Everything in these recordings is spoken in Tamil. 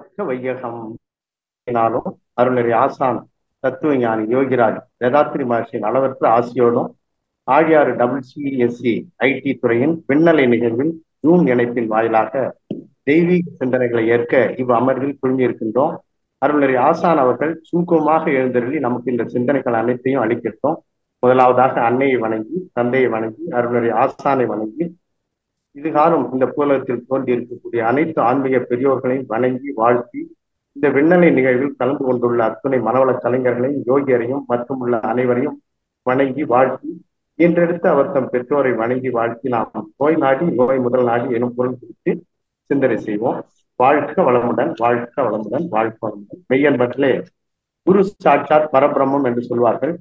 வாழ்க வையகம் நாளும் அருளறி ஆசான் தத்துவ ஞானி யோகிராஜ் வேதாத்ரி மகர்ஷியின் அளவற்ற ஆசியோடும் ஆழியாறு WCSE IT துறையின் விண்ணலை நிகழ்வில் ஜூம் இணைப்பின் வாயிலாக தெய்வீக சிந்தனைகளை ஏற்க இவ் அமர்வில் குழுமியிருக்கின்றோம். அருளறி ஆசான் அவர்கள் சுருக்கமாக எழுந்தருளி நமக்கு இந்த சிந்தனைகள் அனைத்தையும் அளிக்கட்டும். முதலாவதாக அன்னையை வணங்கி, தந்தையை வணங்கி, அருளறி ஆசானை வணங்கி, இதுகாலம் இந்த பூலகத்தில் தோன்றி இருக்கக்கூடிய அனைத்து ஆன்மீக பெரியோர்களையும் வணங்கி வாழ்த்தி, இந்த விண்ணலை நிகழ்வில் கலந்து கொண்டுள்ள அத்துணை மனவள கலைஞர்களையும் யோகியரையும் மற்றும் உள்ள அனைவரையும் வணங்கி வாழ்த்தி, இன்றெடுத்து அவர் தம் பெற்றோரை வணங்கி வாழ்த்தி நாம் நோய் நாடி நோய் முதல் நாடி எனும் பொருள் குறித்து சிந்தனை செய்வோம். வாழ்க வளமுடன், வாழ்க வளமுடன், வாழ்க வளமுடன். மெய்யன்பர்களே, குரு சாட்சாத் பரபிரம்மம் என்று சொல்வார்கள்.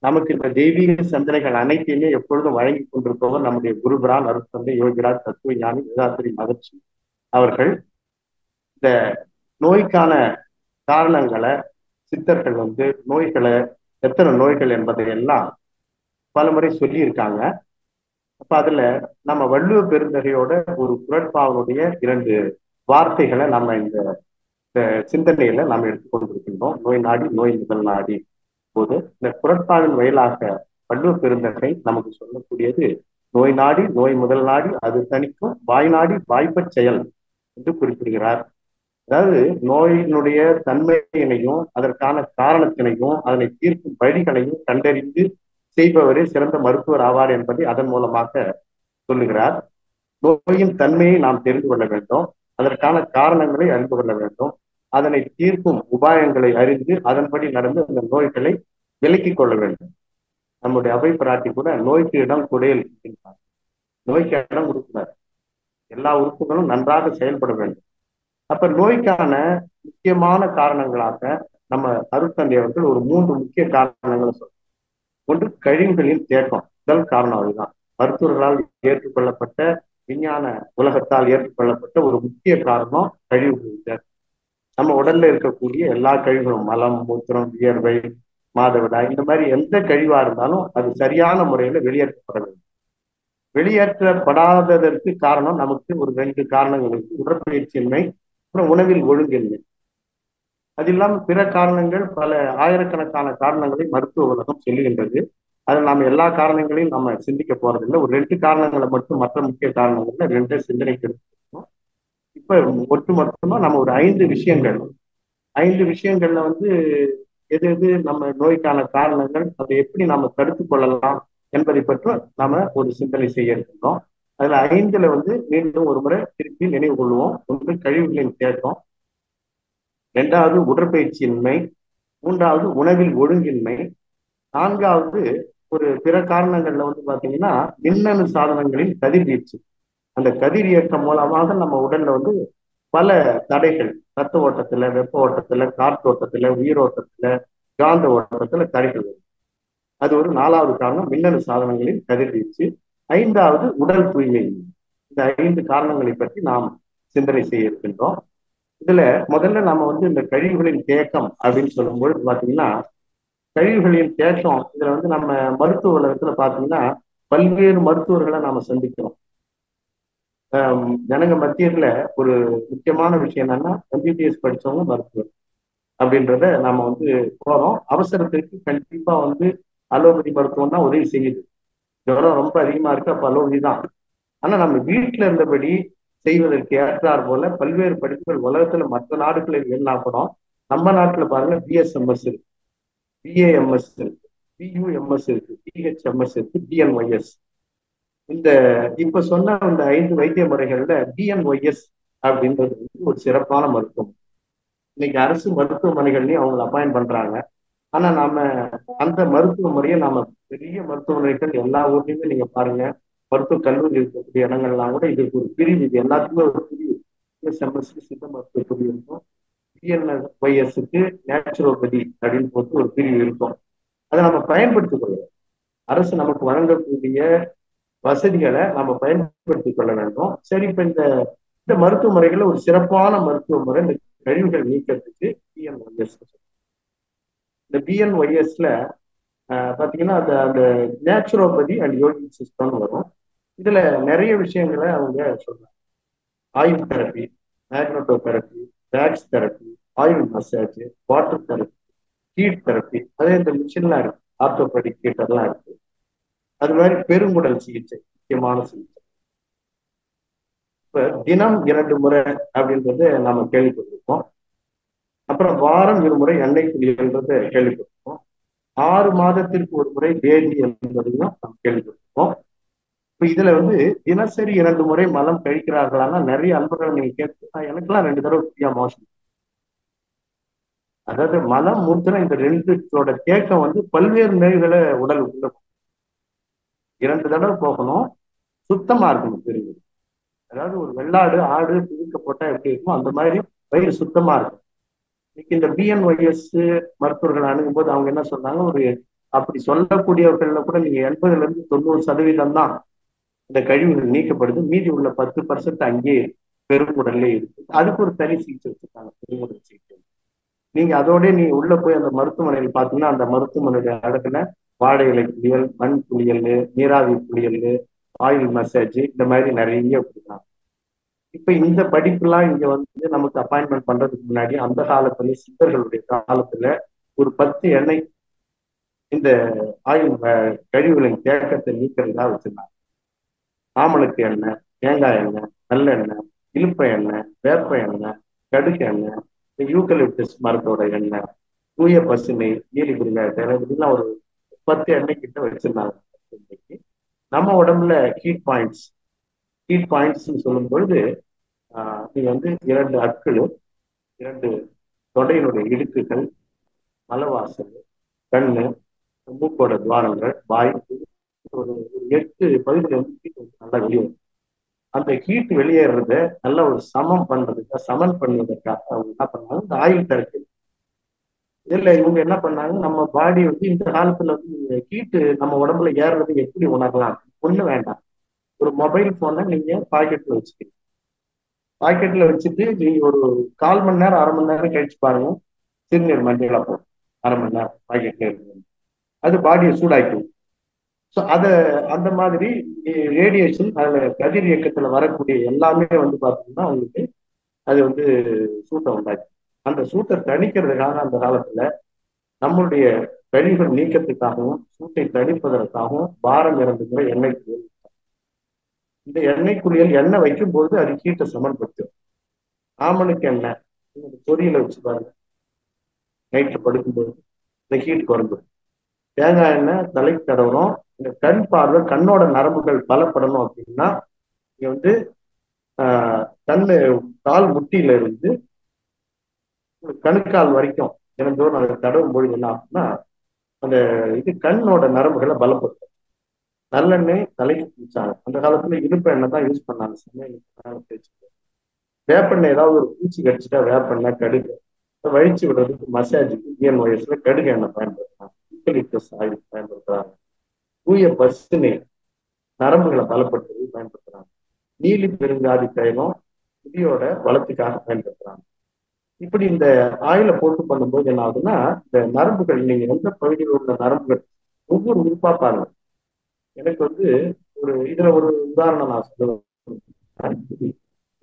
நமக்கு இந்த தெய்வீக சிந்தனைகள் அனைத்தையுமே எப்பொழுதும் வழங்கி கொண்டிருப்பவர் நம்முடைய குருபிரான் அருட்தந்தை யோகிராஜ் தத்துவ ஞானி வேதாத்ரி மகர்ஷி அவர்கள். இந்த நோய்க்கான காரணங்களை சித்தர்கள் நோய்களை, எத்தனை நோய்கள் என்பதை எல்லாம் பல முறை சொல்லி இருக்காங்க. அப்ப அதுல நம்ம வள்ளுவ பெருந்தகையோட ஒரு குறட்பாவனுடைய 2 வார்த்தைகளை நம்ம இந்த சிந்தனையில நாம் எடுத்துக்கொண்டிருக்கின்றோம். நோய் நாடி நோய் முதல் நாடி போது இந்த குறட்பாவின் வயலாக வள்ளுவ பெருந்தகை நமக்கு சொல்லக்கூடியது நோய் நாடி நோய் முதல் நாடி அது தணிக்கும் வாய் நாடி வாய்ப்பச் செயல் என்று குறிப்பிடுகிறார். அதாவது நோயினுடைய தன்மையினையும் அதற்கான காரணத்தினையும் அதனை தீர்க்கும் வழிகளையும் கண்டறிந்து செய்பவரே சிறந்த மருத்துவர் ஆவார் என்பதை அதன் மூலமாக சொல்லுகிறார். நோயின் தன்மையை நாம் தெரிந்து கொள்ள வேண்டும், அதற்கான காரணங்களை அறிந்து கொள்ள வேண்டும், அதனை தீர்க்கும் உபாயங்களை அறிந்து அதன்படி நடந்து அந்த நோய்களை விலக்கிக் கொள்ள வேண்டும். நம்முடைய அவை பிராட்டி கூட நோய்க்கு இடம் குடையல் இருக்கின்றார். நோய்க்கு இடம் கொடுக்கிறார். எல்லா உறுப்புகளும் நன்றாக செயல்பட வேண்டும். அப்ப நோய்க்கான முக்கியமான காரணங்களாக நம்ம அருட்தந்தை அவர்கள் ஒரு 3 முக்கிய காரணங்களை சொல்றாங்க. ஒன்று, கழிவுகளின் தேக்கம். முதல் காரணம் அதுதான். மருத்துவர்களால் ஏற்றுக்கொள்ளப்பட்ட, விஞ்ஞான உலகத்தால் ஏற்றுக்கொள்ளப்பட்ட ஒரு முக்கிய காரணம் கழிவுகளின் தேக்கம். நம்ம உடல்ல இருக்கக்கூடிய எல்லா கழிவுகளும், மலம், மூத்திரம், வியர்வை, மாதவிடாய், இந்த மாதிரி எந்த கழிவா இருந்தாலும் அது சரியான முறையில வெளியேற்றப்பட வேண்டும். வெளியேற்றப்படாததற்கு காரணம் நமக்கு ஒரு 2 காரணங்கள் இருக்கு. உடற்பயிற்சியின்மை, அப்புறம் உணவில் ஒழுங்கின்மை. அது இல்லாமல் பிற காரணங்கள், பல ஆயிரக்கணக்கான காரணங்களை மருத்துவ உலகம் சொல்லுகின்றது. அதை நாம் எல்லா காரணங்களையும் நம்ம சிந்திக்க போறதில்லை. ஒரு 2 காரணங்களை மட்டும், மற்ற முக்கிய காரணங்கள்ல 2 சிந்தனைக்கு எடுத்துக்கணும். இப்ப ஒட்டு மொத்தமா நம்ம ஒரு 5 விஷயங்கள்ல எது எது நம்ம நோய்க்கான காரணங்கள், அதை எப்படி நாம தடுத்து கொள்ளலாம் என்பதை பற்றி நாம ஒரு சிந்தனை செய்ய இருக்கின்றோம். அதுல 5ல மீண்டும் ஒரு முறை திருப்பி நினைவு கொள்வோம். ஒன்று, கழிவுகளின் தேக்கம். 2வது, உடற்பயிற்சியின்மை. 3வது, உணவில் ஒழுங்கின்மை. 4வது, ஒரு பிற காரணங்கள்ல பாத்தீங்கன்னா மின்னணு சாதனங்களின் கதிர்வீச்சு. அந்த கதிர் இயக்கம் மூலமாக நம்ம உடல்ல பல தடைகள், ரத்த ஓட்டத்துல, வெப்ப ஓட்டத்துல, காற்றோட்டத்துல, உயிரோட்டத்துல, காந்த ஓட்டத்துல தடைகள் வரும். அது ஒரு 4வது காரணம், மின்னணு சாதனங்களின் கதிர்வீச்சு. 5வது, உடல் தூய்மை. இந்த 5 காரணங்களை பற்றி நாம் சிந்தனை செய்ய இருக்கின்றோம். இதுல முதல்ல நாம இந்த கழிவுகளின் தேக்கம் அப்படின்னு சொல்லும்போது பாத்தீங்கன்னா, கழிவுகளின் தேக்கம் இதுல நம்ம மருத்துவ உலகத்துல பாத்தீங்கன்னா பல்வேறு மருத்துவர்களை நாம சந்திக்கிறோம். ஜனங்க மத்தியத்துல ஒரு முக்கியமான விஷயம் என்னன்னா, MBBS படிச்சவங்க மருத்துவர் அப்படின்றத நாம போறோம். அவசரத்துக்கு கண்டிப்பா அலோபதி மருத்துவம் தான் உதவி செய்யுது. ஜுரம் ரொம்ப அதிகமா இருக்கு, அப்ப அலோபதி தான். ஆனா நம்ம வீட்டுல இருந்தபடி செய்வதற்கு ஏற்றார் போல பல்வேறு படிப்புகள் உலகத்துல மற்ற நாடுகளில் என்ன நம்ம நாட்டுல பாருங்க, BSMS இருக்கு, BAMS இருக்கு, BUMS இருக்கு, BHMS இருக்கு, BNYS. இந்த இப்ப சொன்ன இந்த 5 வைத்திய முறைகள்ல BNYS அப்படின்றது ஒரு சிறப்பான மருத்துவம். இன்னைக்கு அரசு மருத்துவமனைகள்லயும் அவங்களை அப்பாயின் பண்றாங்க. ஆனா நாம அந்த மருத்துவ முறையை நாம பெரிய மருத்துவமனைகள் எல்லா ஊர்லயுமே நீங்க பாருங்க, மருத்துவ கல்லூரி இருக்கக்கூடிய இடங்கள்லாம் கூட இதுக்கு ஒரு பிரிவு, இது எல்லாத்துக்குமே ஒரு பிரிவு. BSMSக்கு சித்த மருத்துவ பிரிவு இருக்கும், BNYSக்கு நேச்சுரோபதி அப்படின்னு போட்டு ஒரு பிரிவு இருக்கும். அதை நம்ம பயன்படுத்திக் கொள்வோம். அரசு நமக்கு வழங்கக்கூடிய வசதிகளை நம்ம பயன்படுத்திக் கொள்ள வேண்டும். சரி, இப்ப இந்த மருத்துவ முறைகள்ல ஒரு சிறப்பான மருத்துவ முறை இந்த கழிவுகள் நீக்கிறதுக்கு BNYS. இந்த BNYSல பாத்தீங்கன்னா அந்த நேச்சுரோபதி அண்ட் யோகிக் சிஸ்டம் வரும். இதுல நிறைய விஷயங்களை அவங்க சொல்றாங்க. Oil therapy, magneto therapy, wax therapy, oil massage, water therapy, heat therapy, அதே இந்த மிஷின்லாம் இருக்கு, ஆர்த்தோபெடிக் ஹீட்டர்லாம் இருக்கு. அது மாதிரி பெருங்குடல் சிகிச்சை, முக்கியமான சிகிச்சை. இப்ப தினம் 2 முறை அப்படின்றது நாம கேள்விப்பட்டிருக்கோம். அப்புறம் வாரம் 2 முறை எண்ணெய் குளியல்ன்றது கேள்விப்பட்டிருக்கோம். 6 மாதத்திற்கு ஒரு முறை பேதி என்பதையும் நாம் கேள்விப்பட்டிருக்கோம். இப்ப இதுல தினசரி 2 முறை மலம் கழிக்கிறார்களான்னா நிறைய அன்பர்கள் நீங்க கேட்டு எனக்கெல்லாம் 2 தடவை ஃப்ரீயா மோஷன். அதாவது மலம் மூத்திரம் இந்த ரெண்டோட தேக்கம் பல்வேறு நோய்களை உடல் உள்ள 2 தடவை போகணும், சுத்தமா இருக்கணும் பெருங்கு. அதாவது ஒரு வெள்ளாடு ஆடு புதுக்க போட்டா எப்படி இருக்குமோ அந்த மாதிரி வயிறு சுத்தமா இருக்கும். இன்னைக்கு இந்த பிஎன்ஒய்எஸ் மருத்துவர்கள் அணுகும் போது அவங்க என்ன சொன்னாங்க, அப்படி சொல்லக்கூடியவர்கள்ல கூட நீங்க 80% தான் இந்த கழிவுகள் நீக்கப்படுது, மீதி உள்ள 10% அங்கேயே பெருங்குடல்லே இருக்கு. அதுக்கு ஒரு தனி சிகிச்சை வச்சிருக்காங்க, பெருங்குடல் சிகிச்சை. நீங்க அதோட நீங்க உள்ள போய் அந்த மருத்துவமனையில் பார்த்தீங்கன்னா அந்த மருத்துவமனையுடைய அடக்குன வாழை இலை குளியல், மண் குளியல், நீராவி குளியல், ஆயில் மசாஜ், இந்த மாதிரி நிறைய கொடுக்கலாம். இப்ப இந்த படிப்புலாம் இங்க நமக்கு அப்பாயின்மெண்ட் பண்றதுக்கு முன்னாடி அந்த காலத்துல சித்தர்களுடைய காலத்துல ஒரு 10 எண்ணெய் இந்த ஆயில் கழிவுகளின் தேக்கத்தை நீக்கிறதா வச்சிருந்தாங்க. ஆமணக்கு எண்ணெய், தேங்காய் எண்ணெய், நல்லெண்ணெய், இழுப்ப எண்ணெய், வேப்ப எண்ணெய், கடுகு எண்ணெய், யூக்கலிப்டஸ் மரத்தோட எண்ணெய், தூய பசுமை, நீலி குருங்காய் இதெல்லாம் ஒரு 10 எண்ணெய் கிட்ட வச்சிருந்தாங்க. நம்ம உடம்புல ஹீட் பாயிண்ட்ஸ் சொல்லும் பொழுது நீங்க 2 அட்கள், 2 தொடையினுடைய இடுக்குகள், மலவாசல், கண்ணு, மூக்கோட துவாரங்கள், வாய், ஒரு 8 பகுதியில் ஹீட் நல்லா வெளியேறும். அந்த ஹீட் வெளியேறத நல்ல ஒரு சமன் பண்ணுவதற்காக அவங்க என்ன பண்ணாங்க, இந்த ஆயில் தெரப்பி. இதுல இவங்க என்ன பண்ணாங்க, நம்ம பாடி இந்த காலத்துல ஹீட்டு நம்ம உடம்புல ஏறுறது எப்படி உணரலாம்? ஒண்ணு வேண்டாம், ஒரு மொபைல் போனை நீங்க பாக்கெட்ல வச்சுக்கீங்க. பாக்கெட்ல வச்சுட்டு நீங்க ஒரு 1/4 மணி நேரம் 1/2 மணி நேரம் கழிச்சு பாருங்க, சிறுநீர் மஞ்சளா போகும். 1/2 மணி நேரம் பாக்கெட்ல இருக்கு, அது பாடியை சூடாக்கும். ஸோ அந்த மாதிரி ரேடியேஷன், அதுல கதிர் இயக்கத்துல வரக்கூடிய எல்லாமே பாத்தீங்கன்னா உங்களுக்கு அது சூட்டை உண்டாக்கும். அந்த சூட்டை தணிக்கிறதுக்காக அந்த காலத்துல நம்மளுடைய கழிவுகள் நீக்கத்துக்காகவும் சூட்டை தணிப்பதற்காகவும் வாரம் 2 முறை எண்ணெய் குளியல். இந்த எண்ணெய் குளியல் எண்ணெய் வைக்கும் போது அது ஹீட்டை சமன்படுத்தும். ஆமணுக்கு எண்ணெய் பொரியல வச்சு பாருங்க, நைட்டு படுக்கும்போது இந்த ஹீட் குறைஞ்சிடும். தேங்காய் எண்ணெய் தலைக்கு தடவுறோம். இந்த கண் பார்வை, கண்ணோட நரம்புகள் பலப்படணும் அப்படின்னா நீங்க கண்ணு கால் முட்டியில இருந்து கணுக்கால் வரைக்கும் தினந்தோறும் அதை தடவும் பொழுது என்ன ஆகும்னா அந்த கண்ணோட நரம்புகளை பலப்படுத்தும். நல்லெண்ணெய் தலைக்கு குளிச்சாங்க. அந்த காலத்துல இனிப்பு எண்ணெய் தான் யூஸ் பண்ணாங்க, சமையல். வேப்பெண்ணெய் ஏதாவது ஒரு பூச்சி கடிச்சிட்டா வேப்பெண்ணெய், கடுகு வழிச்சு விடுறதுக்கு மசாஜுக்கு பிஎன்ஒய்எஸ்ல கடுகு எண்ணெய் பயன்படுத்துறாங்க, யூக்கலிப்டஸ் ஆயில் பயன்படுத்துறாங்க, தூய பசுமை நரம்புகளை பலப்படுத்துறது பயன்படுத்துறாங்க, நீலி பெருங்காதி தைலம் முடியோட வளத்துக்காக பயன்படுத்துறாங்க. இப்படி இந்த ஆயில போட்டு பண்ணும்போது என்ன ஆகுதுன்னா இந்த நரம்புகள், நீங்க எந்த பகுதியில் உள்ள நரம்புகள் ஒவ்வொரு உறுப்பா பாருங்க. எனக்கு இதுல ஒரு உதாரணம் நான் சொல்லுவேன்.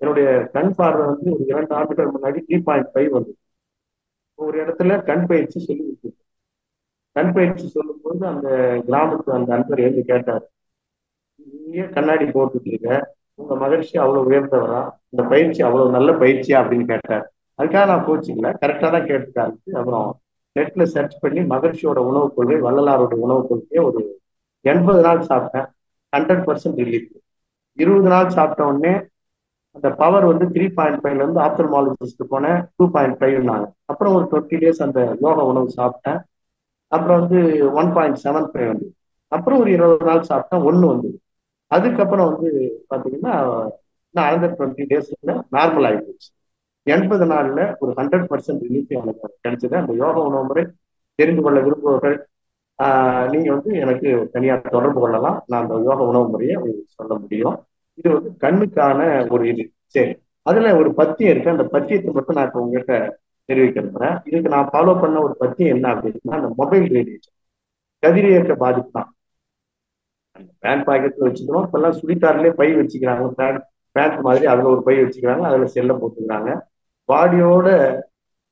என்னுடைய கண் பார்வை ஒரு 2 ஆண்டுகள் முன்னாடி 3.5 வந்தது. ஒரு இடத்துல கண் பயிற்சி சொல்லி கொடுத்துருக்கு. கண் பயிற்சி சொல்லும் போது அந்த கிராமத்து அந்த அன்பர் எழுந்து கேட்டார், நீங்க கண்ணாடி போட்டுட்டு இருக்க, உங்க மகிழ்ச்சி அவ்வளவு உயர்ந்தவரா, இந்த பயிற்சி அவ்வளவு நல்ல பயிற்சியா அப்படின்னு கேட்டார். அதுக்காக நான் கோச்சிக்கல, கரெக்டா தான் கேட்டுக்காரு. அப்புறம் நெட்ல சர்ச் பண்ணி மகிழ்ச்சியோட உணவுக் கொள்கை, வள்ளலாரோட உணவுக் கொள்கையை ஒரு 80 நாள் சாப்பிட்டேன். 100% ரிலீஃப். 20 நாள் சாப்பிட்ட உடனே அந்த பவர் 3.5 இருந்து ஆப்தல்மாலஜிஸ்ட் போனேன், 2.5. அப்புறம் ஒரு 20 days அந்த யோகா உணவு சாப்பிட்டேன். அப்புறம் 1.75 வந்து. அப்புறம் ஒரு 20 நாள் சாப்பிட்டேன், 1 வந்து. அதுக்கப்புறம் பாத்தீங்கன்னா நான் அந்த 20 daysல நார்மல் ஆகிடுச்சு. 80 நாள்ல ஒரு 100% ரிலீஃப் எனக்கு கிடைச்சது. அந்த யோகா உணவு முறை தெரிந்து கொள்ள விரும்புபவர்கள் நீங்க எனக்கு தனியாக தொடர்பு கொள்ளலாம். நான் அந்த யோகா உணவு முறையை சொல்ல முடியும். இது கண்ணுக்கான ஒரு இது. சரி, அதுல ஒரு பத்தியம் இருக்கு. அந்த பத்தியத்தை மட்டும் நான் இப்ப உங்ககிட்ட தெரிவிக்கிறேன். இதுக்கு நான் ஃபாலோ பண்ண ஒரு பத்தியம் என்ன அப்படின்னா, அந்த மொபைல் ரேடியேஷன் கதிரியக்க பாதிப்பு தான். பேண்ட் பாக்கெட்ல வச்சுக்கிறோம். இப்பெல்லாம் சுடிதார்லயே பை வச்சுக்கிறாங்க, பேண்ட் மாதிரி அதுல ஒரு பை வச்சுக்கிறாங்க, அதுல செல்ல போட்டுக்கிறாங்க. பாடியோட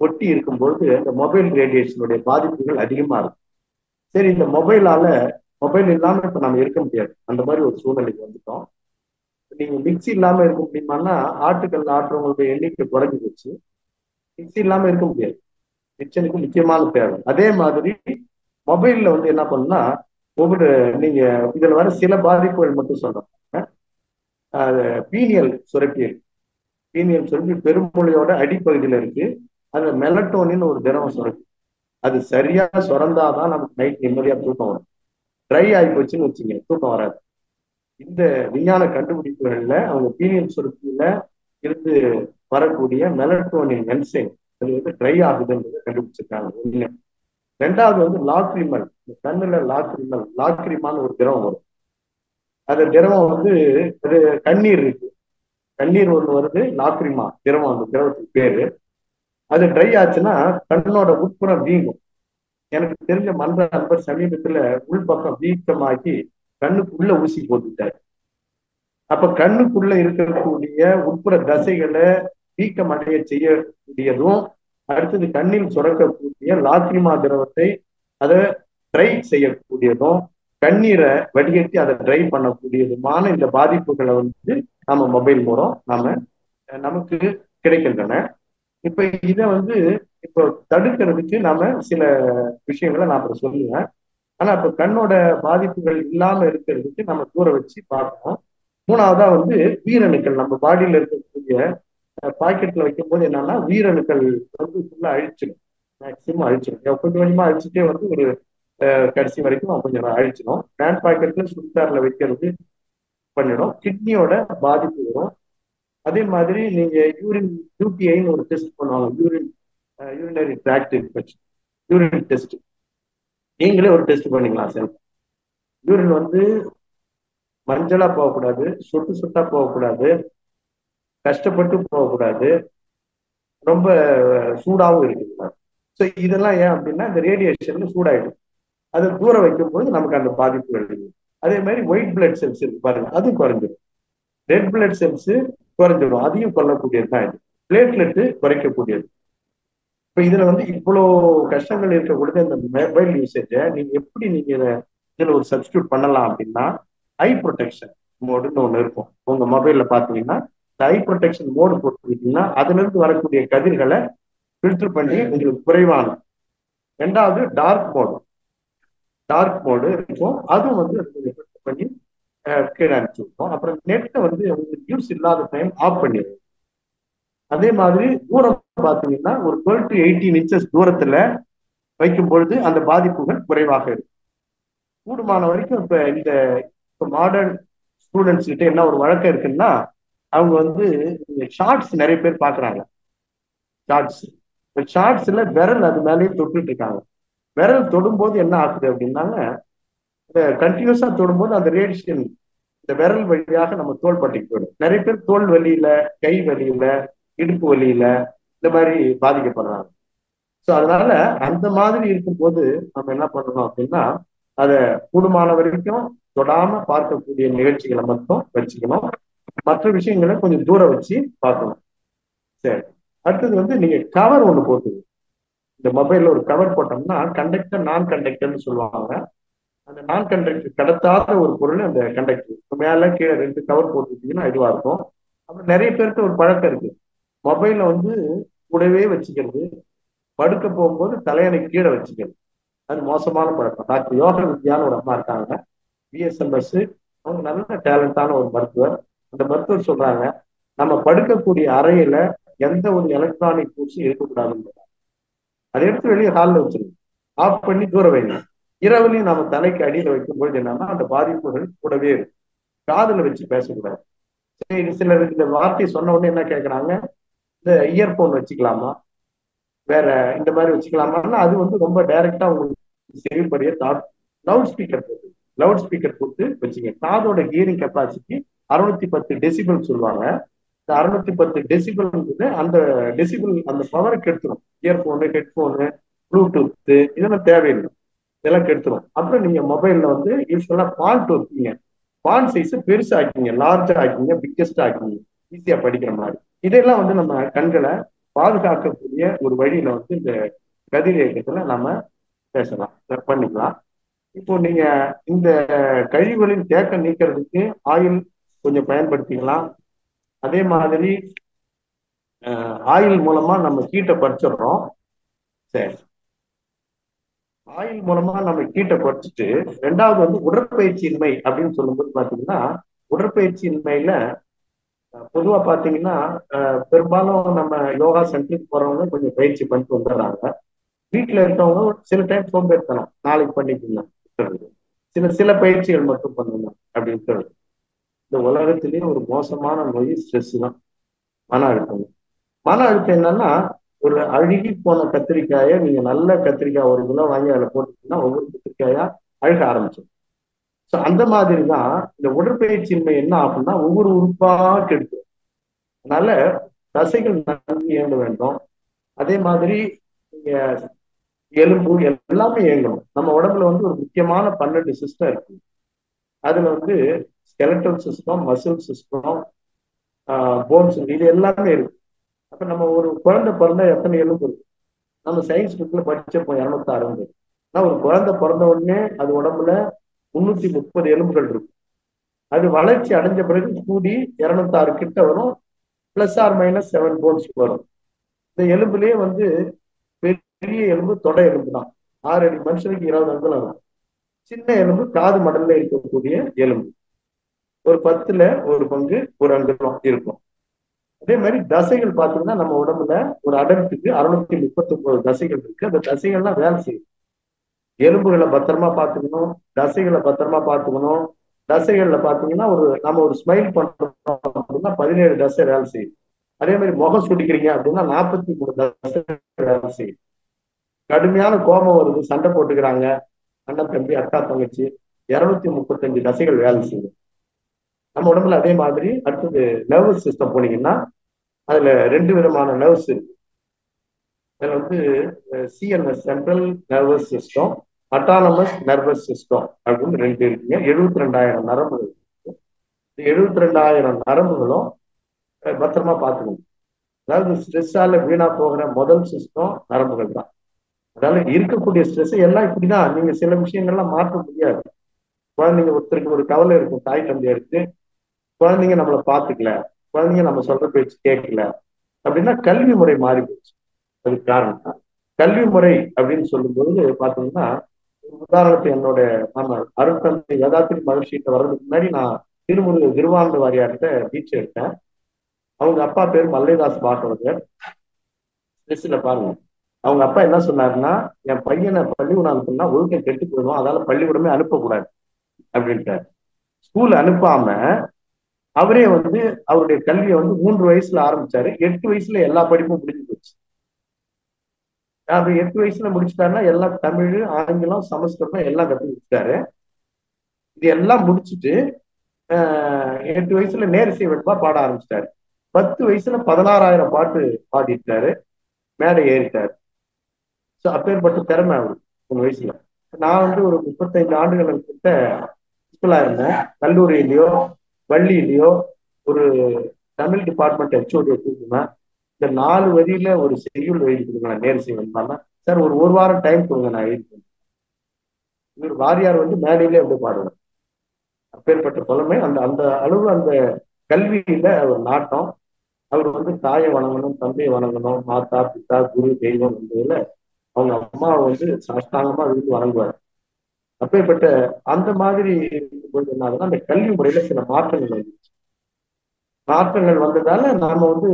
ஒட்டி இருக்கும்போது இந்த மொபைல் ரேடியேஷனுடைய பாதிப்புகள் அதிகமா இருக்கும். சரி, இந்த மொபைல் இல்லாம இப்ப நம்ம இருக்க முடியாது. அந்த மாதிரி ஒரு சூழ்நிலைக்கு வந்துட்டோம். நீங்க மிக்சி இல்லாம இருக்க முடியுமான்னா ஆட்டுக்கல் ஆட்டுறவங்களுடைய எண்ணிக்கை குறைஞ்சு போச்சு. மிக்சி இல்லாம இருக்க முடியாது. கிச்சனுக்கு முக்கியமான தேவை. அதே மாதிரி மொபைல்ல வந்து என்ன பண்ணா ஒவ்வொரு நீங்க இதுல வர சில பாதிப்புகள் மட்டும் சொல்றேன். பீனியல் சுரப்பி பீனியல் சுரப்பி பெருமொழியோட அடிப்பகுதியில இருக்கு. அதுல மெலட்டோனின் ஒரு திரவம் சுரப்பி. அது சரியா சுரந்தாதான் நமக்கு நைட் நிம்மதியா தூக்கம் வரும். ட்ரை ஆகி போச்சுன்னு வச்சுங்க, தூக்கம் வராது. இந்த விஞ்ஞான கண்டுபிடிப்புகள்ல அவங்க பீனியல் சுரப்பியில இருந்து வரக்கூடிய மெலட்டோனின் என்சைம் அது வந்து ட்ரை ஆகுதுன்றதை கண்டுபிடிச்சிருக்காங்க. ஒண்ணு. ரெண்டாவது வந்து லாக்ரிமல், இந்த கண்ணுல லாக்ரிமான்னு ஒரு திரவம் வரும். அந்த திரவம் வந்து அது கண்ணீர் இருக்கு. கண்ணீர் ஒண்ணு வருது, லாக்ரிமா திரவம், அந்த திரவத்துக்கு பேரு. அது ட்ரை ஆச்சுன்னா கண்ணோட உட்புறம் வீங்கும். எனக்கு தெரிஞ்ச மன்ற நண்பர் சமீபத்துல உள்பக்கம் வீக்கமாக்கி கண்ணுக்குள்ள ஊசி போட்டுட்டாரு. அப்ப கண்ணுக்குள்ள இருக்கக்கூடிய உட்புற தசைகளை வீக்கம் அடைய செய்யக்கூடியதும், அடுத்தது கண்ணில் சுரக்கக்கூடிய லாக்ரிமா திரவத்தை அதை ட்ரை செய்யக்கூடியதும், கண்ணீரை வடிகட்டி அதை ட்ரை பண்ணக்கூடியதுமான இந்த பாதிப்புகளை வந்து நம்ம மொபைல் மூலம் நமக்கு கிடைக்கின்றன. இப்ப இதை வந்து இப்போ தடுக்கிறதுக்கு நாம சில விஷயங்களை நான் அப்புறம் சொல்லுவேன். ஆனா இப்ப கண்ணோட பாதிப்புகள் இல்லாம இருக்கிறதுக்கு நம்ம தூர வச்சு பார்க்கணும். மூணாவதா வந்து உயிரணுக்கள் நம்ம பாடியில இருக்கக்கூடிய பாக்கெட்ல வைக்கும் போது என்னன்னா உயிரணுக்கள் வந்து ஃபுல்லா அழிச்சிடும். மேக்சிமம் அழிச்சிடும். கொஞ்சம் கொஞ்சமா அழிச்சுட்டே வந்து ஒரு கடைசி வரைக்கும் கொஞ்சம் அழிச்சிடும். பேண்ட் பாக்கெட்ல சுடிதார்ல வைக்கிறது பண்ணிடும். கிட்னியோட பாதிப்பு வரும். அதே மாதிரி நீங்க யூடிஐன்னு ஒரு டெஸ்ட் பண்ணுவாங்க. Urinary tract infection, urine test. நீங்களே ஒரு டெஸ்ட் பண்ணிக்கலாம் சார். யூரின் வந்து மஞ்சளா போகக்கூடாது, சொட்டு சொட்டா போகக்கூடாது, கஷ்டப்பட்டு போகக்கூடாது, ரொம்ப சூடாகவும் இருக்கக்கூடாது. ஸோ இதெல்லாம் ஏன் அப்படின்னா இந்த ரேடியேஷன்ல சூடாயிடும். அதை தூரம் வைக்கும்போது நமக்கு அந்த பாதிப்புகள் இருக்கு. அதே மாதிரி ஒயிட் பிளட் செல்ஸ் இருக்கு பாருங்க, அது குறைஞ்சிடும். ரெட் பிளட் செல்ஸ் குறைஞ்சிடும், அதையும் கொல்லக்கூடியது தான் இது. பிளேட்லெட்டு குறைக்கக்கூடியது. இப்ப இதுல வந்து இவ்வளவு கஷ்டங்கள் இருக்கக்கூடிய இந்த மொபைல் யூசேஜை நீங்க இதுல ஒரு சப்ஸ்டியூட் பண்ணலாம் அப்படின்னா ஐ ப்ரொடெக்ஷன் மோடுன்னு ஒண்ணு இருக்கும். உங்க மொபைல்ல பாத்தீங்கன்னா ஐ ப்ரொடெக்ஷன் மோடு போட்டுக்கிட்டீங்கன்னா அதுல இருந்து வரக்கூடிய கதிர்களை ஃபில்டர் பண்ணி உங்களுக்கு குறைவான. ரெண்டாவது டார்க் மோடு இருக்கும், அதுவும் வந்து ஃபில்டர் பண்ணி கீழே அனுப்பிச்சு விட்டோம். அப்புறம் நெட்டை வந்து உங்களுக்கு யூஸ் இல்லாத டைம் ஆஃப் பண்ணிடுவோம். அதே மாதிரி தூரம் பார்த்தீங்கன்னா ஒரு 12 to 18 inches தூரத்துல வைக்கும் பொழுது அந்த பாதிப்புகள் குறைவாக இருக்கும். கூடுமான வரைக்கும் இப்ப மாடர்ன் ஸ்டூடெண்ட்ஸ் கிட்ட என்ன ஒரு வழக்கம் இருக்குன்னா அவங்க வந்து ஷார்ட்ஸ் நிறைய பேர் பாக்குறாங்க. ஷார்ட்ஸ்ல விரல் அது மேலேயே தொட்டுட்டு இருக்காங்க. விரல் தொடும்போது என்ன ஆகுது அப்படின்னாங்க, கண்டினியூஸா தொடும்போது அந்த ரேடியேஷன் இந்த விரல் வழியாக நம்ம தோல் பட்டிக்கு போயிடும். நிறைய பேர் தோல் வலியில, கை வலியில, இடுப்பு வலியில இந்த மாதிரி பாதிக்கப்படுறாங்க. ஸோ அதனால அந்த மாதிரி இருக்கும்போது நம்ம என்ன பண்ணணும் அப்படின்னா அதை கூடுமான வரைக்கும் தொடாம பார்க்கக்கூடிய நிகழ்ச்சிகளை மட்டும் வச்சுக்கணும். மற்ற விஷயங்களை கொஞ்சம் தூரம் வச்சு பார்க்கணும். சரி, அடுத்தது வந்து நீங்க கவர் ஒண்ணு போட்டு, இந்த மொபைல்ல ஒரு கவர் போட்டோம்னா கண்டக்டர் நான் கண்டக்டர்னு சொல்லுவாங்க. அந்த நான் கண்டக்டர் கடத்தாத ஒரு பொருள் அந்த கண்டக்டர் மேல கீழே 2 கவர் போட்டுட்டீங்கன்னா இதுவா இருக்கும். அப்புறம் நிறைய பேருக்கு ஒரு பழக்கம் இருக்கு, மொபைல்ல வந்து கூடவே வச்சுக்கிறது, படுக்க போகும்போது தலையணை கீழே வச்சுக்கிறது. அது மோசமான பழக்கம். டாக்டர் யோக வித்யான்னு ஒரு அம்மா இருக்காங்க, பிஎஸ்எம்எஸ். அவங்க நல்ல டேலண்டான ஒரு மருத்துவர். அந்த மருத்துவர் சொல்றாங்க, நம்ம படுக்கக்கூடிய அறையில எந்த ஒரு எலக்ட்ரானிக் கூட்ஸும் இருக்கக்கூடாதுன்னு. அதை எடுத்து வெளியே ஹாலில் வச்சிருங்க, ஆஃப் பண்ணி தூர வைங்க. இரவுலையும் நம்ம தலைக்கு அடியில வைக்கும்போது என்னன்னா அந்த பாதிப்புகள் கூடவே இருக்கும். காதுல வச்சு பேசக்கூடாது. சரி, சிலர் இந்த வார்த்தையை சொன்ன உடனே என்ன கேட்கறாங்க, இந்த இயர்போன் வச்சுக்கலாமா, வேற இந்த மாதிரி வச்சுக்கலாமான்னா அது வந்து ரொம்ப டைரக்டா உங்களுக்கு செயல்படிய லவுட் ஸ்பீக்கர் போட்டு வச்சுங்க. காதோட ஹியரிங் கெப்பாசிட்டி 610 டெசிபிள் சொல்லுவாங்க. இந்த 610 டெசிபிள் அந்த டெசிபிள் அந்த பவரை கெடுத்துரும். இயர்போனு, ஹெட்போனு, ப்ளூடூத் இதெல்லாம் தேவையில்லை, இதெல்லாம் கெடுத்துரும். அப்புறம் நீங்க மொபைல்ல வந்து யூஸ்வலா ஃபாண்ட் வைப்பீங்க, ஃபாண்ட் சைஸ் பெருசா ஆக்கிங்க, லார்ஜா ஆக்கிங்க, பிக்கெஸ்டா ஆக்கிங்க, ஈஸியா படிக்கிற மாதிரி. இதெல்லாம் வந்து நம்ம கண்களை பாதுகாக்கக்கூடிய ஒரு வழியில வந்து இந்த கதிர் இயக்கத்துல நம்ம பேசலாம், பண்ணிக்கலாம். இப்போ நீங்க இந்த கழிவுகளின் தேக்கம் நீக்கிறதுக்கு ஆயில் கொஞ்சம் பயன்படுத்திக்கலாம். அதே மாதிரி ஆயில் மூலமா நம்ம கீட்டை குறைச்சிடுறோம். சரி, ஆயில் மூலமா நம்ம கீட்டை குறைச்சிட்டு ரெண்டாவது வந்து உடற்பயிற்சியின்மை அப்படின்னு சொல்லும்போது பாத்தீங்கன்னா, உடற்பயிற்சியின்மையில பொதுவா பாத்தீங்கன்னா பெரும்பாலும் நம்ம யோகா சென்டருக்கு போறவங்க கொஞ்சம் பயிற்சி பண்ணிட்டு வந்துடுறாங்க. வீட்டுல இருக்கவங்க சில டைம் சோம்பேறித்தனம், நாளைக்கு பண்ணிக்கலாம், சில சில பயிற்சிகள் மட்டும் பண்ணணும் அப்படின்னு சொல்லுது. இந்த உலகத்திலேயே ஒரு மோசமான நோய் ஸ்ட்ரெஸ் தான், மன அழுத்தம். மன அழுத்தம் என்னன்னா, ஒரு அழுகி போன கத்திரிக்காயை நீங்க நல்ல கத்திரிக்காய் ஒரு கிலோ வாங்கி அதில் போட்டீங்கன்னா ஒவ்வொரு கத்திரிக்காயா அழுக ஆரம்பிச்சிடும். ஸோ அந்த மாதிரி தான் இந்த உடற்பயிற்சியின்மை என்ன ஆகும்னா ஒவ்வொரு உறுப்பா கெடுக்கும். அதனால தசைகள் நன்கு இயங்க வேண்டும். அதே மாதிரி நீங்க எலும்பு எல்லாமே இயங்கணும். நம்ம உடம்புல வந்து ஒரு முக்கியமான 12 சிஸ்டம் இருக்கு. அதுல வந்து skeletal system, muscle system, bones, இது எல்லாமே இருக்கு. அப்ப நம்ம ஒரு குழந்தை பிறந்தா எத்தனை எலும்பு இருக்கு? நம்ம சயின்ஸ் புக்ல படிச்சிருப்போம் 260. ஆனா ஒரு குழந்தை பிறந்த உடனே அது உடம்புல 330 எலும்புகள் இருக்கு. அது வளர்ச்சி அடைஞ்ச பிறகு கூடி 206 கிட்ட வரும், பிளஸ் ஆர் மைனஸ் 7 போன்ஸ் வரும். இந்த எலும்புலயே வந்து பெரிய எலும்பு தொடை எலும்பு தான், 6 அடி மனுஷனுக்கு 20 அங்குலம் வரும். சின்ன எலும்பு காது மடல்ல இருக்கக்கூடிய எலும்பு, ஒரு 10ல் 1 பங்கு ஒரு அங்குலம் இருக்கும். அதே மாதிரி தசைகள் பாத்தீங்கன்னா நம்ம உடம்புல ஒரு அடர்த்துக்கு 639 தசைகள் இருக்கு. அந்த தசைகள்லாம் வேலை செய்யும். எலும்புகளை பத்திரமா பார்த்துக்கணும், தசைகளை பத்திரமா பார்த்துக்கணும். தசைகள்ல பாத்தீங்கன்னா நம்ம ஒரு ஸ்மைல் பண்றோம் அப்படின்னா 17 தசை வேலை செய்யும். அதே மாதிரி முகம் சுடிக்கிறீங்க அப்படின்னா 43 தசை வேலை செய்யும். கடுமையான கோபம் வருது, சண்டை போட்டுக்கிறாங்க அண்ணன் தம்பி அக்கா தங்கச்சி, 235 தசைகள் வேலை செய்யும் நம்ம உடம்புல. அதே மாதிரி அடுத்தது நர்வஸ் சிஸ்டம் போனீங்கன்னா அதுல 2 விதமான நர்வ்ஸ் இருக்கு. அதுல வந்து CNS, central nervous system, autonomous nervous system அப்படின்னு 2 இருக்குங்க. 72,000 நரம்புகள் இருக்கு. 72,000 நரம்புகளும் பத்திரமா பார்த்துக்கணும். அதாவது ஸ்ட்ரெஸ்ஸால வீணா போகிற முதல் சிஸ்டம் நரம்புகள் தான். அதாவது இருக்கக்கூடிய ஸ்ட்ரெஸ் எல்லாம் இப்படிதான். நீங்க சில விஷயங்கள்லாம் மாற்ற முடியாது. குழந்தைங்க ஒருத்தருக்கு ஒரு கவலை இருக்கும், தாய் தந்தையருக்கு, குழந்தைங்க நம்மளை பார்த்துக்கல, குழந்தைங்க நம்ம சொல்ற பேச்சு கேட்கல அப்படின்னா கல்வி முறை மாறி போச்சு. அதுக்கு காரணம் கல்வி முறை அப்படின்னு சொல்லும்போது பாத்தீங்கன்னா, உதாரணத்தை என்னோட நம்ம அருட்தந்தை வேதாத்திரி மகிழ்ச்சியிட்ட வர்றதுக்கு முன்னாடி நான் திருவானந்த வாரியார்கிட்ட டீச்சர் எடுத்தேன். அவங்க அப்பா பேர் மல்லைதாஸ் பாகவதர். ஸ்ட்ரெஸ்ல பாருங்க, அவங்க அப்பா என்ன சொன்னாருன்னா, என் பையனை பள்ளிக்கூடம் அனுப்புனா ஒழுக்கம் கெட்டு போயிடும், அதனால பள்ளிக்கூடமே அனுப்பக்கூடாது அப்படின்ட்டார். ஸ்கூல் அனுப்பாம அவரே வந்து அவருடைய கல்வியை வந்து 3 வயசுல ஆரம்பிச்சாரு. 8 வயசுல எல்லா படிப்பும் முடிஞ்சு போச்சு. அப்படி 8 வயசுல முடிச்சுட்டாருன்னா எல்லாம் தமிழ், ஆங்கிலம், சமஸ்கிருதம் எல்லாம் கத்துக்கிட்டாரு. இது எல்லாம் முடிச்சுட்டு 8 வயசுல நேரிசை வெண்பா பாட ஆரம்பிச்சிட்டாரு. 10 வயசுல 16,000 பாட்டு பாடிட்டாரு, மேடை ஏறிட்டாரு. ஸோ அப்பேற்பட்ட திறமை அவரு 3 வயசுல. நான் வந்து ஒரு 35 ஆண்டுகள் கிட்ட ஸ்கூலா இருந்தேன். கல்லூரியிலயோ பள்ளியிலயோ ஒரு தமிழ் டிபார்ட்மெண்ட் ஹெச்ஓடியை கூப்பிடுவேன். இந்த 4 வரியில ஒரு செய்யுள் எழுதி கொடுங்க, நேரிசை வெண்பான்னா, சார் ஒரு வாரம் டைம் கொடுங்க நான் எழுதி. இவர் வாரியார் வந்து மேடையிலே எப்படி பாடுவார். அப்பேற்பட்ட புலமை. அந்த அந்த அளவு அந்த கல்வியில ஒரு நாட்டம். அவர் வந்து தாயை வணங்கணும், தந்தையை வணங்கணும், மாதா பிதா குரு தெய்வம் என்பதுல அவங்க அம்மாவை வந்து சாஷ்டாங்கமா விழுந்து வணங்குவார். அப்பேற்பட்ட அந்த மாதிரி என்னாதுன்னா அந்த கல்வி முறையில சில மாற்றங்கள் வந்துச்சு. மாற்றங்கள் வந்ததால நாம வந்து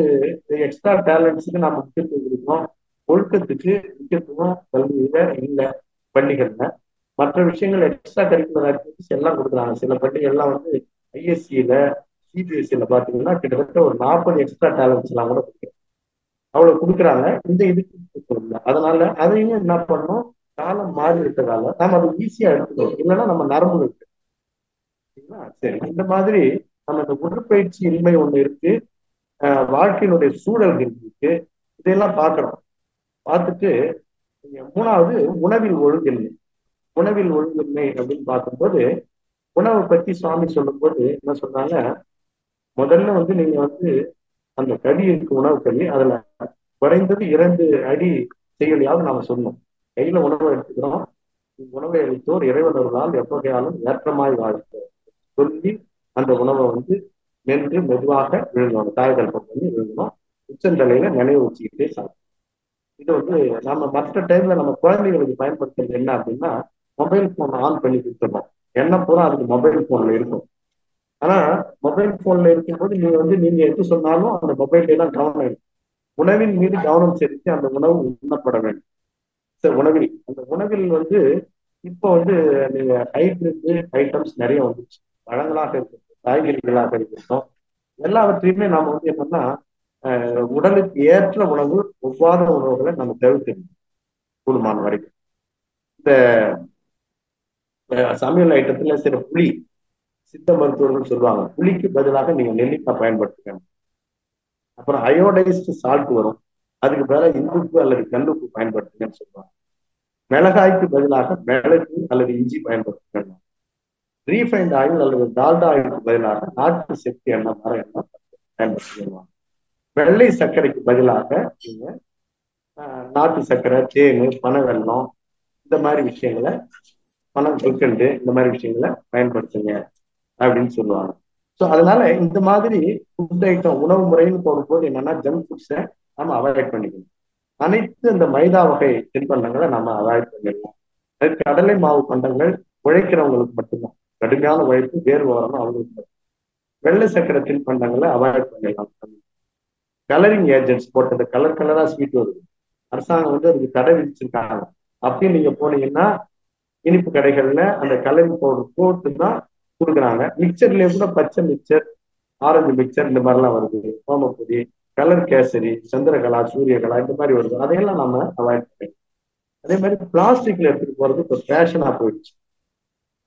எக்ஸ்ட்ரா டேலண்ட்ஸுக்கு நாம முக்கியத்துவம் கொடுக்கணும். ஒழுக்கத்துக்கு முக்கியத்துவம் கல்வியில இல்லை, பள்ளிகள்ல. மற்ற விஷயங்கள் எக்ஸ்ட்ரா கரிக்குலர் ஆக்டிவிட்டிஸ் எல்லாம் கொடுக்குறாங்க. சில பள்ளிகள்லாம் வந்து ஐஎஸ்சியில சிபிஎஸ்சியில பாத்தீங்கன்னா கிட்டத்தட்ட ஒரு 40 எக்ஸ்ட்ரா டேலண்ட்ஸ் எல்லாம் கூட கொடுக்குறாங்க. அவ்வளவு கொடுக்குறாங்க. இந்த இதுக்கு இல்லை. அதனால அதையும் என்ன பண்ணணும், காலம் மாறி இருக்கிறதால நம்ம அதை ஈஸியா எடுத்துக்கணும். இல்லைன்னா நம்ம நரம்பு இருக்கு. சரி, இந்த மாதிரி நம்ம இந்த உடற்பயிற்சி இன்மை ஒண்ணு இருக்கு, வாழ்க்கையினுடைய சூழல்கள் இருக்கு, இதையெல்லாம் பார்க்கணும். பார்த்துட்டு மூணாவது உணவில் ஒழுங்கின்மை. உணவில் ஒழுங்கின்மை அப்படின்னு பார்க்கும்போது உணவை பத்தி சுவாமி சொல்லும் போது என்ன சொன்னாங்க, முதல்ல வந்து நீங்க வந்து அந்த கடி இருக்கு, உணவு கடி, அதுல குறைந்தது 2 அடி செயலியாவது நாம சொன்னோம். கையில உணவை எடுத்துக்கிறோம், உணவை அளித்தோர் இறைவன் ஒரு நாள் எப்பகையாலும் ஏற்றமாய் வாழ்க்கை சொல்லி அந்த உணவை வந்து மென்று மெதுவாக விழுங்கணும், தாய்கல்பம் பண்ணி விழுங்கணும். உச்சந்தலையில நினைவு வச்சுக்கிட்டே சாப்பிடும். இது வந்து நம்ம மற்ற டைம்ல நம்ம குழந்தைகளுக்கு பயன்படுத்துறது என்ன அப்படின்னா, மொபைல் போன் ஆன் பண்ணி கொடுத்துடணும். என்ன பூரா அதுக்கு மொபைல் போன்ல இருக்கும். ஆனா மொபைல் போன்ல இருக்கும்போது நீங்க எது சொன்னாலும் அந்த மொபைல்ல தான் கவனம் இருக்கும். உணவின் மீது கவனம் செலுத்தி அந்த உணவு உண்ணப்பட வேண்டும். உணவில் அந்த உணவில் வந்து இப்போ வந்து நீங்க ஹைபிரிட் ஐட்டம்ஸ் நிறைய வந்துச்சு. பழங்களாக இருக்கட்டும், காய்கறிகளாக இருக்கட்டும், எல்லாவற்றையுமே நாம வந்து என்னன்னா உடலுக்கு ஏற்ற உணவு, ஒவ்வாத உணவுகளை நம்ம தவிர்க்கணும் கூடுமான வரைக்கும். இந்த சமையல் ஐட்டத்துல சில புளி, சித்த மருத்துவர்கள் சொல்லுவாங்க புளிக்கு பதிலாக நீங்க நெல்லிக்காய் பயன்படுத்துங்க. அப்புறம் அயோடைஸ்டு சால்ட் வரும், அதுக்கு பதிலாக இந்துப்பு அல்லது கல்லுப்பு பயன்படுத்துங்கன்னு சொல்லுவாங்க. மிளகாய்க்கு பதிலாக மிளகு அல்லது இஞ்சி பயன்படுத்துங்க. ரீஃபைண்ட் ஆயில் அல்லது டால்டா ஆயிலுக்கு பதிலாக நாட்டு செக்கு எண்ணெய், மர எண்ணெய் பயன்படுத்திடுவாங்க. வெள்ளை சர்க்கரைக்கு பதிலாக நீங்க நாட்டு சர்க்கரை, தேன், பனை வெல்லம், இந்த மாதிரி விஷயங்களை, பணம் கல்கண்டு, இந்த மாதிரி விஷயங்களை பயன்படுத்துங்க அப்படின்னு சொல்லுவாங்க. ஸோ அதனால இந்த மாதிரி ஃபுட் ஐட்டம் உணவு முறைன்னு போகும்போது என்னன்னா ஜங்க் ஃபுட்ஸை நம்ம அவாய்ட் பண்ணிக்கணும். அனைத்து இந்த மைதா வகை தின்பண்டங்களை நம்ம அவாய்ட் பண்ணிடலாம். கடலை மாவு பண்டங்கள் உழைக்கிறவங்களுக்கு மட்டும்தான், கடுமையான உழைப்பு வேர்வு வரணும் அவங்களுக்கு மட்டும். வெள்ளை சக்கரை தின்பண்டங்களை அவாய்ட் பண்ணிடலாம். கலரிங் ஏஜென்ட்ஸ் போட்டது கலர் கலரா ஸ்வீட் வருது, அரசாங்கம் வந்து அதுக்கு தடை விதிச்சிருக்காங்க. அப்பயும் நீங்க போனீங்கன்னா இனிப்பு கடைகள்ல அந்த கலரிங் பவுடர் போட்டு தான் கொடுக்குறாங்க. மிக்சர்லயே கூட பச்சை மிக்சர், ஆரஞ்சு மிக்சர், இந்த மாதிரிலாம் வருது. ஓமப்பொடி, கலர் கேசரி, சந்திரகலா, சூரியகலா, இந்த மாதிரி வருது. அதையெல்லாம் நம்ம அவாய்ட் பண்ணிடலாம். அதே மாதிரி பிளாஸ்டிக்ல எடுத்துட்டு போறது இப்போ ஃபேஷனா போயிடுச்சு.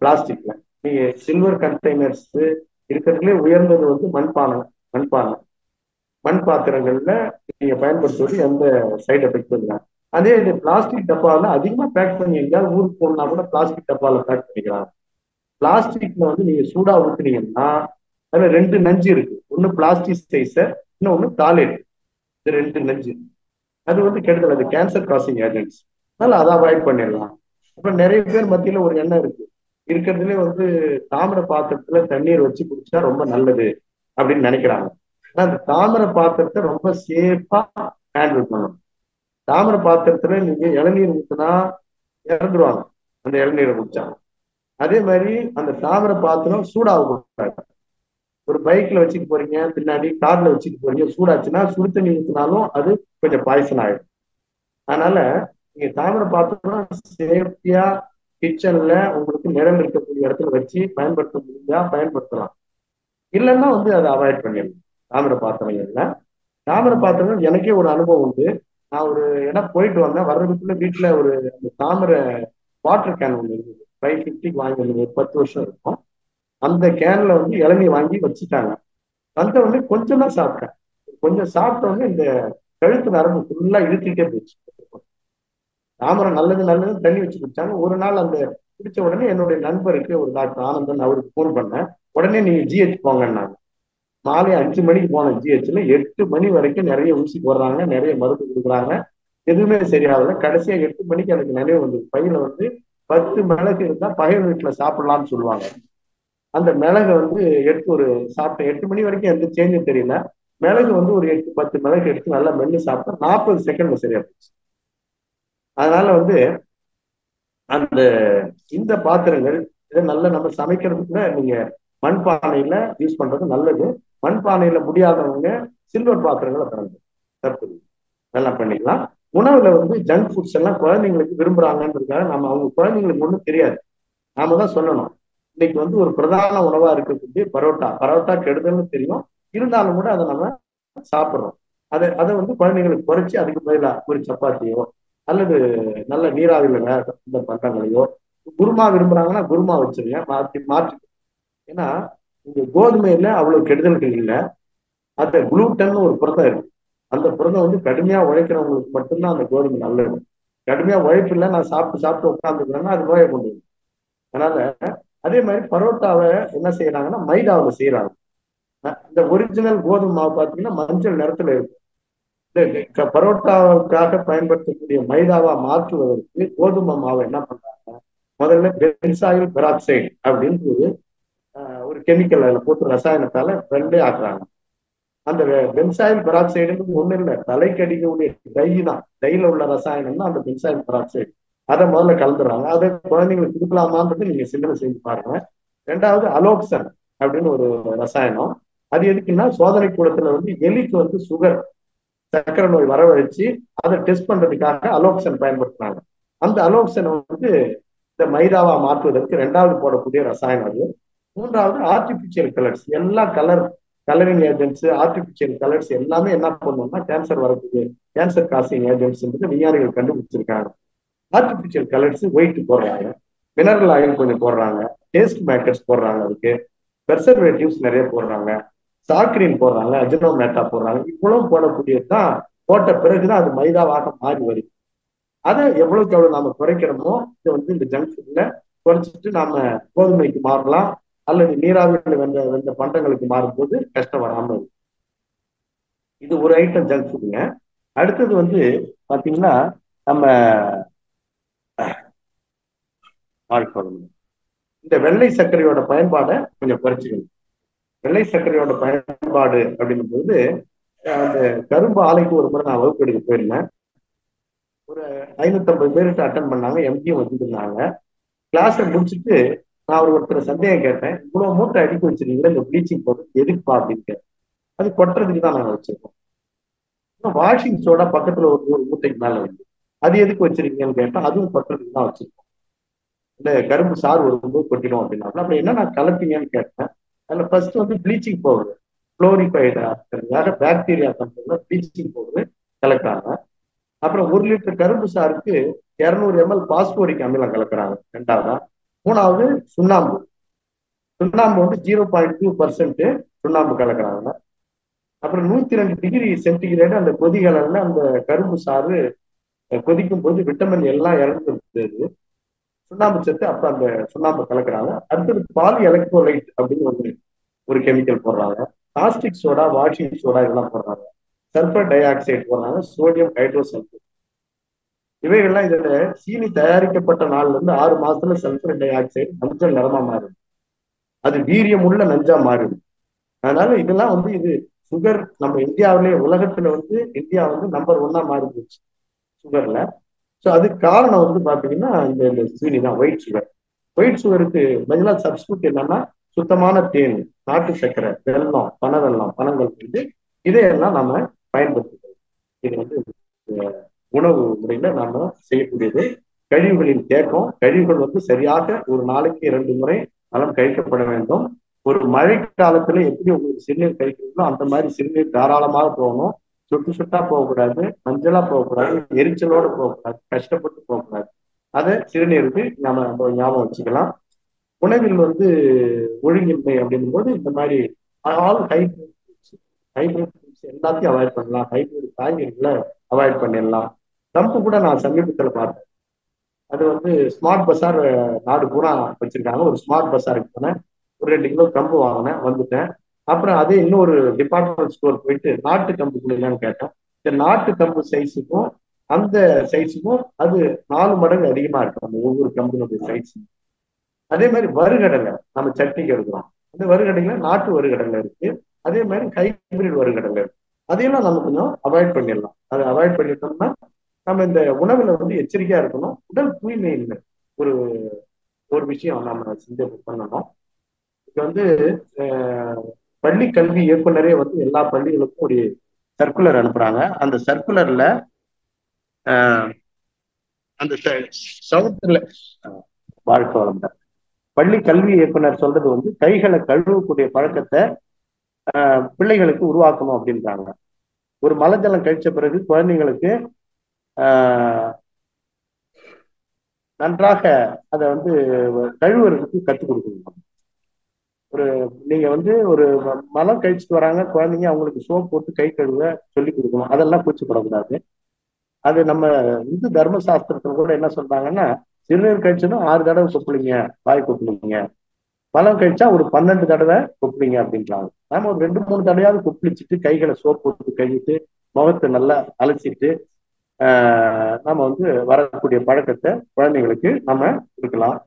பிளாஸ்டிக்ல நீங்க சில்வர் கண்டெய்னர்ஸ் இருக்கிறதுலே உயர்ந்தது வந்து மண்பானை மண் பாத்திரங்கள்ல நீங்க பயன்படுத்துவது எந்த சைடு எஃபெக்ட் இல்லை. அதே இது பிளாஸ்டிக் டப்பாவில் அதிகமா பேக் பண்ணி எங்கேயாவது ஊருக்கு போகணும்னா கூட பிளாஸ்டிக் டப்பாவில் பேக் பண்ணிக்கிறாங்க. பிளாஸ்டிக்ல வந்து நீங்க சூடா ஊத்துனீங்கன்னா அதுல 2 நஞ்சு இருக்கு. ஒண்ணு பிளாஸ்டிக் சைஸர், இன்னொன்னு டாய்லெட். இது 2 நஞ்சு. அது வந்து கெடுதல், அது கேன்சர் காசிங் ஏஜென்ட்ஸ். அதனால அதை அவாய்ட் பண்ணிடலாம். அப்புறம் நிறைய பேர் மத்தியில ஒரு எண்ணம் இருக்கு, இருக்கிறதுலே வந்து தாமிர பாத்திரத்துல தண்ணீர் வச்சு குடிச்சா ரொம்ப நல்லது அப்படின்னு நினைக்கிறாங்க. ஆனா அந்த தாமிர பாத்திரத்தை ரொம்ப சேஃபா ஹேண்டில் பண்ணணும். தாமிர பாத்திரத்துல நீங்க இளநீர் ஊத்துனா இறந்துருவாங்க அந்த இளநீரை குடிச்சா. அதே மாதிரி அந்த தாமிர பாத்திரம் சூடாகக்கூடாது. ஒரு பைக்ல வச்சுட்டு போறீங்க, பின்னாடி கார்ல வச்சுட்டு போறீங்க, சூடாச்சுன்னா சுடு தண்ணி ஊத்தினாலும் அது கொஞ்சம் பாய்சன் ஆயிடும். அதனால நீங்க தாமிர பாத்திரம் சேஃப்டியா கிச்சன்ல உங்களுக்கு நிழல் இருக்கக்கூடிய இடத்துல வச்சு பயன்படுத்த முடிஞ்சா பயன்படுத்தலாம். இல்லைன்னா வந்து அதை அவாய்ட் பண்ணிடலாம். தாமிர பாத்திரங்கள்ல தாமிர பாத்திரங்கள் எனக்கே ஒரு அனுபவம் உண்டு. நான் ஒரு இடம் போயிட்டு வந்தேன், வர்றதுக்குள்ள வீட்டுல ஒரு தாமிர வாட்டர் கேன் ஒன்று இருந்தது. 550 வாங்கி வந்தது, 10 வருஷம் இருக்கும். அந்த கேன்ல வந்து இளநீ வாங்கி வச்சுட்டாங்க. வந்த உடனே கொஞ்சம் தான் சாப்பிட்டேன். கொஞ்சம் சாப்பிட்ட உடனே இந்த கழுத்து நரம்பு ஃபுல்லா இழுத்துக்கிட்டே போச்சு. தாமரம் நல்லது நல்லதுன்னு தண்ணி வச்சு குடிச்சாங்க. ஒரு நாள் அந்த குடிச்ச உடனே என்னுடைய நண்பருக்கு, ஒரு டாக்டர் ஆனந்தன், அவருக்கு போன் பண்ணேன். உடனே நீங்க ஜிஹெச் போங்கன்னாங்க. மாலை 5 மணிக்கு போன ஜிஹெச்ல 8 மணி வரைக்கும் நிறைய ஊசி போடுறாங்க, நிறைய மருந்து கொடுக்குறாங்க, எதுவுமே சரியாகல. கடைசியா 8 மணிக்கு எனக்கு நினைவு வந்தது, பையில வந்து 10 மிளகு இருந்தா பகைவர் வீட்டுல சாப்பிடலாம்னு சொல்லுவாங்க. அந்த மிளகை வந்து எடுத்து ஒரு சாப்பிட்டேன். 8 மணி வரைக்கும் எந்த சேஞ்சும் தெரியல. மிளகு வந்து ஒரு 8-10 மிளகு எடுத்து நல்லா மென்னு சாப்பிட்டா 40 செகண்ட்ல சரியா போச்சு. அதனால வந்து அந்த இந்த பாத்திரங்கள் இதை நல்லா நம்ம சமைக்கிறதுக்குள்ள நீங்க மண்பானையில யூஸ் பண்றது நல்லது. மண்பானையில முடியாதவங்க சில்வர் பாத்திரங்களை பயன்படுத்தும், தப்பு நல்லா பண்ணிக்கலாம். உணவுல வந்து ஜங்க் ஃபுட்ஸ் எல்லாம் குழந்தைங்களுக்கு விரும்புறாங்கன்றதுக்காக நம்ம அவங்க குழந்தைங்களுக்கு ஒன்றும் தெரியாது, நாம தான் சொல்லணும். இன்னைக்கு வந்து ஒரு பிரதான உணவா இருக்கக்கூடிய பரோட்டா, பரோட்டா கெடுதல்னு தெரியும், இருந்தாலும் கூட அதை நம்ம சாப்பிட்றோம். அதை வந்து குழந்தைங்களுக்கு குறைச்சி அதுக்கு பதிலாக ஒரு சப்பாத்தியோ அல்லது நல்ல நீராவில இந்த பண்டங்களையோ, குருமா விரும்புறாங்கன்னா குருமா வச்சிருங்க, மாற்றி மாற்றி. ஏன்னா இங்க கோதுமையில அவ்வளவு கெடுதல்கள் இல்லை. அந்த குளூட்டன் ஒரு புரதம் இருக்கு. அந்த புரதம் வந்து கடுமையா உழைக்கிறவங்களுக்கு மட்டும்தான் அந்த கோதுமை நல்லது. கடுமையா உழைப்பு இல்லை, நான் சாப்பிட்டு சாப்பிட்டு உட்காந்துக்கிறேன்னா அது நோயை கொண்டு வரும். அதனால அதே மாதிரி பரோட்டாவை என்ன செய்யறாங்கன்னா மைதாவில் செய்யறாங்க. இந்த ஒரிஜினல் கோதுமை மாவு பார்த்தீங்கன்னா மஞ்சள் நிறத்துல இருக்கும். பரோட்டாவுக்காக பயன்படுத்தக்கூடிய மைதாவா மாற்றுவதற்கு கோதுமை மாவை என்ன பண்றாங்க, முதல்ல பென்சாயில் பெராக்சைடு அப்படின்னு ஒரு கெமிக்கல் அதில் போட்டு ரசாயனத்தால ரெண்டே ஆக்குறாங்க. அந்த பென்சாயில் பெராக்சைடுன்றது ஒண்ணு இல்லை, தலைக்கு அடிக்கக்கூடிய டை தான், டைல உள்ள ரசாயனம் தான் அந்த பென்சாயில் பெராக்சைடு. அதை முதல்ல கலந்துடுறாங்க. அதை குழந்தைங்களுக்கு கொடுக்கலாமான்றது நீங்க சிந்தனை செஞ்சு பாருங்க. ரெண்டாவது அலோக்சன் அப்படின்னு ஒரு ரசாயனம். அது எதுக்குன்னா சோதனை கூடத்துல எலிக்கு சுகர், சர்க்கரை நோய் வரவழைச்சு அதை டெஸ்ட் பண்றதுக்காக அலோக்சன் பயன்படுத்துறாங்க. அந்த அலோக்சனை இந்த மைதாவா மாற்றுவதற்கு ரெண்டாவது போடக்கூடிய ரசாயனம் அது. மூன்றாவது ஆர்டிபிஷியல் கலர்ஸ், எல்லா கலரிங் ஏஜென்ட்ஸ், ஆர்டிபிஷியல் கலர்ஸ் எல்லாமே என்ன பண்ணணும்னா கேன்சர் வரக்கூடிய கேன்சர் காசிங் ஏஜென்ட்ஸ் விஞ்ஞானிகள் கண்டுபிடிச்சிருக்காங்க. ஆர்டிபிஷியல் கலர்ஸ் ஒயிட் போடுறாங்க, மினரல் ஆயில் கொஞ்சம் போடுறாங்க, டேஸ்ட் மேக்கர்ஸ் போடுறாங்க, அதுக்கு பெர்சர்வேட்டிவ்ஸ் நிறைய போடுறாங்க, சாக்ரீன் போடுறாங்க, அஜினோமேட்டா போடுறாங்க. இவ்வளவு போடக்கூடியதுதான் போட்ட பிறகுதான் அது மைதாவாக மாறி வருது. அதை எவ்வளவுக்கு எவ்வளவு நாம குறைக்கிறோமோ இதை இந்த ஜங்க் ஃபுட்ல குறைச்சிட்டு நாம கோதுமைக்கு மாறலாம், அல்லது நீராவியில் வெந்த பண்டங்களுக்கு மாறும்போது கஷ்டம் வராம இருக்கு. இது ஒரு ஐட்டம் ஜங்க் ஃபுட்டுங்க. அடுத்தது பாத்தீங்கன்னா நம்ம இந்த வெள்ளை சர்க்கரையோட பயன்பாடை கொஞ்சம் குறைச்சிக்கணும். வெள்ளை சர்க்கரையோட பயன்பாடு அப்படின்னும் போது அந்த கரும்பு ஆலைக்கு ஒரு முறை நான் வகுப்பு எடுக்க போயிருந்தேன். ஒரு 550 பேர்கிட்ட அட்டன் பண்ணாங்க, எம்டியும் வச்சுருந்தாங்க. கிளாஸை முடிச்சுட்டு நான் ஒருத்தர் சந்தேகம் கேட்டேன், இவ்வளவு மூட்டை அடிக்க வச்சிருக்கீங்களா இந்த ப்ளீச்சிங் பவுடர் எதுக்குப்பா அப்படின்னு கேட்டேன். அது கொட்டுறதுக்கு தான் நாங்கள் வச்சிருக்கோம். வாஷிங் சோடா பக்கத்துல ஒரு 100 மூட்டைக்கு மேல அது எதுக்கு வச்சிருக்கீங்கன்னு கேட்டா அதுவும் கொட்டுறதுக்கு தான் வச்சிருக்கோம். இந்த கரும்பு சாறு வரும்போது கொட்டிடும் அப்படின்னா அப்புறம் என்ன நான் கலப்பீங்கன்னு கேட்டேன். அதுல ஃபர்ஸ்ட் ப்ளீச்சிங் பவுடர், குளோரிஃபைடு ஆகிறதுக்காக பாக்டீரியா கண்ட்ரோல்ல ப்ளீச்சிங் பவுடர் கலக்குறாங்க. அப்புறம் 1 லிட்டர் கரும்பு சாருக்கு 200 ml பாஸ்போரிக் அமிலம் கலக்குறாங்க. ரெண்டாவதா. மூணாவது சுண்ணாம்பு. சுண்ணாம்பு 0.2% சுண்ணாம்பு கலக்குறாங்க. அப்புறம் 102 டிகிரி சென்டிகிரேடு அந்த கொதிகலன்ல அந்த கரும்பு சாறு கொதிக்கும் போது விட்டமின் எல்லாம் இறந்துருது, சுண்ணாம்பு சத்து. அப்ப அந்த சுண்ணாம்பு கலக்குறாங்க. அடுத்தது பாலி எலக்ட்ரோலைட் அப்படின்னு ஒரு கெமிக்கல் போடுறாங்க. காஸ்டிக் சோடா, வாஷிங் சோடா இதெல்லாம் போடுறாங்க. சல்பர் டை ஆக்சைடு போடுறாங்க, சோடியம் ஹைட்ரோசல்பேட். இவைகள்லாம் இதுல சீனி தயாரிக்கப்பட்ட நாள்ல இருந்து 6 மாசத்துல சல்பர் டை ஆக்சைடு மஞ்சள் நிறமா மாறுது, அது வீரியம் உள்ள நஞ்சா மாறுது. அதனால இதெல்லாம் இது சுகர் நம்ம இந்தியாவிலேயே உலகத்துல இந்தியா நம்பர் 1 மாறி போச்சு சுகர்ல. ஸோ அதுக்கு காரணம் பாத்தீங்கன்னா இந்த சீனி தான், ஒயிட் சுகர். ஒயிட் சுகருக்கு பதிலாக சப்ஸ்டியூட் என்னன்னா சுத்தமான தேன், நாட்டு சர்க்கரை, வெல்லம், பனவெல்லம், பனங்கள் இதையெல்லாம் நாம பயன்படுத்துகிறோம். இது உணவு முறையில நாம செய்யக்கூடியது. கழிவுகளின் தேக்கம், கழிவுகள் சரியாக ஒரு நாளைக்கு 2 முறை நலம் கழிக்கப்பட வேண்டும். ஒரு மழை காலத்துல எப்படி உங்களுக்கு சிறுநீர் கழிக்கிறீங்களோ அந்த மாதிரி சிறுநீர் தாராளமாக போகணும். சுட்டு சுட்டா போகக்கூடாது, மஞ்சளா போகக்கூடாது, எரிச்சலோட போகக்கூடாது, கஷ்டப்பட்டு போகக்கூடாது. அதை சிறுநீருக்கு நாம ஞாபகம் வச்சுக்கலாம். உணவில் ஒழுங்கின்மை அப்படின்னும் போது இந்த மாதிரி ஆல் ஹைபிரிட் எல்லாத்தையும் அவாய்ட் பண்ணலாம். ஹைபிரிட் காய்கறிகளை அவாய்ட் பண்ணிடலாம். கம்பு கூட நான் சமீபத்துல பார்த்தேன். அது ஸ்மார்ட் பஸார் நாடு பூரா வச்சிருக்காங்க. ஒரு ஸ்மார்ட் பஸாருக்கு போனேன், ஒரு 2 கிலோ கம்பு வாங்கினேன், வந்துட்டேன். அப்புறம் அதே இன்னொரு டிபார்ட்மெண்ட் ஸ்டோர் போயிட்டு நாட்டு கம்பு கொடுங்கன்னு கேட்டேன். இந்த நாட்டு கம்பு சைஸுக்கும் அந்த சைஸுக்கும் அது 4 மடங்கு அதிகமா இருக்கும் அந்த ஒவ்வொரு கம்புனுடைய சைஸ். அதே மாதிரி வறுகடலை நம்ம சட்னிக்கு எடுக்கிறோம், அந்த வறுகடையில நாட்டு வறுகடலை இருக்கு, அதே மாதிரி ஹைபிரிட் வறுகடலை இருக்கு. அதையெல்லாம் நம்ம கொஞ்சம் அவாய்ட் பண்ணிடலாம். அதை அவாய்ட் பண்ணிட்டோம்னா நம்ம இந்த உணவுல எச்சரிக்கையா இருக்கணும். உடல் தூய்மை இல்லை ஒரு ஒரு விஷயம் நம்ம செஞ்சு பண்ணணும். இது பள்ளி கல்வி இயக்குனரே எல்லா பள்ளிகளுக்கும் ஒரு சர்க்குலர் அனுப்புறாங்க. அந்த சர்க்குலர்ல அந்த சவுத்துல வாழ்க்கை வளர்ந்த பள்ளி கல்வி இயக்குனர் சொல்றது கைகளை கழுவக்கூடிய பழக்கத்தை பிள்ளைகளுக்கு உருவாக்கணும் அப்படின்றாங்க. ஒரு மலஜலம் கழிச்ச பிறகு குழந்தைங்களுக்கு நன்றாக அதை கழுவுறதுக்கு கற்றுக் கொடுக்கணும். நீங்க ஒரு மலம் கழிச்சுட்டு வராங்க குழந்தைங்க, அவங்களுக்கு சோப் போட்டு கை கழுவ சொல்லி கொடுக்கணும். அதெல்லாம் கூச்சப்படக்கூடாது. அது நம்ம இந்து தர்மசாஸ்திரத்துல கூட என்ன சொல்றாங்கன்னா, சிறுநீர் கழிச்சதும் 6 தடவை கொப்பளிங்க, வாய் கொப்பளிங்க. மலம் கழிச்சா ஒரு 12 தடவை கொப்பளிங்க அப்படின்றாங்க. நாம ஒரு 2-3 தடவையாவது கொப்பளிச்சுட்டு கைகளை சோப்பு போட்டு கழுவிட்டு முகத்தை நல்லா அலசிட்டு நம்ம வந்து வரக்கூடிய பழக்கத்தை குழந்தைங்களுக்கு நம்ம கொடுக்கலாம்.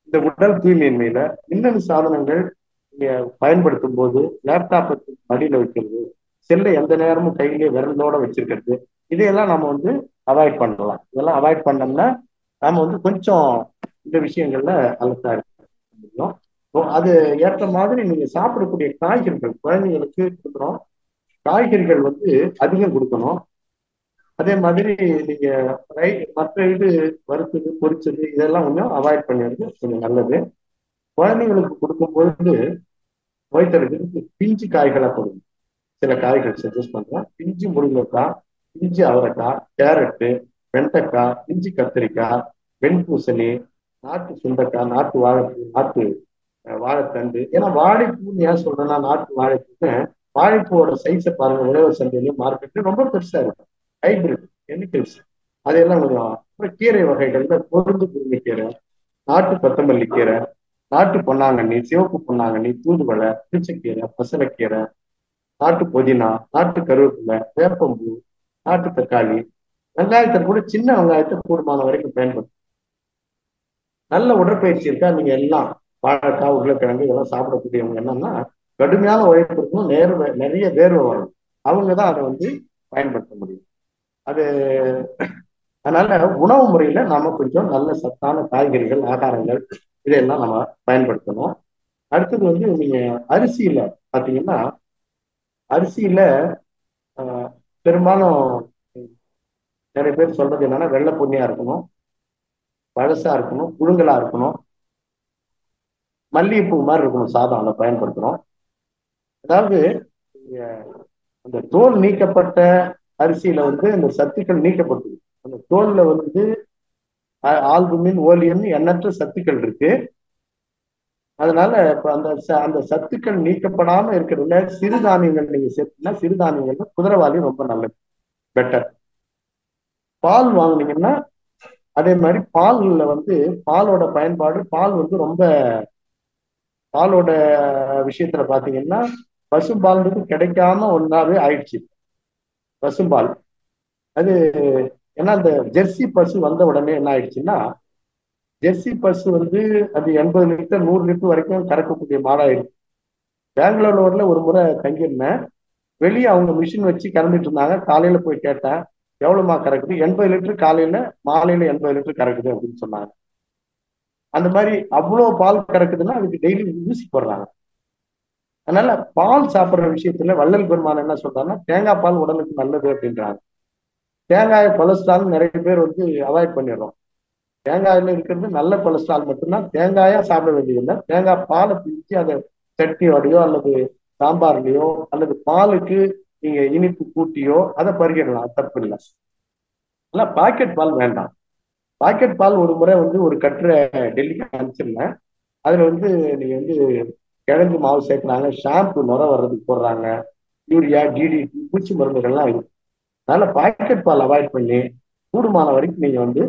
இந்த உடல் தூய்மையின்மையில மின்னணு சாதனங்கள் நீங்க பயன்படுத்தும் போது லேப்டாப்பை மடியில வைக்கிறது, செல்லை எந்த நேரமும் கையிலேயே விரலோட வச்சிருக்கிறது, இதையெல்லாம் நம்ம வந்து அவாய்ட் பண்ணலாம். இதெல்லாம் அவாய்ட் பண்ணோம்னா நாம வந்து கொஞ்சம் இந்த விஷயங்கள்ல அலர்ட்டா இருக்க முடியும். அது ஏற்ற மாதிரி நீங்க சாப்பிடக்கூடிய காய்கறிகள் குழந்தைங்களுக்கு கொடுக்குறோம். காய்கறிகள் வந்து அதிகம் கொடுக்கணும். அதே மாதிரி நீங்க மற்ற இது வறுத்தது பொரிச்சது இதெல்லாம் கொஞ்சம் அவாய்ட் பண்ணிடுறது கொஞ்சம் நல்லது. குழந்தைங்களுக்கு கொடுக்கும் பொழுது நோய் தடுக்கிறதுக்கு பிஞ்சு காய்களா கொடுங்க. சில காய்கள் சஜஸ்ட் பண்றேன். பிஞ்சு முருங்கைக்காய், பிஞ்சு அவரைக்காய், கேரட்டு, வெண்டைக்காய், பிஞ்சு கத்திரிக்காய், வெண்பூசணி, நாட்டு சுண்டைக்காய், நாட்டு வாழைப்பூ, நாட்டு வாழைத்தண்டு. ஏன்னா வாழைப்பூன்னு ஏன் சொல்றேன்னா நாட்டு வாழைப்பூன்னு வாழைப்பூவோட சைஸை பாருங்க, உழவர் சந்தையிலும் மார்க்கெட்லயும் ரொம்ப பெருசா இருக்கும். ஹைபிரிட் கெமிக்கல்ஸ் அதெல்லாம் கொஞ்சம். அப்புறம் கீரை வகைகள்ல பொருந்து முருங்கைக்கீரை, நாட்டு கொத்தமல்லி கீரை, நாட்டு பொன்னாங்கண்ணி, சிவப்பு பொன்னாங்கண்ணி, தூதுவளை, புளிச்சக்கீரை, பசலைக்கீரை, நாட்டு புதினா, நாட்டு கருவேப்பிலை, வேப்பம்பூ, நாட்டு தக்காளி, வெங்காயத்தை கூட சின்ன வெங்காயத்தை கூடுமான வரைக்கும் பயன்படுத்தும். நல்ல உடற்பயிற்சி இருக்கா நீங்க எல்லாம் வாழைக்காய், உருளைக்கிழங்கு இதெல்லாம் சாப்பிடக்கூடியவங்க என்னன்னா கடுமையான உழைப்பு இருக்கணும், நிறைய வேர்வை வரும். அவங்க தான் அதை வந்து பயன்படுத்த முடியும். அது அதனால உணவு முறையில நாம கொஞ்சம் நல்ல சத்தான காய்கறிகள், ஆகாரங்கள் இதையெல்லாம் நம்ம பயன்படுத்தணும். அடுத்தது வந்து நீங்க அரிசியில பாத்தீங்கன்னா அரிசியில பெரும்பாலும் நிறைய பேர் சொல்றது என்னன்னா வெள்ளை பொன்னியா இருக்கணும், பழசா இருக்கணும், புழுங்கலா இருக்கணும், மல்லிகைப்பூ மாதிரி இருக்கணும் சாதம் அதை பயன்படுத்துறோம். அதாவது அந்த தோல் நீக்கப்பட்ட அரிசியில வந்து அந்த சத்துக்கள் நீக்கப்பட்டது. அந்த தோல்ல வந்து ஆல்புமின், ஓலியம், எண்ணற்ற சத்துக்கள் இருக்கு. அதனால இப்ப அந்த சத்துக்கள் நீக்கப்படாம இருக்கிறதுல சிறுதானியங்கள் நீங்க சேர்த்தீங்கன்னா சிறுதானியங்கள்ல குதிரைவாலி ரொம்ப நல்லது, பெட்டர். பால் வாங்கினீங்கன்னா அதே மாதிரி பால்ல வந்து பாலோட பயன்பாடு, பால் வந்து ரொம்ப பாலோட விஷயத்துல பாத்தீங்கன்னா பசும்பால்ன்றது கிடைக்காம ஒன்னாவே ஆயிடுச்சு பசும்பால். அது ஏன்னா அந்த ஜெர்சி பசு வந்த உடனே என்ன ஆயிடுச்சுன்னா ஜெர்சி பசு வந்து அது 80 லிட்டர் 100 லிட்டர் வரைக்கும் கறக்கக்கூடிய மாடாயிடுச்சு. பெங்களூர்ல ஒரு முறை தங்கியிருந்தேன். வெளியே அவங்க மிஷின் வச்சு கறந்துட்டு இருந்தாங்க. காலையில போய் கேட்டேன், எவ்வளவுமா கறக்குது? 80 லிட்டர் காலையில, மாலையில 80 லிட்டர் கறக்குது அப்படின்னு சொன்னாங்க. அந்த மாதிரி அவ்வளவு பால் கறக்குதுன்னா அதுக்கு டெய்லி ஊசி போடுறாங்க. அதனால பால் சாப்பிடுற விஷயத்துல வள்ளல் பெருமான் என்ன சொல்றாங்கன்னா தேங்காய் பால் உடலுக்கு நல்லது அப்படின்றாங்க. தேங்காய் கொலஸ்ட்ரால் நிறைய பேர் வந்து அவாய்ட் பண்ணிடுறோம். தேங்காயில இருக்கிறது நல்ல கொலஸ்ட்ரால் மட்டும்தான். தேங்காயா சாப்பிட வேண்டியதில்லை. தேங்காய் பாலை பிரிச்சு அதை சட்னியோடையோ அல்லது சாம்பார்லயோ அல்லது பாலுக்கு நீங்க இனிப்பு கூட்டியோ அதை பருகிடலாம், தப்பு இல்லை. ஆனா பாக்கெட் பால் வேண்டாம். பாக்கெட் பால் ஒரு முறை வந்து ஒரு கட்டுரை டெல்லிக்கு அனுப்பிச்சிருந்தேன். அதுல வந்து நீங்க வந்து கிழங்கு மாவு சேர்க்கிறாங்க, ஷாம்பு நுர வர்றதுக்கு போடுறாங்க, யூரியா, டிடிடி, பூச்சி மருந்துகள்லாம் இருக்கு. அதனால பாக்கெட் பால் அவாய்ட் பண்ணி கூடுமான வரைக்கும் நீங்க வந்து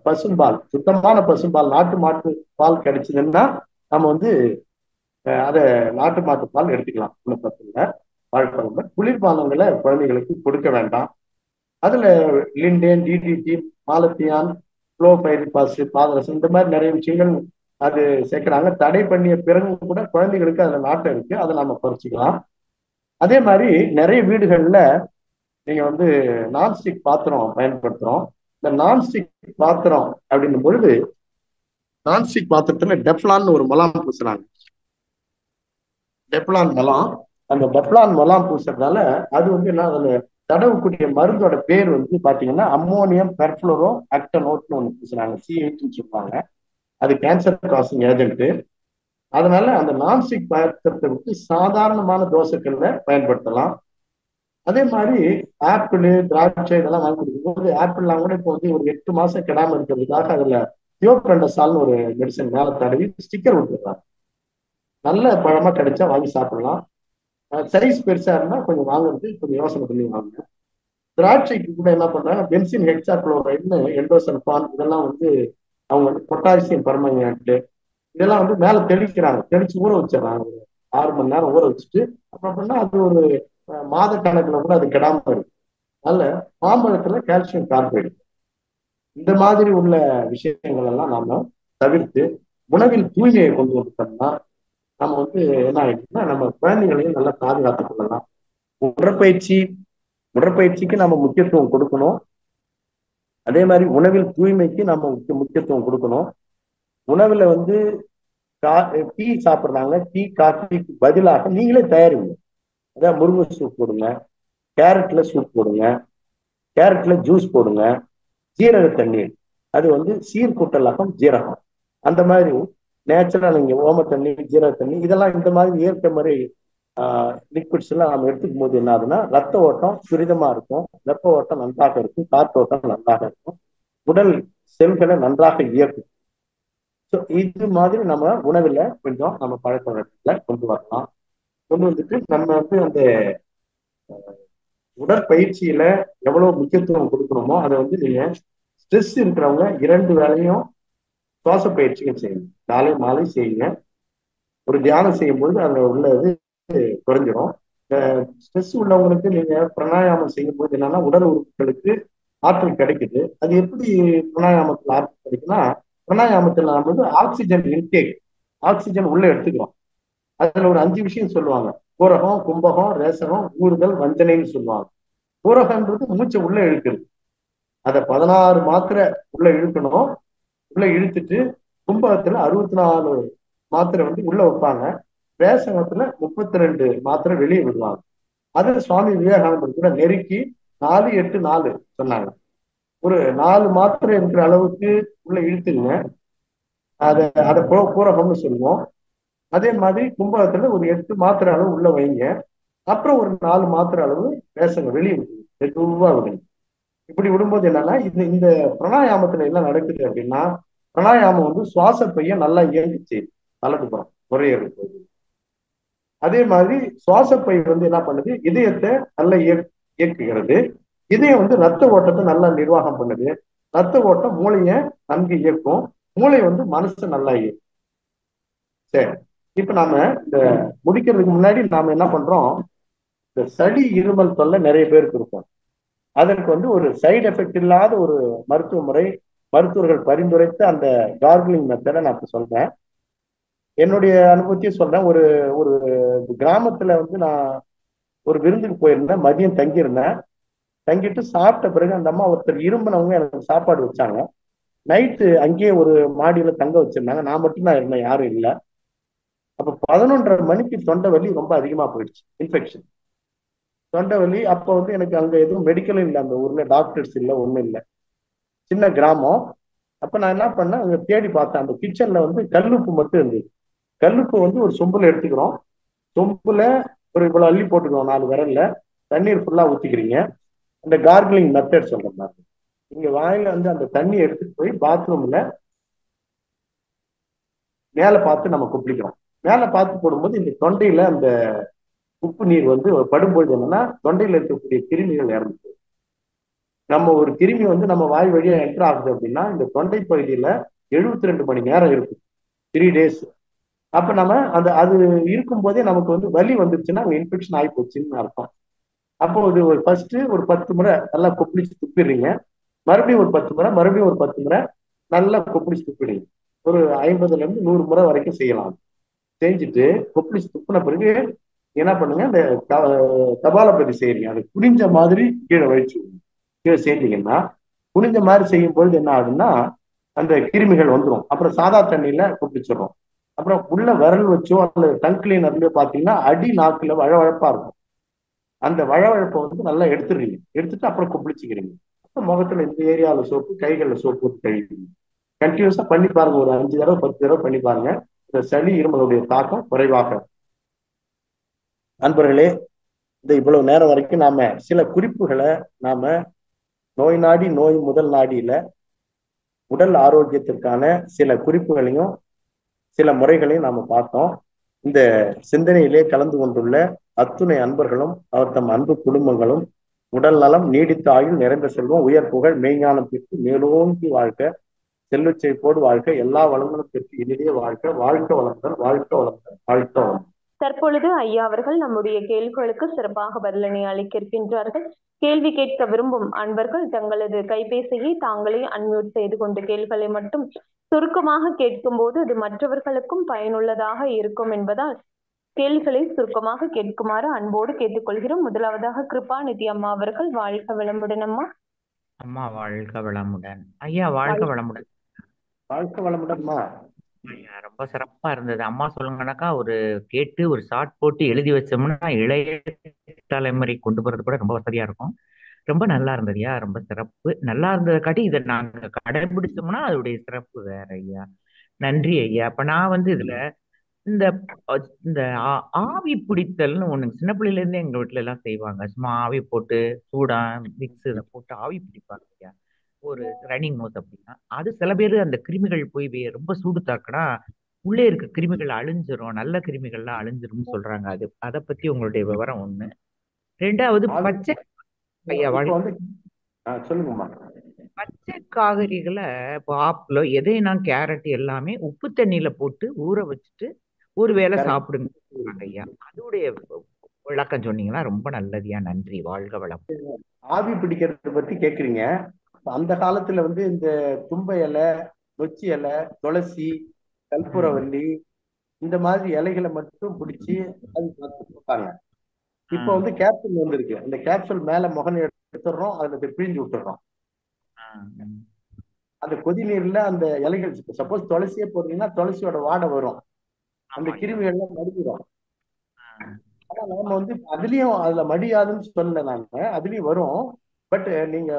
பசும்பால், சுத்தமான பசும்பால், நாட்டு மாட்டு பால் கிடைச்சதுன்னா நம்ம வந்து அதை நாட்டு மாட்டு பால் எடுத்துக்கலாம், ஒன்றும் தப்பு இல்லை, வாழ்க்கை. குளிர்பானங்களை குழந்தைகளுக்கு கொடுக்க வேண்டாம். அதுல லிண்டேன், டிடிடி, மாலத்தியான், குளோபைரிபாஸ், பாதரசம் இந்த மாதிரி நிறைய விஷயங்கள் அது சேர்க்கிறாங்க. தடை பண்ணிய பிறகு கூட குழந்தைகளுக்கு அதுல நாட்டம் இருக்கு, அதை நம்ம குறைச்சிக்கலாம். அதே மாதிரி நிறைய வீடுகள்ல நீங்க வந்து நான்ஸ்டிக் பாத்திரம் பயன்படுத்துறோம். இந்த நான்ஸ்டிக் பாத்திரம் அப்படின்னும் பொழுது நான்ஸ்டிக் பாத்திரத்துல டெப்லான் ஒரு மலாம் பூசுறாங்க. டெப்லான் மலாம், அந்த டெப்லான் மலாம் பூசுறதுனால அது வந்து என்ன, அதுல தடவுக்கூடிய மருந்தோட பேர் வந்து பாத்தீங்கன்னா அம்மோனியம் பெர்ஃபுளோரோ ஆக்டனோட்னு ஒண்ணு பூசுறாங்க, C8ன்னு சொல்லுவாங்க. அது கேன்சர் காசிங் ஏஜென்ட். அதனால அந்த நான்ஸ்டிக் பாத்திரத்தை விட்டு சாதாரணமான தோசைகள்ல பயன்படுத்தலாம். அதே மாதிரி ஆப்பிள், திராட்சை இதெல்லாம் வாங்கி கொடுக்கும்போது ஆப்பிள்லாம் கூட இப்போ வந்து ஒரு 8 மாசம் கெடாம இருக்கிறதுக்காக அதுல தியோப்ரண்டசால்னு ஒரு மெடிசன் மேல தடவி ஸ்டிக்கர் விட்டுருக்காங்க. நல்ல பழமா கிடைச்சா வாங்கி சாப்பிடலாம். சைஸ் பெருசா இருந்தா கொஞ்சம் வாங்குறது கொஞ்சம் யோசனை பண்ணி வாங்க. திராட்சைக்கு கூட என்ன பண்றாங்க, பென்சின் ஹெக்ஸா குளோரைட்னு, எண்டோசல்ஃபான் இதெல்லாம் வந்து அவங்க வந்து பொட்டாசியம் பர்மங்கனேட், இதெல்லாம் வந்து மேல தெளிக்கிறாங்க, தெளிச்சு ஊற வச்சிடறாங்க. ஒரு 6 மணி நேரம் ஊற வச்சுட்டு அப்புறம் பண்ணா அது ஒரு மாத கணக்குல கூட அது கெடாம இருக்கு. அதனால மாம்பழத்துல கால்சியம் கார்பைடு இந்த மாதிரி உள்ள விஷயங்கள் எல்லாம் நாம தவிர்த்து உணவில் தூய்மையை கொண்டு வந்துட்டோம்னா நம்ம வந்து என்ன ஆயிடுச்சுன்னா நம்ம குழந்தைகளையும் நல்லா பாதுகாத்துக் கொள்ளலாம். உடற்பயிற்சி உடற்பயிற்சிக்கு நம்ம முக்கியத்துவம் கொடுக்கணும். அதே மாதிரி உணவில் தூய்மைக்கு நம்ம முக்கியத்துவம் கொடுக்கணும். உணவுல வந்து டீ சாப்பிடுறாங்க, டீ காஃபிக்கு பதிலாக நீங்களே தயாரிங்க. அதான் முருங்கை சூப் போடுங்க, கேரட்ல சூப் போடுங்க, கேரட்ல ஜூஸ் போடுங்க, ஜீரக தண்ணீர் அது வந்து சீர்கூட்டலகம் ஜீரகம் அந்த மாதிரி நேச்சுரல் நீங்க ஓம தண்ணி ஜீரக தண்ணி இதெல்லாம் இந்த மாதிரி இயற்கை முறை லிக்விட்ஸ் எல்லாம் நம்ம எடுத்துக்கும் போது என்ன ஆகுதுன்னா ரத்த ஓட்டம் துரிதமா இருக்கும், வெப்ப ஓட்டம் நன்றாக இருக்கும், காற்றோட்டம் நன்றாக இருக்கும், உடல் செல்களை நன்றாக இயக்கும். ஸோ இது மாதிரி நம்ம உணவுல கொஞ்சம் நம்ம பழக்க வழக்கத்துல கொண்டு வரலாம். கொண்டு வந்துட்டு நம்ம வந்து அந்த உடற்பயிற்சியில எவ்வளவு முக்கியத்துவம் கொடுக்கணுமோ அதை வந்து நீங்க ஸ்ட்ரெஸ் இருக்கிறவங்க 2 வேளையும் சுவாச பயிற்சிகள் செய்யுங்க. காலை மாலை செய்யுங்க. ஒரு தியானம் செய்யும்போது அதுல உள்ளது குறைஞ்சிடும். ஸ்ட்ரெஸ் உள்ளவங்களுக்கு நீங்க பிராணாயாமம் செய்யும் போது என்னன்னா உடல் உறுப்புகளுக்கு ஆற்றல் கிடைக்குது. அது எப்படி பிராணாயாமத்தில் ஆற்றல் கிடைக்குன்னா பிராணாயாமத்தில் நம்ம வந்து ஆக்சிஜன் இன்டேக், ஆக்சிஜன் உள்ள எடுத்துக்கிறோம். அதுல ஒரு 5 விஷயம் சொல்லுவாங்க. பூரகம், கும்பகம், ரேசகம், ஊறுதல், வஞ்சனைன்னு சொல்லுவாங்க. பூரகன்றது மூச்சை உள்ள இழுக்கிறது. அதை 16 மாத்திரை உள்ள இழுக்கணும். உள்ள இழுத்துட்டு கும்பகத்துல 64 மாத்திரை வந்து உள்ள வைப்பாங்க. ரேசகத்துல 32 மாத்திரை வெளியே விடுவாங்க. அதை சுவாமி விவேகானந்தர் கூட நெருக்கி 4-8-4 சொன்னாங்க. ஒரு 4 மாத்திரை இருக்கிற அளவுக்கு உள்ள இழுத்துங்க. அதை பூரகம்னு சொல்லுவோம். அதே மாதிரி கும்பகத்துல ஒரு 8 மாத்திரை அளவு உள்ள வைங்க. அப்புறம் ஒரு 4 மாத்திரை அளவு ரேசங்க வெளியே விடுங்க, மெதுவா விடுங்க. இப்படி விடும்போது என்னன்னா இந்த பிராணாயாமத்துல என்ன நடக்குது அப்படின்னா பிராணாயாமம் வந்து சுவாச பைய நல்லா இயங்கிச்சு வலதுபுறம் நுரையீரல் போகுது. அதே மாதிரி சுவாச பை வந்து என்ன பண்ணுது இதயத்தை நல்லா இயக்குகிறது. இதயம் வந்து ரத்த ஓட்டத்தை நல்லா நிர்வாகம் பண்ணுது. ரத்த ஓட்டம் மூளைய நன்கு இயக்கும். மூளை வந்து மனசு நல்லா இயக்கும். சரி, இப்ப நாம இந்த முடிக்கிறதுக்கு முன்னாடி நாம என்ன பண்றோம், இந்த சளி இருமல் தொல்லை நிறைய பேருக்கு இருக்கும். அதற்கு வந்து ஒரு சைடு எஃபெக்ட் இல்லாத ஒரு மருத்துவ முறை, மருத்துவர்கள் பரிந்துரைத்த அந்த கார்கிலிங் மெத்தடை நான் இப்ப சொல்றேன். என்னுடைய அனுபவத்தையும் சொல்றேன். ஒரு ஒரு கிராமத்துல வந்து நான் ஒரு விருந்துக்கு போயிருந்தேன். மதியம் தங்கியிருந்தேன். தங்கிட்டு சாப்பிட்ட பிறகு அந்த அம்மா ஒருத்தர் இரும்பினவங்க எனக்கு சாப்பாடு வச்சாங்க. நைட்டு அங்கேயே ஒரு மாடியில தங்க வச்சிருந்தாங்க. நான் மட்டும்தான் இருந்தேன், யாரும் இல்லை. அப்ப 11:30 மணிக்கு தொண்டை வலி ரொம்ப அதிகமா போயிடுச்சு, இன்ஃபெக்ஷன் தொண்டை வலி. அப்ப வந்து எனக்கு அங்க எதுவும் மெடிக்கலும் இல்லை, அந்த ஊர்ல டாக்டர்ஸ் இல்லை, ஒண்ணும் இல்லை, சின்ன கிராமம். அப்ப நான் என்ன பண்ணேன், அங்க தேடி பார்த்தேன். அந்த கிச்சன்ல வந்து கல்லுப்பு மட்டும் இருந்தது. கல்லுப்பு வந்து ஒரு சொம்புல எடுத்துக்கிறோம். சொம்புல ஒரு இவ்வளவு அள்ளி போட்டுக்கிறோம், 4 விரல்ல. தண்ணீர் ஃபுல்லா ஊத்திக்கிறீங்க. அந்த கார்கிலிங் மெத்தட் சொல்றேன் நான். நீங்க வாயில வந்து அந்த தண்ணி எடுத்துட்டு போய் பாத்ரூம்ல மேல பார்த்து நம்ம குப்பிக்கிறோம். மேல பார்த்து போடும்போது இந்த தொண்டையில அந்த உப்பு நீர் வந்து படும்பொழுது என்னன்னா தொண்டையில இருக்கக்கூடிய கிருமிகள் இறந்து. நம்ம ஒரு கிருமி வந்து நம்ம வாய் வழியா என்டர் ஆகுது அப்படின்னா இந்த தொண்டை பகுதியில 72 மணி நேரம் இருக்கும், 3 days. அப்ப நம்ம அந்த அது இருக்கும் போதே நமக்கு வந்து வலி வந்துருச்சுன்னா இன்ஃபெக்ஷன் ஆகி போச்சுன்னு அர்த்தம். அப்போ ஒரு ஃபர்ஸ்ட் ஒரு 10 முறை நல்லா கொப்பளிச்சு துப்பிடுறீங்க. மறுபடியும் ஒரு 10 முறை, மறுபடியும் ஒரு 10 முறை நல்லா கொப்பளிச்சு துப்பிடுங்க. ஒரு 50-100 முறை வரைக்கும் செய்யலாம். செஞ்சுட்டு கொப்பளிச்சு துப்புன பிறகு என்ன பண்ணுங்க, இந்த கபாலபதி செய்யறீங்க, அது குனிஞ்ச மாதிரி கீழே வச்சு கீழே சேர்த்தீங்கன்னா குனிஞ்ச மாதிரி செய்யும் பொழுது என்ன ஆகுதுன்னா அந்த கிருமிகள் வந்துடும். அப்புறம் சாதா தண்ணியில கொப்பளிச்சிடுறோம். அப்புறம் உள்ள விரல் வச்சோ அல்லது டங் கிளீனர்லயோ பார்த்தீங்கன்னா அடி நாக்குல வழவழப்பா இருக்கும். அந்த வழவழப்பை வந்து நல்லா எடுத்துடுறீங்க. எடுத்துட்டு அப்புறம் கொப்பளிச்சுக்கிறீங்க. அப்புறம் முகத்துல இந்த ஏரியாவில் சோப்பு, கைகள்ல சோப்பு போட்டு கழுவிங்க. கண்டினியூஸா பண்ணி பாருங்க. ஒரு 5 தடவை 10 தடவை பண்ணி பாருங்க. இந்த சளி இருமலுடைய தாக்கம் குறைவாக. நண்பர்களே, இந்த இவ்வளவு நேரம் வரைக்கும் நாம சில குறிப்புகளை நாம நோய் நாடி நோய் முதல் நாடியில உடல் ஆரோக்கியத்திற்கான சில குறிப்புகளையும் சில முறைகளையும் நாம பார்த்தோம். இந்த சிந்தனையிலே கலந்து கொண்டுள்ள அத்துணை அன்பர்களும் அவர் தம் அன்பு குடும்பங்களும் உடல் நலம், நீடித்த ஆயுள், நிறைந்த செல்வம், உயர் புகழ், மெய்ஞானத்திற்கு மேலோங்கி வாழ்க. செல்வச் செழிப்போடு வாழ்க, எல்லா வளங்களும் பெற்று இனிதே வாழ்க, வாழ்க வளமுடன், வாழ்க வளமுடன், வாழ்க வளமுடன். தற்பொழுது ஐயா அவர்கள் நம்முடைய கேள்விகளுக்கு சிறப்பாக பதிலனை அளிக்க இருக்கின்றார்கள். கேள்வி கேட்க விரும்பும் அன்பர்கள் தங்களது கைபேசியை தாங்களே அன்மியூட் செய்து கொண்டு கேள்விகளை மட்டும் சுருக்கமாக கேட்கும் போது அது மற்றவர்களுக்கும் பயனுள்ளதாக இருக்கும் என்பதால் கேள்விகளை சுருக்கமாக கேட்குமாறு அன்போடு கேட்டுக்கொள்கிறோம். முதலாவதாக கிருபாநிதி அம்மா அவர்கள், வாழ்க வளமுடன் அம்மா. அம்மா வாழ்க வளமுடன். ஐயா வாழ்க வளமுடன். வாழ்க வளமுடன்மா. ஐயா ரொம்ப சிறப்பா இருந்தது. அம்மா சொல்லுங்கனாக்கா ஒரு கேட்டு ஒரு ஷார்ட் போட்டு எழுதி வச்சோம்னா இளைய தலைமுறை கொண்டு போறது கூட ரொம்ப வசதியா இருக்கும். ரொம்ப நல்லா இருந்ததுயா, ரொம்ப சிறப்பு. நல்லா இருந்ததை காட்டி இதை நாங்க கடைபிடிச்சோம்னா அதோடைய சிறப்பு வேற ஐயா. நன்றி ஐயா. அப்ப நான் வந்து இதுல இந்த இந்த ஆவி பிடித்தல்னு ஒண்ணு சின்ன பிள்ளையில இருந்தே எங்க வீட்டுல எல்லாம் செய்வாங்க. சும்மா ஆவி போட்டு சூடா மிக்ஸ் இதை போட்டு ஆவி பிடிப்பாங்க ஐயா. ஒரு ரன்னிங் நோஸ் அப்படின்னா அது சில பேர் அந்த கிருமிகள் போய் ரொம்ப சூடு தாக்குனா உள்ளே இருக்க கிருமிகள் அழிஞ்சிரும், நல்ல கிருமிகள்லாம் அழிஞ்சிரும்னு சொல்றாங்க. அது அதை பத்தி உங்களுடைய விவரம் ஒண்ணு. ரெண்டாவது பச்சை ஐயா சொல்லுங்கம்மா. பச்சை காய்கறிகளை இப்போ ஆப்பிளோ எதைனா கேரட் எல்லாமே உப்பு தண்ணியில போட்டு ஊற வச்சுட்டு ஒரு வேளை சாப்பிடுங்க ஐயா. அதோடைய விளக்கம் சொன்னீங்கன்னா ரொம்ப நல்லதுயா. நன்றி, வாழ்க வளம். ஆவி பிடிக்கிறத பத்தி கேக்குறீங்க. அந்த காலத்துல வந்து இந்த தும்ப இலை, நொச்சி இலை, துளசி, கற்பூரவல்லி இந்த மாதிரி இலைகளை மட்டும் பிடிச்சி அது கொடுப்பாங்க. இப்ப வந்து கேப்சூல் வந்துருக்கு. அந்த கேப்சூல் மேல முகம் எடுத்துடுறோம், அதுல பிழிஞ்சு விட்டுறோம். அந்த கொதி நீர்ல அந்த இலைகள், சப்போஸ் துளசியே போடுறீங்கன்னா துளசியோட வாடை வரும், அந்த கிருமிகள்லாம் மடிஞ்சிடும். ஆனா நாம வந்து அதுலயும் அதுல மடியாதுன்னு சொல்லல, நாங்க அதுலயும் வரும். பட் நீங்க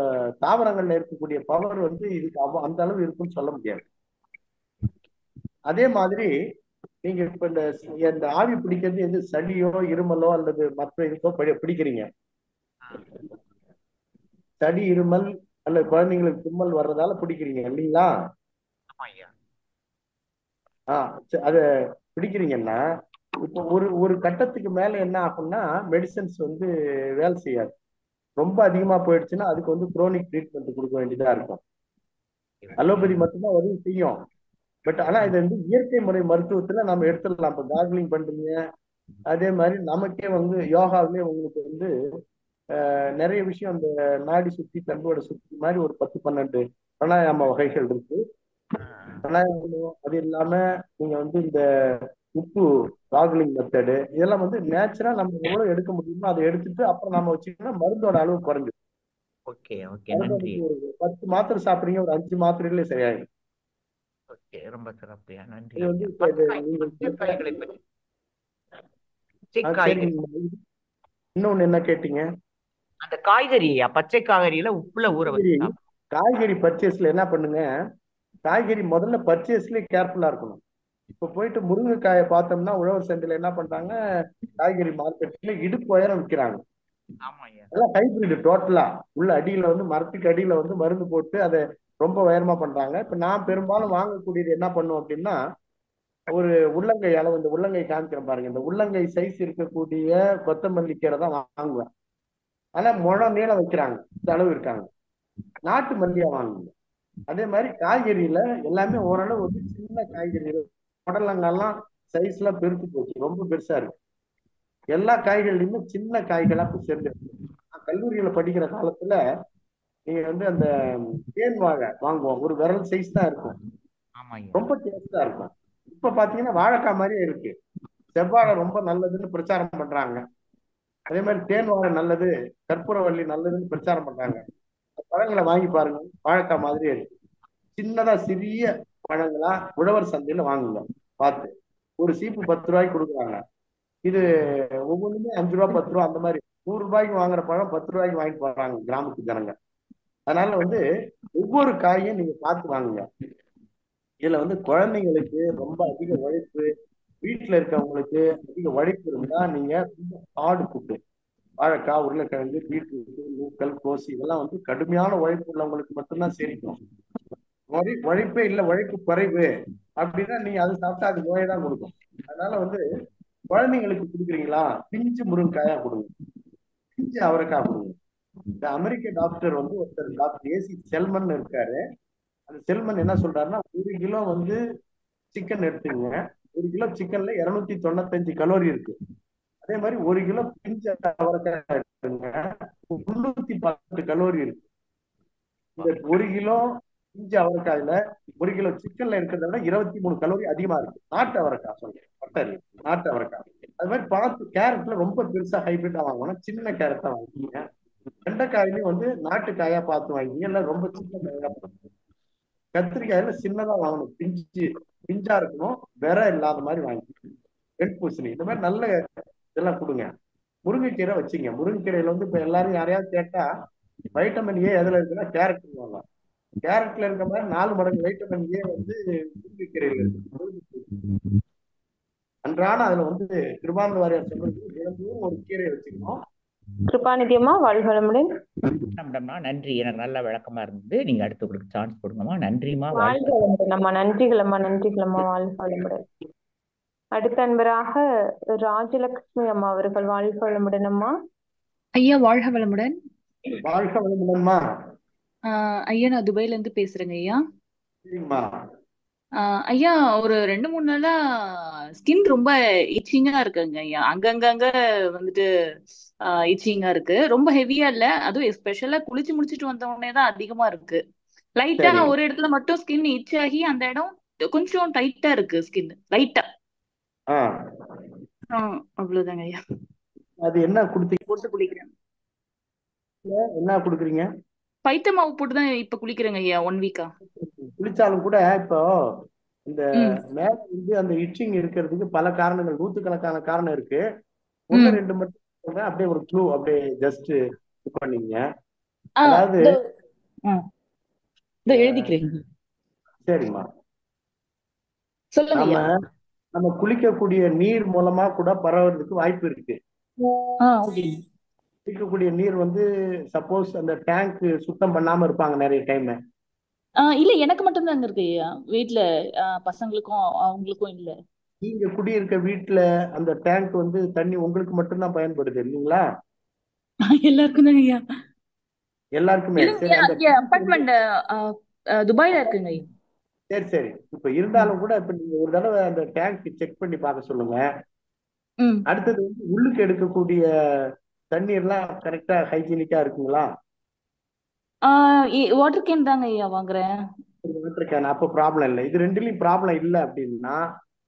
தாவரங்கள்ல இருக்கக்கூடிய பவர் வந்து இதுக்கு அந்த அளவு இருக்குன்னு சொல்ல முடியாது. அதே மாதிரி நீங்க இப்ப இந்த ஆவி பிடிக்கிறது எது சளியோ இருமலோ அல்லது மற்ற இதுக்கோ பிடிக்கிறீங்க. சளி இருமல் அல்லது குழந்தைங்களுக்கு தும்மல் வர்றதால பிடிக்கிறீங்க இல்லைங்களா? அத பிடிக்கிறீங்கன்னா இப்போ ஒரு கட்டத்துக்கு மேல என்ன ஆகும்னா மெடிசன்ஸ் வந்து வேலை செய்யாது. ரொம்ப அதிகமா போயிடுச்சுன்னா அதுக்கு வந்து குரோனிக் ட்ரீட்மெண்ட் கொடுக்க வேண்டியதா இருக்கும். அலோபதி மட்டும்தான் உதவி செய்யும். பட் ஆனா இது வந்து இயற்கை முறை மருத்துவத்துல நம்ம எடுத்துடலாம். இப்போ கார்கிலிங் பண்றீங்க, அதே மாதிரி நமக்கே வந்து யோகாவிலே உங்களுக்கு வந்து நிறைய விஷயம் அந்த நாடி சுத்தி தண்டோட சுத்தி மாதிரி ஒரு 10-12 பிராணாயாம வகைகள் இருக்கு. பிராணாயாமம் அது இல்லாம நீங்க வந்து இந்த உப்பு கார்கிலிங் மெத்தடு இதெல்லாம் வந்து நேச்சுரா நம்ம எவ்வளவு எடுக்க முடியுமோ அதை எடுத்துட்டு அப்புறம் நம்ம வச்சுக்கோன்னா மருந்தோட அளவு குறைஞ்சிடும். 10 மாத்திரை சாப்பிடுறீங்க, ஒரு 5 மாத்திரைகளே சரியாயிடும். ரொம்ப சிறப்பு, நன்றி. இன்னொன்னு என்ன கேட்டீங்க? அந்த காய்கறி, பச்சை காய்கறியில உப்புல ஊற வச்சு காய்கறி பர்ச்சேஸ்ல என்ன பண்ணுங்க, காய்கறி முதல்ல பர்ச்சேஸ்லயே கேர்ஃபுல்லா இருக்கணும். இப்ப போயிட்டு முருங்கைக்காயை பார்த்தோம்னா உழவர் சந்தையில என்ன பண்றாங்க, காய்கறி மார்க்கெட்ல இடுப்பு உயரம் விற்கிறாங்க. அதெல்லாம் ஹைபிரிட் டோட்டலா. உள்ள அடியில வந்து மரத்துக்கு அடியில வந்து மருந்து போட்டு அதை ரொம்ப உயரமா பண்றாங்க. இப்ப நான் பெரும்பாலும் வாங்கக்கூடியது என்ன பண்ணுவோம் அப்படின்னா, ஒரு உள்ளங்கை அளவு, இந்த உள்ளங்கை காமிக்கிறேன் பாருங்க, இந்த உள்ளங்கை சைஸ் இருக்கக்கூடிய கொத்தமல்லி கீரை தான் வாங்குவேன். ஆனா முழம் நீளம் வைக்கிறாங்க, இந்த அளவு இருக்காங்க. நாட்டு மல்லியா வாங்குங்க. அதே மாதிரி காய்கறியில எல்லாமே ஓரளவு வந்து சின்ன காய்கறிகள், புடலங்கெல்லாம் சைஸ்ல பெருத்து போச்சு, ரொம்ப பெருசா இருக்கு. எல்லா காய்கறிலுமே சின்ன காய்களா சேர்ந்து. கல்லூரியில படிக்கிற காலத்துல நீங்க வந்து அந்த தேன் வாழை வாங்குவோம், ஒரு விரல் சைஸ் தான் இருக்கும், ரொம்ப டேஸ்டா இருக்கும். இப்ப பாத்தீங்கன்னா வாழைக்காய் மாதிரியே இருக்கு. செவ்வாழை ரொம்ப நல்லதுன்னு பிரச்சாரம் பண்றாங்க. அதே மாதிரி தேன் வாழை நல்லது, கற்பூரவல்லி நல்லதுன்னு பிரச்சாரம் பண்றாங்க. பழங்களை வாங்கி பாருங்க, வாழைக்காய் மாதிரியே இருக்கு. சின்னதா சிறிய பழங்களா உழவர் சந்தையில வாங்குங்க பார்த்து. ஒரு சீப்பு 10 ரூபாய்க்கு கொடுக்குறாங்க. இது ஒவ்வொன்றுமே 5 ரூபா 10 ரூபா அந்த மாதிரி. 100 ரூபாய்க்கு வாங்குற பழம் 10 ரூபாய்க்கு வாங்கிட்டு போறாங்க கிராமத்து ஜனங்க. அதனால வந்து ஒவ்வொரு காயும் நீங்க பார்த்து வாங்குங்க. இதுல வந்து குழந்தைங்களுக்கு ரொம்ப அதிக உழைப்பு, வீட்டுல இருக்கவங்களுக்கு அதிக உழைப்பு இருந்தா நீங்க ஆடு ஃபுட்டு, வாழைக்காய், உருளைக்கிழங்கு, பீட்ரூட், நூக்கல், கோசி இதெல்லாம் வந்து கடுமையான உழைப்பு உள்ளவங்களுக்கு மட்டும்தான் சேரிக்கும். உழைப்பே இல்லை, உழைப்பு குறைவு அப்படின்னா நீங்க அதை சாப்பிட்டா அது நோயை தான் கொடுக்கும். அதனால வந்து குழந்தைங்களுக்கு கொடுக்குறீங்களா, பிஞ்சு முருங்கைக்காயா கொடுங்க, பிஞ்சு அவரைக்காய் கொடுங்க. இந்த அமெரிக்க டாக்டர் வந்து ஒருத்தர் டாக்டர் ஏசி செல்மன் இருக்காரு. அந்த செல்மன் என்ன சொல்றாருன்னா 1 கிலோ வந்து சிக்கன் எடுத்துக்கங்க. 1 கிலோ சிக்கன்ல 295 கலோரி இருக்கு. அதே மாதிரி 1 கிலோ பிஞ்ச அவரைக்காய் எடுத்துங்க, 310 கலோரி இருக்கு. இந்த 1 கிலோ பிஞ்ச அவரைக்காயில 1 கிலோ சிக்கன்ல இருக்கிறத விட 23 கலோரி அதிகமா இருக்கு. நாட்டு அவரைக்காய் சொல்றேன், பட்டர் நாட்டு அவரைக்காய். அது மாதிரி பார்த்து கேரட்ல ரொம்ப பெருசா ஹைபிரிட்டா வாங்கணும், சின்ன கேரட்டா வாங்கிக்கீங்க. வெண்டைக்காயிலையும் வந்து நாட்டு காயா பார்த்து வாங்கிக்கீங்க, இல்ல ரொம்ப சின்ன காயா பார்த்து. கத்திரிக்காயில சின்னதா வாங்கணும், பிஞ்சா இருக்கணும், விர இல்லாத மாதிரி வாங்கிக்கணும். வெண்பூசணி இந்த மாதிரி நல்ல இதெல்லாம் கொடுங்க. முருங்கைக்கீரை வச்சுங்க. முருங்கைக்கீரையில வந்து இப்ப எல்லாரும் யாரையாவது கேட்டா வைட்டமின் ஏ எதுல இருக்குன்னா கேரட் வாங்க. கேரட்ல இருக்க மாதிரி 4 மடங்கு வைட்டமின் ஏ வந்து முருங்கைக்கீரையில இருக்கு. அன்றாட அதுல வந்து கிருபானந்த வாரியார் சொல்றது தினந்தோறும் ஒரு கீரையை வச்சுக்கணும். கிருபாநிதி அம்மா வாழ்க வளமுடன். மேடம்மா நன்றி, எனக்கு நல்ல விளக்கமா இருந்தது. நீங்க அடுத்து உங்களுக்கு சான்ஸ் கொடுங்கம்மா. நன்றிம்மா, வாழ்க வளமுடன் அம்மா. நன்றிகளம்மா, நன்றிகளம்மா. வாழ்க வளமுடன். அடுத்த அன்பராக ராஜலட்சுமி அம்மா அவர்கள் வாழ்க வளமுடன் அம்மா. ஐயா வாழ்க வளமுடன். வாழ்க வளமுடன்மா. ஐயா நான் துபாயில இருந்து பேசுறேங்க ஐயா. சரிங்கம்மா. ஐயா ஒரு 2-3 நாளா ஸ்கின் ரொம்ப இச்சிங்கா இருக்குங்க ஐயா. அங்கங்க வந்துட்டு இச்சிங்கா இருக்கு. ரொம்ப ஹெவியா இல்ல, அதுவும் எஸ்பெஷலா குளிச்சு முடிச்சிட்டு வந்த உடனே தான் அதிகமா இருக்கு. லைட்டா சரி. ஒரு இடத்துல மட்டும் ஸ்கின் இச் ஆகி அந்த இடம் கொஞ்சம் டைட்டா இருக்கு, ஸ்கின் லைட்டா. ஆ, அவ்வளவுதாங்க ஐயா. அது என்ன கொடுத்தீங்க? போட்டு குளிக்கிறேன். என்ன கொடுக்குறீங்க? பைத்த மாவு போட்டு தான் இப்ப குளிக்கிறேங்க ஐயா 1 வீக்கா. குளிச்சாலும் கூட இப்போ இந்த ம் மேல வந்து அந்த இச்சிங் இருக்கிறதுக்கு பல காரணங்கள், நூத்துக்கணக்கான காரணம் இருக்கு. ம் 1-2 மட்டும் சொல்றேன். அப்படியே ஒரு க்ளூ அப்படியே ஜஸ்ட் இது பண்ணீங்க. ஆ அதாவது இதோ இதோ எழுதிக்கிறேன். சரிம்மா, சொல்லுங்க நாம ஐயா. நம்ம குளிக்கக்கூடிய நீர் மூலமா கூட பரவறதுக்கு வாய்ப்பு இருக்கு. ஓகே. குளிக்கக்கூடிய நீர் வந்து சப்போஸ் அந்த டேங்க் சுத்தம் பண்ணாம இருப்பாங்க நிறைய டைம். இல்ல எனக்கு மட்டும் தாங்க இருக்கு ஐயா. வீட்ல பசங்களுக்கும் அவங்களுக்கும் இல்ல. நீங்க குடியிருக்க வீட்டுல அந்த டேங்க் வந்து தண்ணி உங்களுக்கு மட்டும்தான் பயன்படுது இல்லைங்களா? எல்லாருக்கும் தான் ஐயா. எல்லாருக்குமே. இல்லைங்க சரி, ஐயா, அந்த இங்க அபார்ட்மெண்ட் துபாயில இருக்குங்க ஐயா. சரி சரி. இப்ப இருந்தாலும் கூட இப்ப நீங்க ஒரு தடவை அந்த டேங்க் செக் பண்ணி பார்க்க சொல்லுங்க. ம் அடுத்தது வந்து உள்ளுக்கு எடுக்கக்கூடிய தண்ணீர்லாம் கரெக்டா ஹைஜீனிக்கா இருக்குங்களா? வாட்டர் கேன் தாங்க ஐயா வாங்குறேன். வாட்டர் கேன் அப்ப ப்ராப்ளம் இல்லை. இது ரெண்டுலயும் ப்ராப்ளம் இல்லை அப்படின்னா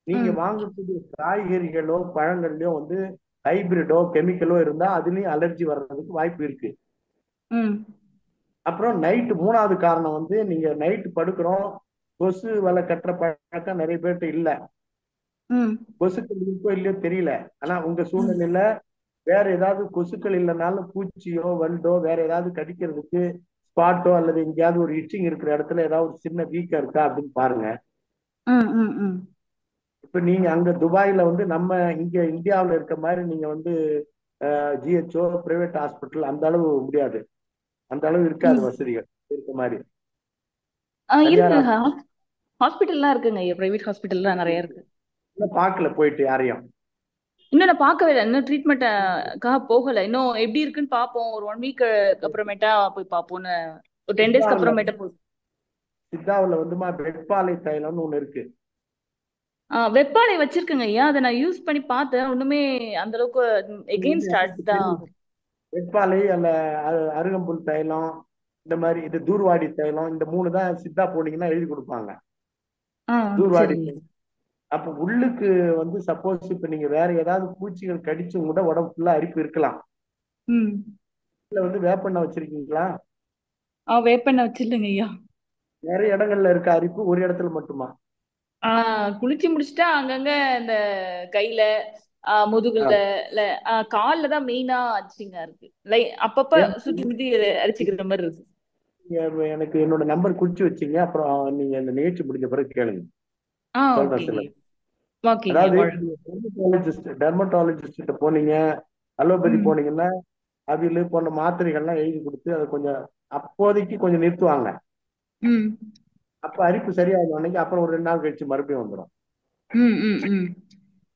நீங்க ம் வாங்கக்கூடிய காய்கறிகளோ பழங்கள்லயோ வந்து ஹைபிரிடோ கெமிக்கலோ இருந்தா அதுலயும் அலர்ஜி வர்றதுக்கு வாய்ப்பு இருக்கு. ம் அப்புறம் நைட்டு 3வது காரணம் வந்து நீங்க நைட்டு படுக்கிறோம், கொசு வலை கட்டுற பழக்கம் நிறைய பேர்கிட்ட இல்ல. ம் கொசுக்கள் இருக்கோ இல்லையோ தெரியல. ஆனா உங்க சூழ்நிலையில வேற ஏதாவது கொசுக்கள் இல்லைனாலும் பூச்சியோ வண்டோ வேற ஏதாவது கடிக்கிறதுக்கு ஸ்பாட்டோ அல்லது எங்கேயாவது ஒரு இச்சிங் இருக்கிற இடத்துல ஏதாவது ஒரு சின்ன வீக்கம் இருக்கா அப்படின்னு பாருங்க. ம் ம் ம் இப்ப நீங்க அங்க துபாயில வந்து நம்ம இங்க இந்தியாவுல இருக்க மாதிரி நீங்க வந்து ஜிஹெச்ஓ பிரைவேட் ஹாஸ்பிட்டல் அந்த அளவு முடியாது, அந்த அளவு இருக்காது ம். வசதிகள் இருக்க மாதிரி. இருக்கு, தனியார் ஹாஸ்பிட்டல்லாம் இருக்குங்க ஐயா. பிரைவேட் ஹாஸ்பிட்டல்லாம் நிறைய இருக்கு. ஹாஸ்பிட்டல் பார்க்கல போயிட்டு யாரையும். இன்னும் நான் பார்க்கவே இல்லை. இன்னும் ட்ரீட்மெண்ட்டுக்காக போகல. இன்னும் எப்படி இருக்குன்னு பார்ப்போம். ஒரு 1 வீக் அப்புறமேட்டா போய் பார்ப்போம்னு. ஒரு 10 டேஸ்க்கு சித்தாவுல அப்புறமேட்டா போய். சித்தாவுல வந்துமா வெட்பாலை தைலம்னு ஒண்ணு இருக்கு. வெப்பாலை வச்சிருக்கேங்க ஐயா. அதை நான் யூஸ் பண்ணி பார்த்தேன். ஒண்ணுமே அந்த அளவுக்கு இது வந்து எகெயின்ஸ்ட் எனக்கு தான். தெரியும். வெட்பாலை அல்ல அருகம்புல் தைலம், இந்த மாதிரி இது தூர்வாடி தைலம், இந்த 3 தான் சித்தா போனீங்கன்னா எழுதி கொடுப்பாங்க. தூர்வாடி சரிங்க. தைலம். அப்ப உள்ளுக்கு வந்து சப்போஸ் இப்ப நீங்க வேற ஏதாவது பூச்சிகள் கடிச்சும் கூட உடம்பு ஃபுல்லா அரிப்பு இருக்கலாம். ம் இதுல வந்து வேப்பெண்ணெய் வச்சிருக்கீங்களா? வேப்பெண்ணெய் வச்சிருந்தேங்க ஐயா. நிறைய இடங்கள்ல இருக்க அரிப்பு ஒரு இடத்துல மட்டுமா? குளிச்சு முடிச்சுட்டா அங்கங்க இந்த கையில ஆ. முதுகுல கால்ல தான் மெயினா அடிச்சிங்க இருக்கு. அப்பப்ப சுத்தி முத்தி அடிச்சுக்கிற மாதிரி இருக்கு. எனக்கு என்னோட நம்பர் குறிச்சு வச்சீங்க, அப்புறம் நீங்க இந்த நிகழ்ச்சி முடிஞ்ச பிறகு கேளுங்க, சொல்றேன் ஓகேங்க. சில. ஓகேங்க. அதாவது டெர்மட்டாலஜிஸ்ட் கிட்ட போனீங்க, அலோபதி ம் போனீங்கன்னா அவிலு போன்ற மாத்திரைகள்லாம் எழுதி கொடுத்து அதை கொஞ்சம் அப்போதைக்கு கொஞ்சம் நிறுத்துவாங்க. ம் அப்ப அரிப்பு சரியாயிடும் அன்னைக்கு, அப்புறம் ஒரு 2 நாள் கழிச்சு மறுபடியும் வந்துடும். ம் ம் ம்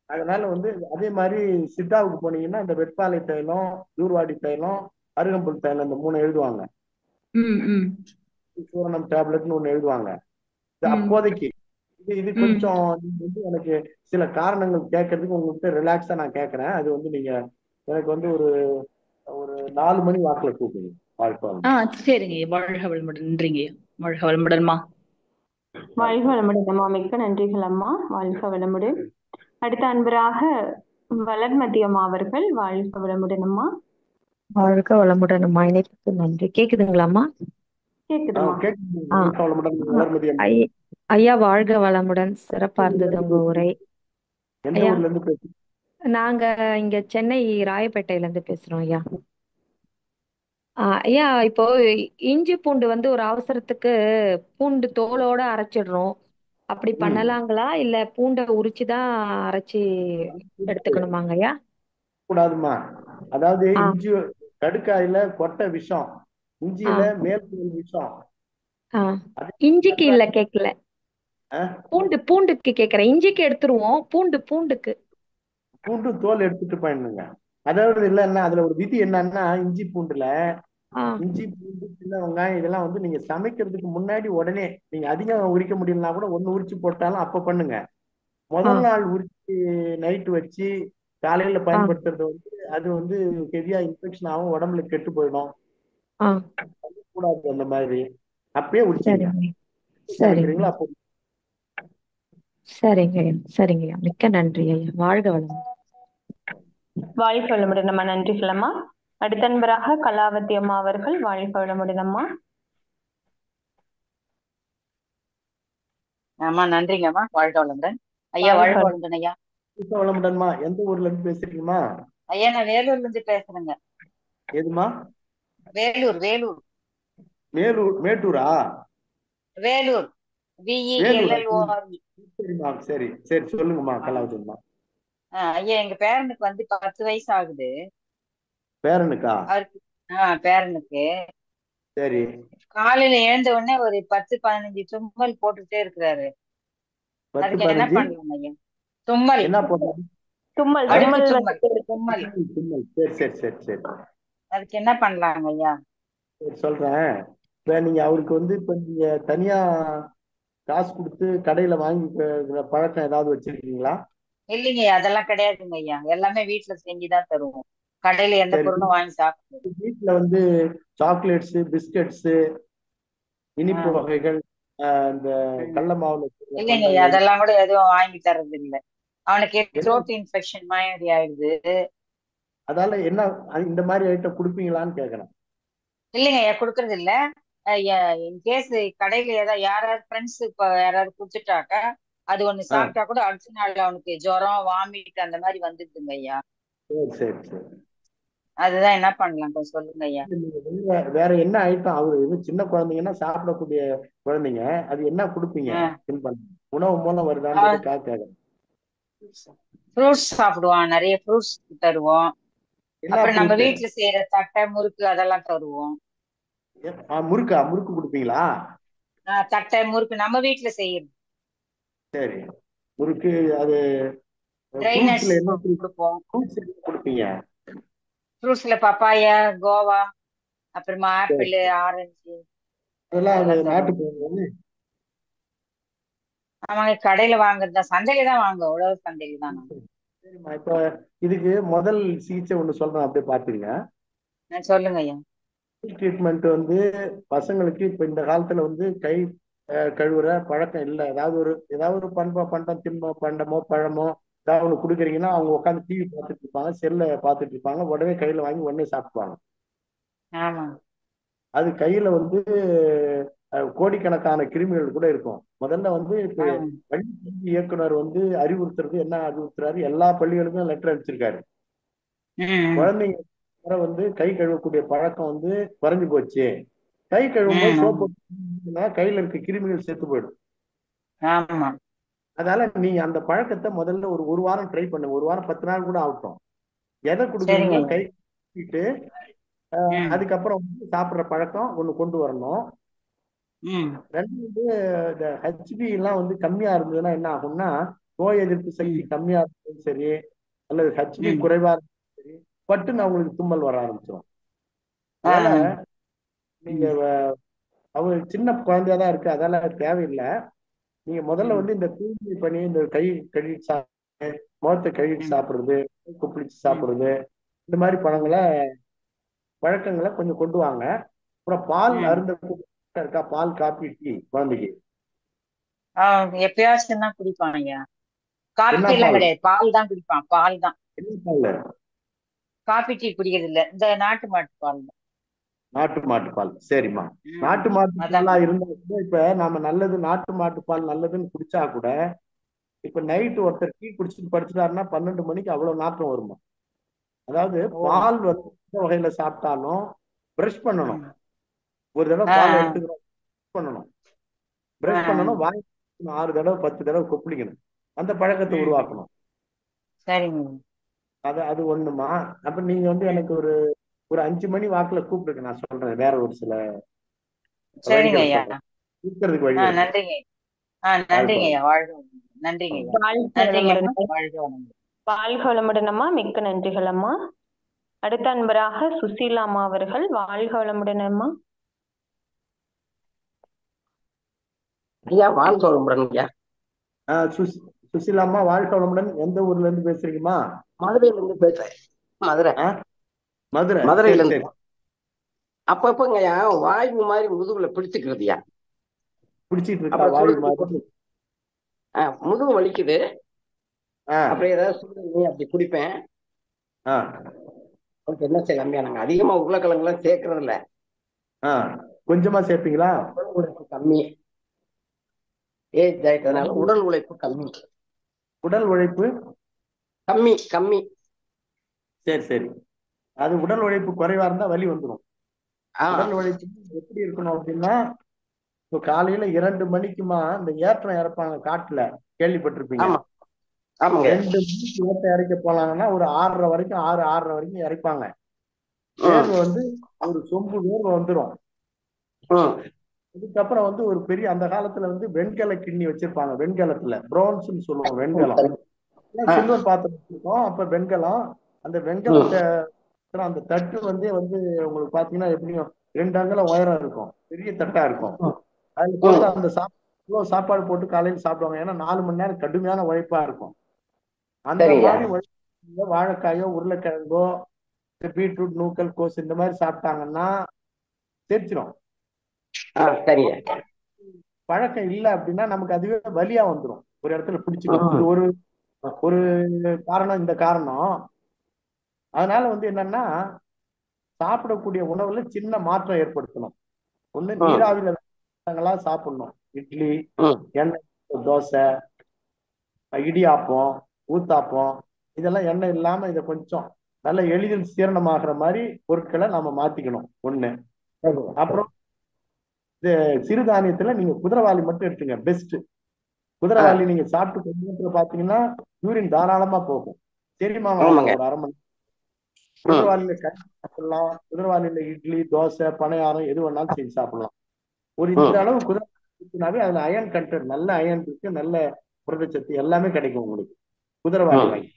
அதனால வந்து அதே மாதிரி சித்தாவுக்கு போனீங்கன்னா இந்த வெட்பாலை தைலம், தூர்வாடி தைலம், அருகம்புல் தைலம், இந்த 3 எழுதுவாங்க. ம் ம் சூரணம் டேப்லெட்னு ஒண்ணு எழுதுவாங்க. இது ம் அப்போதைக்கு இது இது ம் கொஞ்சம் நீங்க வந்து எனக்கு சில காரணங்கள் கேட்கறதுக்கு உங்ககிட்ட ரிலாக்ஸா நான் கேட்கறேன். அது வந்து நீங்க எனக்கு வந்து ஒரு ஒரு 4 மணி வாக்குல கூப்பிடுங்க. வாழ்க்கை ஆ சரிங்க ஐயா. வாழ்க வளமுடன். நன்றிங்க ஐயா. வாழ்க வளமுடன்மா. வாழ்க வளமுடன் அம்மா. மிக்க நன்றிகள் அம்மா. வாழ்க வளமுடன். அடுத்த அன்பராக வளர்மதி அம்மா அவர்கள். வாழ்க வளமுடன் அம்மா. வாழ்க வளமுடன்மா. இணைப்புக்கு நன்றி. கேக்குதுங்களாம்மா? கேக்குதுமா. ஆ வளர்மதி அம்மா. ஐயா வாழ்க வளமுடன். சிறப்பா இருந்தது உங்க உரை. எந்த ஐயா ஊர்ல இருந்து பேசுறீங்க? நாங்க இங்க சென்னை ராயப்பேட்டையில இருந்து பேசுறோம் ஐயா. ஐயா இப்போ இஞ்சி பூண்டு வந்து ஒரு அவசரத்துக்கு பூண்டு தோலோட அரைச்சிடுறோம். அப்படி பண்ணலாங்களா இல்ல பூண்டை உரிச்சுதான் அரைச்சி எடுத்துக்கணுமாங்க ஐயா? கூடாதுமா. அதாவது ஆ இஞ்சி கடுக்காயில கொட்டை விஷம், ஆ இஞ்சியில மேல் தோல் விஷம். ஆ அதே இஞ்சிக்கு கடுக்காய் இல்ல கேக்கல. அஹ், பூண்டுக்கு கேக்குறேன். இஞ்சிக்கு எடுத்துருவோம். பூண்டுக்கு. பூண்டு தோல் எடுத்துட்டு பயனுங்க. அதாவது இல்லைன்னா அதுல ஒரு விதி என்னன்னா இஞ்சி பூண்டுல ஆ இஞ்சி பூண்டு சின்ன வெங்காயம் இதெல்லாம் வந்து நீங்க சமைக்கிறதுக்கு முன்னாடி உடனே நீங்க அதிகம் உரிக்க முடியலன்னா கூட ஒண்ணு உரிச்சு போட்டாலும் அப்ப பண்ணுங்க. ஆ முதல் நாள் உரிச்சு நைட்டு வச்சு காலையில ஆ பயன்படுத்துறது வந்து அது வந்து ஹெவியா இன்ஃபெக்ஷன் ஆகும், உடம்புல கெட்டு போயிடும். ஆ கூடாது அந்த மாதிரி. அப்பயே உரிச்சிங்க. சரிங்க சரிங்க சமைக்கிறீங்களா அப்போ சரிங்க ஐயா. சரிங்க ஐயா. மிக்க நன்றி ஐயா. வாழ்க வளமுடன். வாழ்க வளமுடன் அம்மா. நன்றிகள் அம்மா. அடுத்த அன்பராக கலாவதி அம்மா அவர்கள். வாழ்க வளமுடன் அம்மா. ஆமா நன்றிங்கம்மா. வாழ்க வளமுடன் ஐயா. வாழ்க வாழ்க வளமுடன். வளமுடன் ஐயா. வளமுடன்மா. எந்த ஊர்ல இருந்து பேசுறீங்கம்மா? ஐயா நான் வேலூர்ல இருந்து பேசுறேங்க. எதுமா? வேலூர் மேட்டூரா? வேலூர் வேலூரா? VELLOR. சரிம்மா. சரி சரி சொல்லுங்கம்மா கலாவதிம்மா. ஐயா எங்க பேரனுக்கு வந்து 10 வயசு ஆகுது. பேரனுக்கா? அவருக்கு பேரனுக்கு சரி. காலையில எழுந்த உடனே ஒரு 10-15 தும்மல் போட்டுட்டே இருக்கிறாரு. 10 அதுக்கு என்ன 15 பண்ணலாம் ஐயா? தும்மல், என்ன போடுறது? தும்மல் அடுக்கு தும்மல் தும்மல் வந்து தும்மல். தும்மல். சரி சரி சரி சரி அதுக்கு என்ன பண்ணலாங்க ஐயா? சரி சொல்றேன். இப்ப நீங்க அவருக்கு வந்து இப்ப நீங்க தனியா காசு கொடுத்து கடையில வாங்கி பழக்கம் ஏதாவது வச்சிருக்கீங்களா? இல்லைங்க அதெல்லாம் கிடையாதுங்க ஐயா. எல்லாமே வீட்டுல செஞ்சுதான் தருவோம். கடையில எந்த சரி. பொருளும் வாங்கி சாப்பிடுறது. வீட்டுல வந்து சாக்லேட்ஸ், பிஸ்கட்ஸ், இனிப்பு வகைகள், இந்த கடல மாவுல செய்ற இல்லைங்க ஐயா பண்டங்கள் அதெல்லாம் கூட எதுவும் வாங்கி தர்றது இல்ல. அவனுக்கு என்ன த்ரோட் இன்ஃபெக்ஷன் மாதிரி ஆயிடுது. அதால என்ன இந்த மாதிரி ஐட்டம் கொடுப்பீங்களான்னு கேக்குறேன். இல்லைங்க ஐயா கொடுக்கறது இல்ல. இன்கேஸ் கடையில ஏதாவது யாராவது ஃப்ரெண்ட்ஸ் இப்ப யாராவது குடிச்சிட்டாக்கா அது ஒண்ணு ஆ சாப்பிட்டா கூட அடுத்த நாள் அவனுக்கு ஜுரம், வாமிட் அந்த மாதிரி வந்துடுதுங்க ஐயா. சரி சரி சரி. அதுதான் என்ன பண்ணலாம் கொஞ்சம் சொல்லுங்க ஐயா. நீங்க வேற என்ன ஐட்டம் அவரு இது சின்ன குழந்தைங்கன்னா சாப்பிடக்கூடிய குழந்தைங்க அது என்ன கொடுப்பீங்க? தின்பண்டம் உணவு மூலம் வருதான்றதுக்காக கேக்குறேன். ஃப்ரூட்ஸ் சாப்பிடுவான். நிறைய ஃப்ரூட்ஸ் தருவோம். என்ன அப்புறம் நம்ம ஃப்ரூட்? வீட்டுல செய்யற தட்டை, முறுக்கு அதெல்லாம் தருவோம். முறுக்கு கொடுப்பீங்களா? தட்டை, முறுக்கு நம்ம வீட்டுல செய்யறது. சரி. முறுக்கு அது ட்ரை நட்ஸ் ஃப்ரூட்ஸ்ல என்ன கொடுப்போம். ஃப்ரூட்ஸ் என்ன கொடுப்பீங்க? ஃப்ரூட்ஸ்ல பப்பாயா, கோவா, அப்புறமா சரி ஆப்பிள், ஆரஞ்சு அதெல்லாம் அது அதெல்லாம் நாட்டு தருவோம். பழங்கள். ஆமாங்க கடையில வாங்குறதுதான். சந்தையில தான் வாங்குவோம். உழவு சந்தையில தான் நாங்க. சரிம்மா. இப்ப இதுக்கு முதல் சிகிச்சை ஒண்ணு சொல்றேன், அப்படியே பாத்துங்க. சொல்லுங்க ஐயா. ட்ரீட்மெண்ட் வந்து பசங்களுக்கு இப்ப இந்த காலத்துல வந்து கை கழுவுற பழக்கம் இல்லை. ஏதாவது ஒரு பண்டம் தின்பம் பண்டமோ பழமோ ஏதாவது ஒண்ணு கொடுக்குறீங்கன்னா அவங்க உட்காந்து டிவி பார்த்துட்டு இருப்பாங்க, செல்ல பார்த்துட்டு இருப்பாங்க, உடனே கையில வாங்கி உடனே சாப்பிடுவாங்க. ஆமா. அது கையில வந்து கோடிக்கணக்கான கிருமிகள் கூட இருக்கும். முதல்ல வந்து இப்ப பள்ளி கல்வி இயக்குனர் வந்து அறிவுறுத்துறது என்ன அறிவுறுத்துறாரு, எல்லா பள்ளிகளுக்கும் லெட்டர் அனுப்பிச்சிருக்காரு. குழந்தைங்க வந்து கை கழுவக்கூடிய பழக்கம் வந்து குறைஞ்சு போச்சு. கை கழுவும் போது சோப்பு கையில இருக்க கிருமிகள் செத்து போயிடும். ஆமா. அதனால நீங்க அந்த பழக்கத்தை முதல்ல ஒரு வாரம் ட்ரை பண்ணுங்க. ஒரு வாரம் 10 நாள் கூட ஆகட்டும். எதை கொடுக்குறீங்களோ கை கழுவிட்டு அதுக்கப்புறம் வந்து சாப்பிடுற பழக்கம் ஒண்ணு கொண்டு வரணும். ரெண்டு வந்து இந்த ஹெச்பி எல்லாம் வந்து கம்மியா இருந்ததுன்னா என்ன ஆகும்னா, நோய் எதிர்ப்பு சக்தி கம்மியா இருந்தாலும் சரி அல்லது ஹெச்பி குறைவா இருந்தாலும் சரி பட்டுன்னு அவங்களுக்கு தும்மல் வர ஆரம்பிச்சிடும். அதனால நீங்க அவங்க சின்ன குழந்தையா தான் இருக்கு, அதெல்லாம் தேவையில்லை. நீங்க முதல்ல ம் வந்து இந்த தூய்மை பண்ணி இந்த கை கழுவிட்டு முகத்தை கழுவிட்டு ம் சாப்பிடுறது, குப்பிளிச்சு ம் சாப்பிடுறது, இந்த மாதிரி ம் பழக்கங்களை கொஞ்சம் கொண்டு வாங்க. அப்புறம் பால் ம். அருந்த இருக்கா? பால், காபி, டீ குழந்தைக்கு எப்பயாச்சும் தான் குடிப்பான் ஐயா. என்ன காப்பி எல்லாம் பால்? கிடையாது, பால் தான் குடிப்பான், பால் தான். என்ன பால்? காபி டீ குடிக்கிறது இல்ல, இந்த நாட்டு மாட்டு பால் தான். நாட்டு மாட்டு பால். சரிம்மா. ம் நாட்டு மாட்டு அதான் பாலா குடி. இருந்தா கூட இப்ப நாம நல்லது நாட்டு மாட்டு பால் நல்லதுன்னு குடிச்சா கூட, இப்ப நைட்டு ஒருத்தர் டீ குடிச்சிட்டு படுத்துட்டாருன்னா 12 மணிக்கு அவ்வளவு நாற்றம் வருமா. அதாவது ஓ. பால் வந்து எந்த வகையில சாப்பிட்டாலும் பிரஷ் பண்ணணும். ம். ஒரு தடவை ஆ பால் எடுத்துக்கிறோம், பண்ணணும். ஆ பிரஷ் ஆ. பண்ணணும், வாய் 6 தடவை 10 தடவை கொப்பளிக்கணும். அந்த பழக்கத்தை ம் உருவாக்கணும். சரிங்க. அது அது ஒண்ணுமா. அப்ப நீங்க வந்து ம் எனக்கு ஒரு ஒரு 5 மணி வாக்குல கூப்பிடுங்க, நான் சொல்றேன், வேற ஒரு சில சரிங்க வழிகளை ஐயா. சொல்றேன். இருக்கிறதுக்கு வழி இருக்கு. நன்றிங்க. நன்றிங்க வாழ்க்கை. ஐயா, வாழ்க வளமுடன். நன்றிங்க ஐயா. வாழ்க நன்றிங்க வளமுடன். அம்மா, வாழ்க வளமுடன். வாழ்க வளமுடன் அம்மா, மிக்க நன்றிகள் அம்மா. அடுத்த அன்பராக சுசீலா அம்மா அவர்கள், வாழ்க வளமுடன் அம்மா. ஐயா வாழ்க வளமுடன் ஐயா. சுசிலாம்மா, வாழ்க்கை வளமுடன். எந்த ஊர்ல இருந்து பேசுறீங்கம்மா? மதுரையில இருந்து பேசுறேன். மதுரை ஆ, மதுரை. மதுரையில சரி இருந்து. சரி. அப்பப்பங்க ஐயா வாய்வு மாதிரி முதுகுல பிடிச்சுக்கிறதுயா. பிடிச்சிட்டு இருக்கா அப்புறம் வாயு சுடுதண்ணி மாதிரி? முதுகு வலிக்குது. ஆ அப்புறம் ஏதாவது சுடுதண்ணி அப்படி குடிப்பேன். ஆ அதுக்கு என்ன செய்யலாம்யா, நாங்க அதிகமா உருளைக்கிழங்கு எல்லாம் சேர்க்கறது இல்ல. ஆ கொஞ்சமா சேர்ப்பீங்களா? உடல் உழைப்பு கம்மி, ஏஜ் ஆயிட்டதுனால உடல் உழைப்பு கம்மி. உடல் உழைப்பு கம்மி கம்மி. சரி சரி. அது உடல் உழைப்பு குறைவா இருந்தா வலி வந்துடும். ஆ உடல் உழைப்பு எப்படி இருக்கணும் அப்படின்னா, இப்போ காலையில 2 மணிக்குமா இந்த ஏற்றம் இறப்பாங்க காட்டுல, கேள்விப்பட்டிருப்பீங்க. ஆமா ஆமாங்க. 2 மணிக்கு ஏற்றம் இறக்க போனாங்கன்னா ஒரு 6:30 வரைக்கும், 6:30 வரைக்கும் இறைப்பாங்க. ம் வேர்வை வந்து ஒரு சொம்பு வேர்வை வந்துடும். ம் அதுக்கப்புறம் வந்து ஒரு பெரிய, அந்த காலத்துல வந்து வெண்கல கிண்ணி வச்சிருப்பாங்க. வெண்கலத்துல பிரான்ஸ்ன்னு சொல்லுவோம், வெண்கலம். சரி. ஆ சில்வர் பாத்திரம் வச்சிருக்கோம், அப்ப வெண்கலம். அந்த ம் வெண்கலத்தை அந்த தட்டு வந்து வந்து உங்களுக்கு பாத்தீங்கன்னா எப்படியும் 2 அங்குலம் உயரம் இருக்கும், பெரிய தட்டா இருக்கும். ம் அதுல போட்டு ம் அந்த சாப்பாடு போட்டு காலையில் சாப்பிடுவாங்க. ஏன்னா 4 மணி நேரம் கடுமையான உழைப்பா இருக்கும். அந்த சரிங்கய்யா. மாதிரி உழைப்பு வாழைக்காயோ உருளைக்கிழங்கோ பீட்ரூட் நூக்கல் கோஸ் இந்த மாதிரி சாப்பிட்டாங்கன்னா தெரிச்சிடும். சரிங்க. பழக்கம் இல்லை அப்படின்னா நமக்கு அதுவே வலியா வந்துடும், ஒரு இடத்துல பிடிச்சிக்கும். இது ம் ஒரு ஒரு காரணம், இந்த காரணம். அதனால வந்து என்னன்னா, சாப்பிடக்கூடிய உணவுல சின்ன மாற்றம் ஏற்படுத்தணும். ஒண்ணு ம் நீராவில சாப்பிடணும். இட்லி, ம் எண்ணெய் தோசை, இடியாப்பம், ஊத்தாப்பம், இதெல்லாம் எண்ணெய் இல்லாம இதை கொஞ்சம் நல்ல எளிதில் சீரணமாகிற மாதிரி பொருட்களை நாம மாத்திக்கணும் ஒண்ணு. சரிங்க. அப்புறம் இது சிறுதானியத்துல நீங்க குதிரைவாலி மட்டும் எடுத்துங்க, பெஸ்ட். ஆ குதிரைவாலி நீங்க சாப்பிட்டு கொஞ்ச நேரத்துல பாத்தீங்கன்னா யூரின் தாராளமா போகும், செரிமானம் ஆமாங்க. ஆயிடும் ஒரு 1/2 மணி நேரம். ம் குதிரைவாலியில கஞ்சி சாப்பிடலாம், குதிரைவாலியில இட்லி தோசை பணியாரம் எது வேணாலும் செஞ்சு சாப்பிடலாம். ஒரு இந்த ம் அளவு குதிரைவாலி அதுல அயன் கண்டென்ட், நல்ல அயன் இருக்கு, நல்ல புரதச்சத்து எல்லாமே கிடைக்கும் உங்களுக்கு குதிரைவாலி ம் வாங்கி.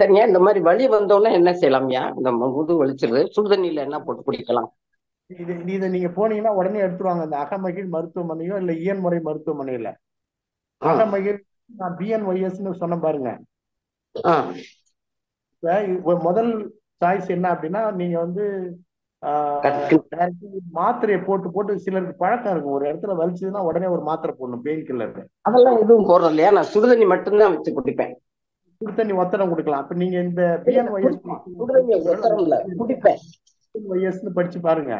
சரிங்க. இந்த மாதிரி வலி வந்தோடனே என்ன செய்யலாம்யா? இந்த முதுகு வலிச்சிருது, சுடுதண்ணியில என்ன போட்டு குடிக்கலாம்? இதை நீங்க போனீங்கன்னா உடனே எடுத்துருவாங்க, இந்த அகமகிழ் மருத்துவமனையோ இல்ல இயன்முறை மருத்துவமனையில. ஆ அகமகிழ் நான் பிஎன்ஒய்எஸ்ன்னு சொன்ன பாருங்க. ஆ இப்ப முதல் சாய்ஸ் என்ன அப்படின்னா, நீங்க வந்து கட்டு மாத்திரையை போட்டு போட்டு சிலருக்கு பழக்கம் இருக்கும், ஒரு இடத்துல வலிச்சதுன்னா உடனே ஒரு மாத்திரை போடணும், பெயின் கில்லர். அதெல்லாம் எதுவும் போடுறது இல்லையா? நான் சுடுதண்ணி மட்டும்தான் வச்சு குடிப்பேன். சுடு தண்ணி ஒத்தடம் கொடுக்கலாம். அப்ப நீங்க இந்த இல்ல பிஎன்ஒய்எஸ் குடிப்பேன். சுடுதண்ணியை ஒத்தரம் இல்ல, குடிப்பேன். படிச்சு பாருங்க.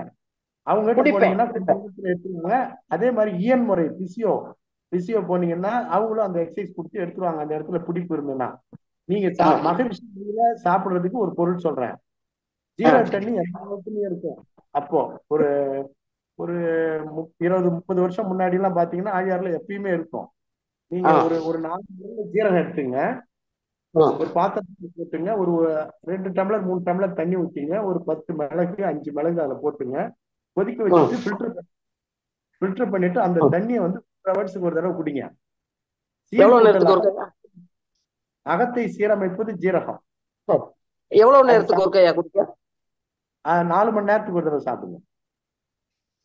அவங்க கிட்ட குடிப்பேன் போனீங்கன்னா குடிப்பேன். எடுத்துருவாங்க. அதே மாதிரி இயன்முறை பிசியோ போனீங்கன்னா அவங்களும் அந்த எக்ஸசைஸ் கொடுத்து எடுத்துருவாங்க, அந்த இடத்துல பிடிப்பு இருந்ததுன்னா. நீங்க ஆ மகிழ்ச்சியில சாப்பிடுறதுக்கு ஒரு பொருள் சொல்றேன். ஆ ஜீரக தண்ணி எல்லா இடத்துலயும் இருக்கும். அப்போ ஒரு ஒரு 20-30 வருஷம் முன்னாடி எல்லாம் பாத்தீங்கன்னா ஆழியார்ல எப்பயுமே இருக்கும். நீங்க ஆ ஒரு 4 ஜீரகம் எடுத்துங்க, ம் ஒரு பாத்திரத்துல போட்டுங்க, ஒரு 2 டம்ளர் 3 டம்ளர் தண்ணி ஊற்றிங்க, ஒரு 10 மிளகு 5 மிளகு அதில் போட்டுங்க, கொதிக்க ம் வச்சுட்டு ஃபில்டர் பண்ணிட்டு அந்த ம். தண்ணியை வந்து 4 ஹவர்ஸுக்கு ஒரு தடவை குடிங்க. எவ்வளவு சீர்கூட்டல் நேரத்துக்கு ஒருக்கையா? அகத்தை சீரமைப்பது ஜீரகம். எவ்வளவு அது நேரத்துக்கு ஒருக்கையா குடிக்க? 4 மணி நேரத்துக்கு ஒரு தடவை சாப்பிடுங்க.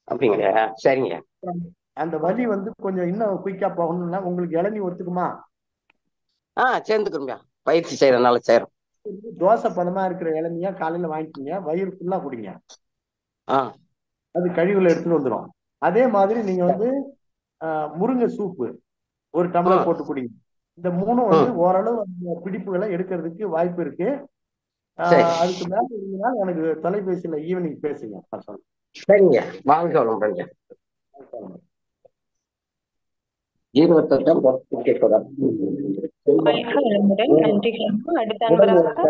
அப்படிங்களா? சரிங்க. அந்த வலி வந்து கொஞ்சம் இன்னும் குயிக்கா போகணும்னா உங்களுக்கு இளநீ ஒத்துக்குமா? சேர்ந்துக்கிறோம்யா. பயிற்சி செய்யறதுனால செய்யறோம். தோசை பதமா இருக்கிற இளநியா காலையில வாங்கிக்கிங்க, வயிறு ஃபுல்லா குடிங்க. ஆ அது கழிவுல எடுத்துட்டு வந்துடும். அதே மாதிரி நீங்க வந்து முருங்கை சூப்பு ஒரு டம்ளர் ம் போட்டு குடிங்க. இந்த மூணும் வந்து ம் ஓரளவு அந்த பிடிப்புகளை எடுக்கிறதுக்கு வாய்ப்பு இருக்கு. சரி அதுக்கு மேல இருந்தால் எனக்கு தொலைபேசியில ஈவினிங் பேசுங்க. நான் சொல்றேன். சரிங்க. வாழ்க வளமுடன். 28 கேட்கலாம். வாழ்க வளமுடன். நன்றிகள் அம்மா. அடுத்த அன்பராக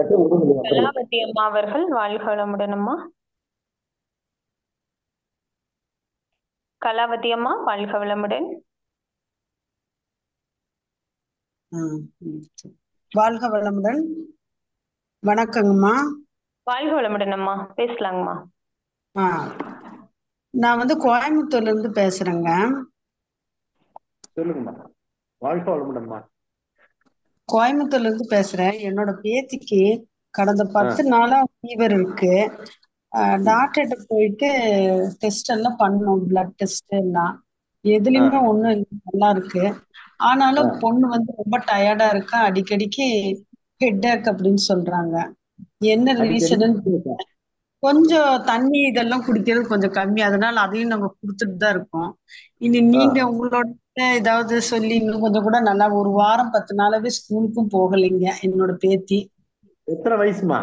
கலாவதி அம்மா அவர்கள். வாழ்க வளமுடன் அம்மா. கலாவதி அம்மா, வாழ்க வளமுடன். வாழ்க வளமுடன். வணக்கங்கம்மா. வாழ்க வளமுடன் அம்மா, பேசலாங்கம்மா. நான் வந்து கோயம்புத்தூர்ல இருந்து பேசுறேங்க. சொல்லுங்கம்மா. வாழ்க வளமுடன்மா. கோயம்புத்தூர்ல இருந்து பேசுறேன். என்னோட பேத்திக்கு கடந்த 10 நாளா ஃபீவர் இருக்கு. டாக்டர்கிட்ட போயிட்டு டெஸ்ட் எல்லாம் பண்ணோம், பிளட் டெஸ்ட் எல்லாம். எதுலயுமே ஒண்ணும் இல்லை, நல்லா இருக்கு. ஆனாலும் பொண்ணு வந்து ரொம்ப டயர்டா இருக்கா, அடிக்கடிக்கு ஹெட்டேக் அப்படின்னு சொல்றாங்க. என்ன ரீசன்? கொஞ்சம் தண்ணி இதெல்லாம் குடிக்கிறது கொஞ்சம் கம்மி, அதனால அதையும் நம்ம கொடுத்துட்டு தான் இருக்கோம். இனி நீங்க உங்களோட ஏதாவது சொல்லி இன்னும் கொஞ்சம் கூட நல்லா, ஒரு வாரம் 10 நாளாவே ஸ்கூலுக்கும் போகலைங்க என்னோட பேத்தி. எத்தனை வயசுமா?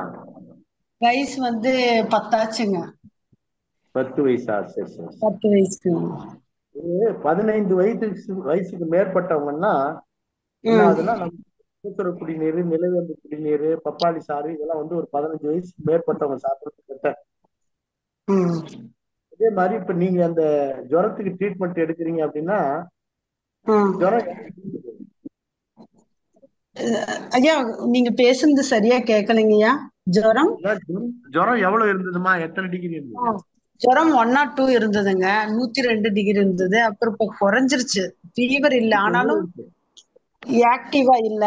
வயசு வந்து 10 ஆச்சுங்க. 10 வயசா? சரி சரி. 10 வயசுக்கு. 15 வயசுக்கு மேற்பட்டவங்கன்னா என்ன ஆகுதுன்னா, நம்ம சூத்திர குடிநீர், நிலவேம்பு குடிநீர், பப்பாளி சாறு இதெல்லாம் வந்து ஒரு 15 வயசுக்கு மேற்பட்டவங்க சாப்பிடுறது. அதே மாதிரி இப்ப நீங்க அந்த ஜுரத்துக்கு ட்ரீட்மெண்ட் எடுக்கிறீங்க அப்படின்னா ஜுரம் ஐயா நீங்க பேசுனது சரியா கேட்கலைங்கய்யா. ஜுரம் எவ்வளவு இருந்ததுமா? எத்தனை டிகிரி இருந்தது? ஜுரம் 102 இருந்ததுங்க. 102 டிகிரி இருந்தது. அப்புறம் இப்ப குறைஞ்சிருச்சு. ஃபீவர் இல்ல, ஆனாலும் ஆக்டிவா இல்ல.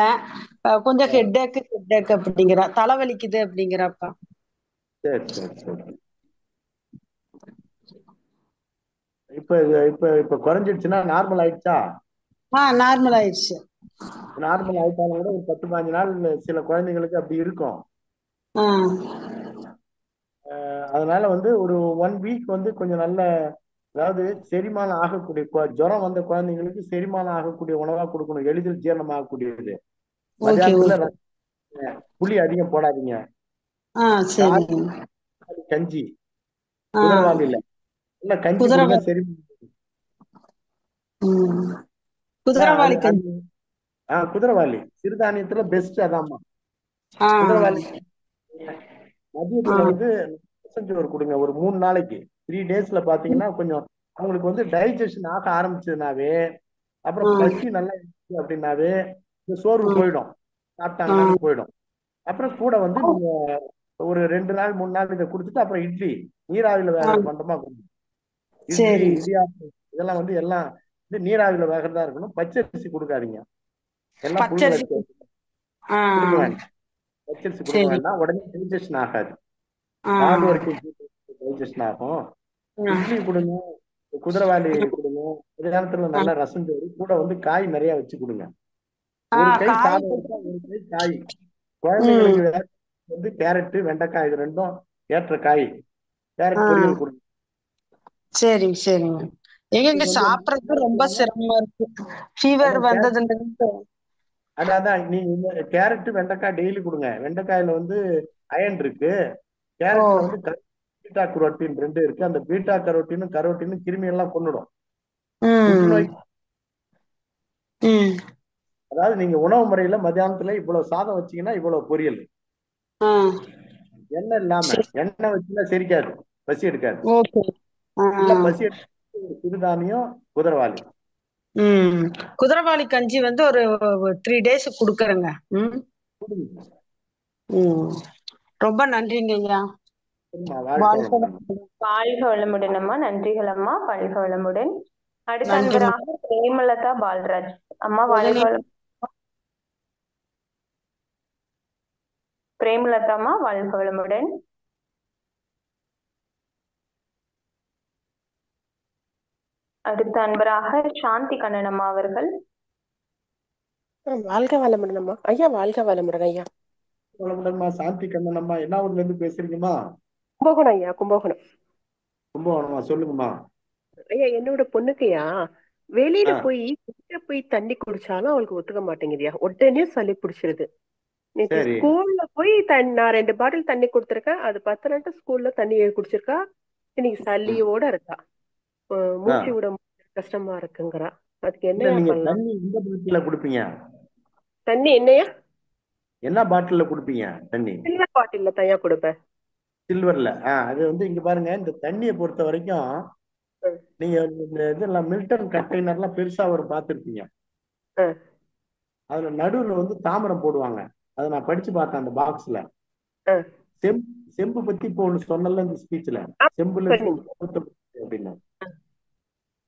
கொஞ்சம் ஹெட்டேக் அப்படிங்கிறா, தலைவலிக்குது அப்படிங்கிறப்பா. சரி சரி சரி. இப்ப இப்ப இப்ப குறைஞ்சிடுச்சுன்னா நார்மல் ஆயிடுச்சா? நார்மல் ஆயிடுச்சு. நார்மல் ஆயிட்டாலும் கூட ஒரு 10-15 நாள் சில குழந்தைங்களுக்கு அப்படி இருக்கும். அதனால வந்து ஒரு 1 வீக் வந்து கொஞ்சம் நல்ல, அதாவது செரிமானம் ஆகக்கூடிய, ஜுரம் வந்த குழந்தைங்களுக்கு செரிமானம் ஆகக்கூடிய உணவா கொடுக்கணும், எளிதில் ஜீரணம் ஆகக்கூடியது. மத்தியானத்துல புளி அதிகம் போடாதீங்க. கஞ்சி, குதிரவாளி இல்ல, இல்ல கஞ்சி கொடுங்க. சரி, குதிரவாளி சிறுதானியத்துல பெஸ்ட் அதாம்மா. குதிரவாளி மதியத்துல வந்து சோறு கொடுங்க ஒரு 3 நாளைக்கு. 3 டேஸ்ல பாத்தீங்கன்னா கொஞ்சம் அவங்களுக்கு வந்து டைஜஷன் ஆக ஆரம்பிச்சதுனாவே, அப்புறம் பசி நல்லா இருந்துச்சு அப்படின்னாவே இந்த சோர்வு போயிடும், சாப்பிட்டாங்கன்னு போயிடும். அப்புறம் கூட வந்து நீங்க ஒரு 2 நாள் 3 நாள் இதை கொடுத்துட்டு அப்புறம் இட்லி, நீராவில வேக பண்றமா கொடுங்க. இட்லி, இடியாப்பம் இதெல்லாம் வந்து எல்லாம் வந்து நீராவில வேகறதா இருக்கணும். பச்சரிசி கொடுக்காதீங்க, எல்லாம் புழுங்கலரிசி கொடுக்க வேண்டாம். பச்சரிசி கொடுக்க வேண்டாம், உடனே டைஜஷன் ஆகாது. பால் வரைக்கும் டைஜஷன் ஆகும். இட்லி கொடுங்க, குதிரவாளி கொடுங்க. நேரத்துல நல்லா ரசம் சோறு கூட வந்து காய் நிறைய வச்சு கொடுங்க. ஒரு கை சாதம் வச்சா ஒரு கை காய். குழந்தைங்களுக்கு வந்து கேரட், வெண்டைக்காய் இது ரெண்டும் ஏற்ற காய். கேரட் பொரியல் கொடுங்க. சரிங்க சரிங்க. எங்க சாப்பிடறது ரொம்ப சிரமமா இருக்கு, ஃபீவர் வந்ததுல இருந்து. அதான் நீங்க கேரட் வெண்டைக்காய் டெய்லி கொடுங்க. வெண்டைக்காயில வந்து அயன் இருக்கு. கேரட்ல வந்து பீட்டா கரோட்டின் 2 இருக்கு. அந்த பீட்டா கரோட்டினும் கிருமி எல்லாம் கொன்னுடும். புற்றுநோய். அதாவது நீங்க உணவு முறையில மத்தியானத்துல இவ்வளவு சாதம் வச்சீங்கன்னா இவ்வளவு பொரியல், எண்ணெய் இல்லாம. எண்ணெய் வச்சுன்னா செரிக்காது, பசி எடுக்காது. பசி சிறுதானியம், குதிரவாளி. குதிரவாளி கஞ்சி வந்து ஒரு 3 டேஸ் குடுக்கறேங்க. ரொம்ப நன்றிங்க ஐயா. வாழ்க வளமுடன் அம்மா. நன்றிகள் அம்மா. வாழ்க வளமுடன். அடுத்த அன்பராக பிரேமலதா பால்ராஜ் அம்மா. வாழ்க வளமுடன். பிரேமலதா அம்மா, வாழ்க வளமுடன். அடுத்த அன்பராக சாந்தி கண்ணனம்மா அவர்கள். வாழ்க வளமுடன் அம்மா. ஐயா வாழ்க வளமுடன் ஐயா. வளமுடன்மா. சாந்தி கண்ணனம்மா என்ன ஊர்ல இருந்து பேசுறீங்கம்மா? கும்பகோணம் ஐயா, கும்பகோணம். கும்பகோணமா, சொல்லுங்கம்மா. ஐயா என்னோட பொண்ணுக்குயா வெளியில ஆ போய் தண்ணி குடிச்சாலும் அவளுக்கு ஒத்துக்க மாட்டேங்குதுயா. உடனே சளி பிடிச்சிருது. நேற்று சரி. ஸ்கூல்ல போய் நான் 2 பாட்டில் தண்ணி கொடுத்துருக்கேன். அது பத்தனட்டு ஸ்கூல்ல தண்ணி குடிச்சிருக்கா. இன்னைக்கு ம். சளியோட இருக்கா. ஆ மூச்சு விட கஷ்டமா இருக்குங்கிறா. அதுக்கு இல்ல, என்னையா நீங்க பண்ணலாம்? தண்ணி எந்த பாட்டில குடுப்பீங்க? தண்ணி என்னையா? என்ன பாட்டில குடுப்பீங்க தண்ணி? சில்வர் பாட்டில்ல தனியா கொடுப்பேன். சில்வர்ல. அது வந்து இங்க பாருங்க, இந்த தண்ணியை பொறுத்த வரைக்கும் ம், நீங்க இந்த இதெல்லாம் மில்டன் கண்டெய்னர்லாம் பெருசா ஒரு பார்த்துருப்பீங்க. ம், அதுல நடுவுல வந்து தாமிரம் போடுவாங்க. அதை நான் படிச்சு பார்த்தேன் அந்த பாக்ஸ்ல. ம். செம்பு செம்பு பத்தி இப்போ ஒண்ணு சொன்னல இந்த ஸ்பீச்ல, ஆ, செம்புல சொன்னீங்க. அப்படின்னு.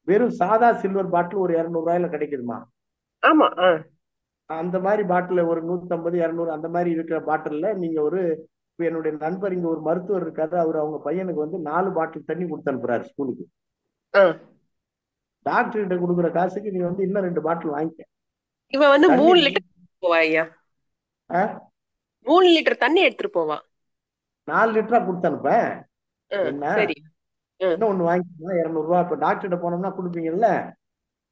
வெறும் சாதா சில்வர் பாட்டில் ஒரு 200 ரூபாயில கிடைக்குதுமா. ஆமா. அந்த மாதிரி பாட்டில் ஒரு 150 200 அந்த மாதிரி இருக்கிற பாட்டில்ல நீங்க ஒரு, இப்ப என்னுடைய நண்பர் இங்க ஒரு மருத்துவர் இருக்காரு, அவர் அவங்க பையனுக்கு வந்து 4 பாட்டில் தண்ணி கொடுத்து அனுப்புறாரு ஸ்கூலுக்கு. ஆ. டாக்டர் கிட்ட கொடுக்குற காசுக்கு நீ வந்து இன்னும் 2 பாட்டில் வாங்கிக்க. இவன் வந்து தண்ணி 3 லிட்டர் போவா ஐயா. ஆ? 3 லிட்டர் தண்ணி எடுத்துட்டு போவா. 4 லிட்டரா கொடுத்து அனுப்ப என்ன? சரி. இன்னும் ஒண்ணு வாங்கிக்கணும் 200 ரூபாய். இப்ப டாக்டர் கிட்ட போனோம்னா கொடுப்பீங்கல்ல,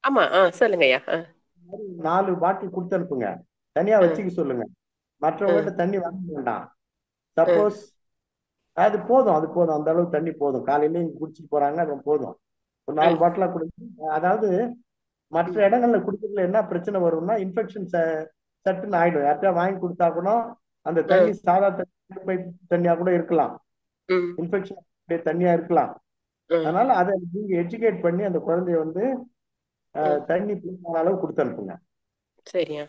ஆமா. சொல்லுங்க ஐயா. 4 பாட்டில் கொடுத்து அனுப்புங்க. தனியா வச்சுக்க சொல்லுங்க. மற்றவங்ககிட்ட தண்ணி வாங்க வேண்டாம். சப்போஸ் அது போதும், அது போதும், அந்த அளவு தண்ணி போதும். காலையில இங்க குடிச்சிட்டு போறாங்க, அது போதும். ஒரு 4 பாட்டிலா கொடுங்க. அதாவது மற்ற இடங்கள்ல குடிக்கிறதுல என்ன பிரச்சனை வரும்னா, இன்ஃபெக்ஷன் சட்டுன்னு ஆயிடும். யார்கிட்ட வாங்கி கொடுத்தா கூட அந்த தண்ணி சாதா தண்ணி தண்ணியா கூட இருக்கலாம், இன்ஃபெக்ஷன் தண்ணியா இருக்கலாம். அதனால அதை நீங்க எஜுகேட் பண்ணி அந்த குழந்தைய வந்து தண்ணி பிடிக்காத அளவு கொடுத்து அனுப்புங்க. சரியா.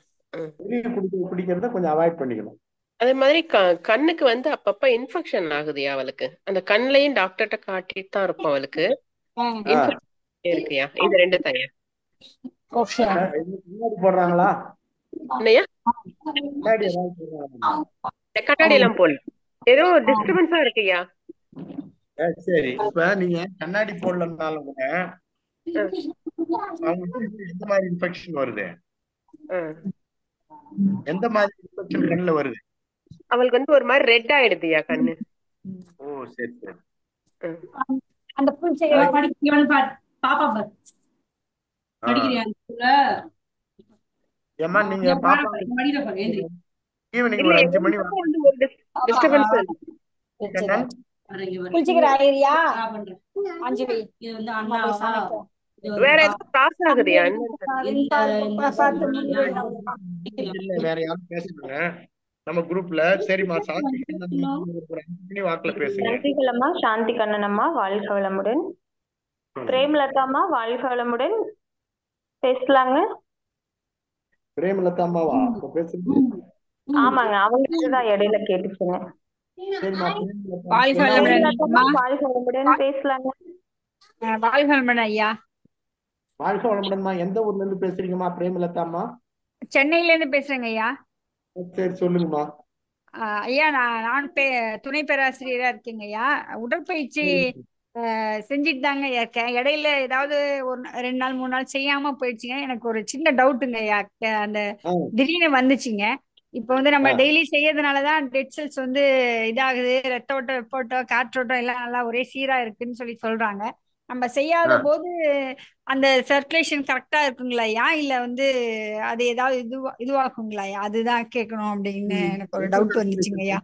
வெளியே குடிக்கிறத கொஞ்சம் அவாய்ட் பண்ணிக்கணும். அதே மாதிரி கண்ணுக்கு வந்து அப்பப்ப இன்ஃபெக்ஷன் ஆகுதுயா அவளுக்கு. அந்த கண்ணையும் டாக்டர்கிட்ட காட்டிட்டு தான் இருப்போம். அவளுக்கு இன்ஃபெக்ஷன் இருக்குயா. இது 2 தனியா. முன்னாடி போடுறாங்களா? என்னையா? முன்னாடி ஏதாவது போடுறாங்களா? கண்ணாடி எல்லாம் போடல. ஏதோ டிஸ்டர்பன்ஸா இருக்குயா. சரி. இப்ப நீங்க கண்ணாடி போடலனாலும் கூட அவங்களுக்கு எந்த மாதிரி இன்ஃபெக்ஷன் வருது? எந்த மாதிரி இன்ஃபெக்ஷன் கண்ணுல வருது? அவளுக்கு வந்து ஒரு மாதிரி ரெட் ஆயிடுதுயா கண்ணு. ஓ சரி சரி. அந்த பாப்பா பார் ஏமா நீங்க பாப்பா ஈவினிங் ஒரு 5 மணி டிஸ்டர்பன்ஸ் வேற ஏதாவது காசு ஆகுதுயா? வேற யாரும் பேசுறாங்க நம்ம குரூப்ல. சரிம்மா, சாந்தி ஒரு 5 மணி வாக்குல பேசுங்க. நன்றிகளம்மா. சாந்தி கண்ணனம்மா வாழ்க வளமுடன். பிரேமலதாம்மா வாழ்க வளமுடன். பேசலாங்க. பிரேமலதாம்மாவா பேசுங்க? ஆமாங்க, அவங்களுக்குதான் இடையில கேட்டுச்சுங்க. சரிம்மா, வாழ்க வளமுடன். வாழ்க வளமுடன். பேசலாங்க. வாழ்க வளமுடன் ஐயா. வாழ்க வளமுடன்மா. எந்த ஊர்ல இருந்து பேசுறீங்கம்மா பிரேமலதாம்மா? சென்னையில இருந்து பேசுறேங்க ஐயா. சரி சொல்லுங்கம்மா. ஐயா நான் துணை பேராசிரியரா இருக்கேங்க ஐயா. உடற்பயிற்சி செஞ்சுட்டு தாங்க இருக்கேன். இடையில ஏதாவது ஒரு 2 நாள் 3 நாள் செய்யாம போயிடுச்சுங்க. எனக்கு ஒரு சின்ன டவுட்டுங்க ஐயா. அந்த திடீர்னு வந்துச்சுங்க. இப்போ வந்து நம்ம டெய்லி செய்யறதுனாலதான் டெட் செல்ஸ் வந்து இதாகுது, ரத்த ஓட்டம் வெப்போட்டம் காற்றோட்டம் எல்லாம் நல்லா ஒரே சீரா இருக்குன்னு சொல்றாங்க. நம்ம செய்யாத போது அந்த சர்க்குலேஷன் கரெக்டா இருக்குங்களா ஐயா, இல்ல வந்து அது ஏதாவது இதுவாகுங்களா ஐயா? அதுதான் கேட்கணும் அப்படின்னு எனக்கு ஒரு டவுட் வந்துச்சுங்க ஐயா.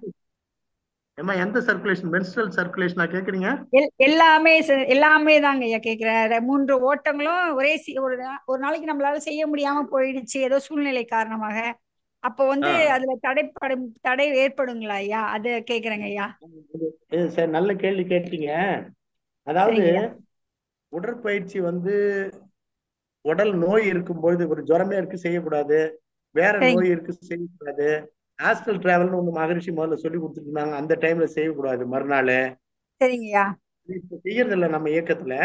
எந்த சர்க்குலேஷன்? மென்ஸ்ட்ரல் சர்க்குலேஷனா கேக்குறீங்க? எல்லாமே தாங்க ஐயா கேக்குறேன். 3 ஓட்டங்களும் ஒரே ஒரு நாளைக்கு நம்மளால செய்ய முடியாம போயிடுச்சு ஏதோ சூழ்நிலை காரணமாக. அப்போ வந்து அதுல தடை ஏற்படுங்களா ஐயா? அது கேக்குறேங்க ஐயா. சரி, நல்ல கேள்வி கேட்டீங்க. அதாவது உடற்பயிற்சி வந்து உடல் நோய் இருக்கும்போது, ஒரு ஜுரமே இருக்கு செய்யக்கூடாது, வேற நோய் இருக்கு செய்யக்கூடாது. ஆஸ்ட்ரல் டிராவல்னு ஒண்ணு மகரிஷி முதல்ல சொல்லி கொடுத்துருந்தாங்க, அந்த டைம்ல செய்யக்கூடாது. மறுநாள் செய்யறது இல்லை நம்ம இயக்கத்துல.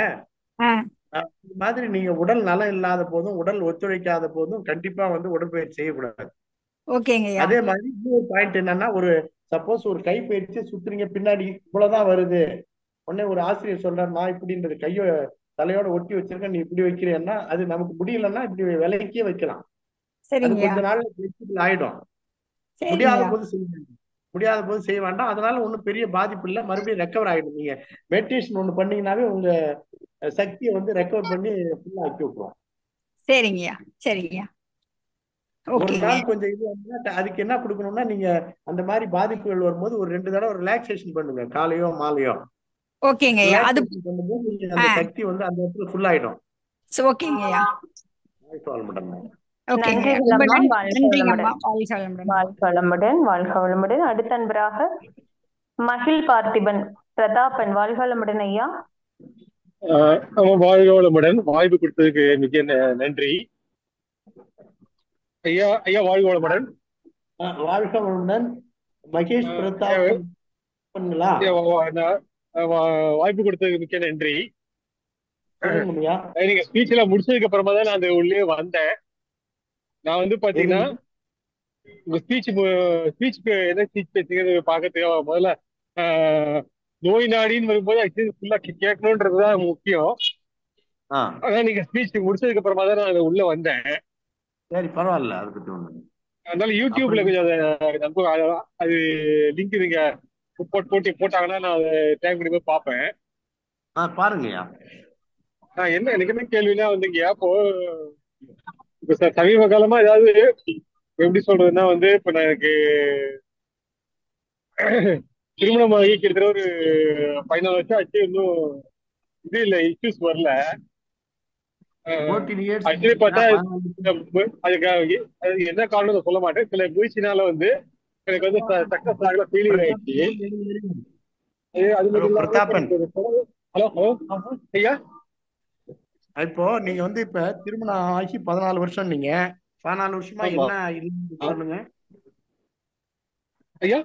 இந்த மாதிரி நீங்க உடல் நலம் இல்லாத போதும், உடல் ஒத்துழைக்காத போதும் கண்டிப்பா வந்து உடற்பயிற்சி செய்யக்கூடாது. அதே மாதிரி இன்னொரு பாயிண்ட் என்னன்னா, ஒரு சப்போஸ் ஒரு கை பயிற்சி சுத்துறீங்க, பின்னாடி இவ்வளவுதான் வருது, உடனே ஒரு ஆசிரியர் சொல்றாரு நான் இப்படின்றது கையை தலையோட ஒட்டி வச்சிருக்க, நீ இப்படி வைக்கிறேன்னா அது நமக்கு முடியலன்னா இப்படி விலைக்கே வைக்கலாம். அது சரிங்கய்யா கொஞ்ச நாள்ல flexible ஆயிடும். முடியாத சரிங்கய்யா போது செய்ய வேண்டாம். முடியாத போது செய்ய வேண்டாம். அதனால ஒன்றும் பெரிய பாதிப்பு இல்லை, மறுபடியும் ரெக்கவர் ஆயிடும். நீங்க மெடிடேஷன் ஒண்ணு பண்ணீங்கன்னாவே உங்க சக்தியை வந்து ரெக்கவர் பண்ணி ஃபுல்லா ஆக்கி விட்டுரும். சரிங்கய்யா சரிங்கய்யா ஒரு ஓகேங்க நாள் கொஞ்சம் இது வந்தா அதுக்கு என்ன கொடுக்கணும்னா, நீங்க அந்த மாதிரி பாதிப்புகள் வரும்போது ஒரு 2 தடவை ரிலாக்ஸேஷன் பண்ணுங்க, காலையோ மாலையோ. ஓகேங்கய்யா அது ரிலாக்ஸேஷன் பண்ணும்போது நீங்க ஆ அந்த சக்தி வந்து அந்த இடத்துல ஃபுல் ஆயிடும். ஓகேங்கய்யா ஓகேங்கய்யா நன்றிகள் ரொம்ப அம்மா. வாழ்க நன்றிங்கம்மா வளமுடன். வாழ்க வளமுடன் வாழ்க வளமுடன். வாழ்க வளமுடன். அடுத்த அன்பராக மகிழ் பார்த்திபன் பிரதாபன். வாழ்க வளமுடன் ஐயா. ஆமா, வாழ்க வளமுடன். வாய்ப்பு கொடுத்ததுக்கு மிக நன்றி ஐயா. ஐயா வாழ்க வளமுடன். வாழ்க வளமுடன். மகேஷ் பிரதாப் பண்ணுங்களா? வாய்ப்பு கொடுத்ததுக்கு மிக்க நன்றி. சொல்லுங்க ஐயா. நீங்க ஸ்பீச் எல்லாம் முடிச்சதுக்கு அப்புறமா தான் நான் அந்த உள்ளே வந்தேன். நான் வந்து பாத்தீங்கன்னா உங்க ஸ்பீச்சுக்கு என்ன ஸ்பீச் பேசுங்கிறது பாக்கிறதுக்கு முதல்ல நோய் நாடின்னு வரும்போது ஆக்சுவலி ஃபுல்லா கேட்கணுன்றதுதான் முக்கியம். ஆனா நீங்க ஸ்பீச் முடிச்சதுக்கு அப்புறமா தான் நான் உள்ள வந்தேன். சரி, பரவாயில்ல, அதை பத்தி ஒண்ணு. அதனால யூடியூப்ல கொஞ்சம் அது லிங்க் நீங்க போட்டாங்கன்னா நான் அதை டைம் பண்ணி போய் பார்ப்பேன். பாருங்கய்யா. என்ன எனக்கு என்ன கேள்வினா வந்துங்கய்யா, இப்போ சமீப காலமா ஏதாவது எப்படி சொல்றதுன்னா வந்து இப்ப நான் எனக்கு திருமணமாகி கிட்டத்தட்ட ஒரு 14 வருஷம் ஆச்சு, இன்னும் இது இல்ல, இஷ்யூஸ் வரல. ஆக்சுவலி பார்த்தா அதுக்கு என்ன காரணம் சொல்ல மாட்டேன். சில முயற்சினால வந்து எனக்கு வந்து சக்சஸ் ஆகல, ஃபெயிலியர் ஆயிடுச்சு. அது மட்டும் ஹலோ ஐயா. இப்போ நீங்க வந்து இப்ப திருமணம் ஆகி 14 வருஷம், நீங்க 14 வருஷமா என்ன சொல்லுங்க ஐயா.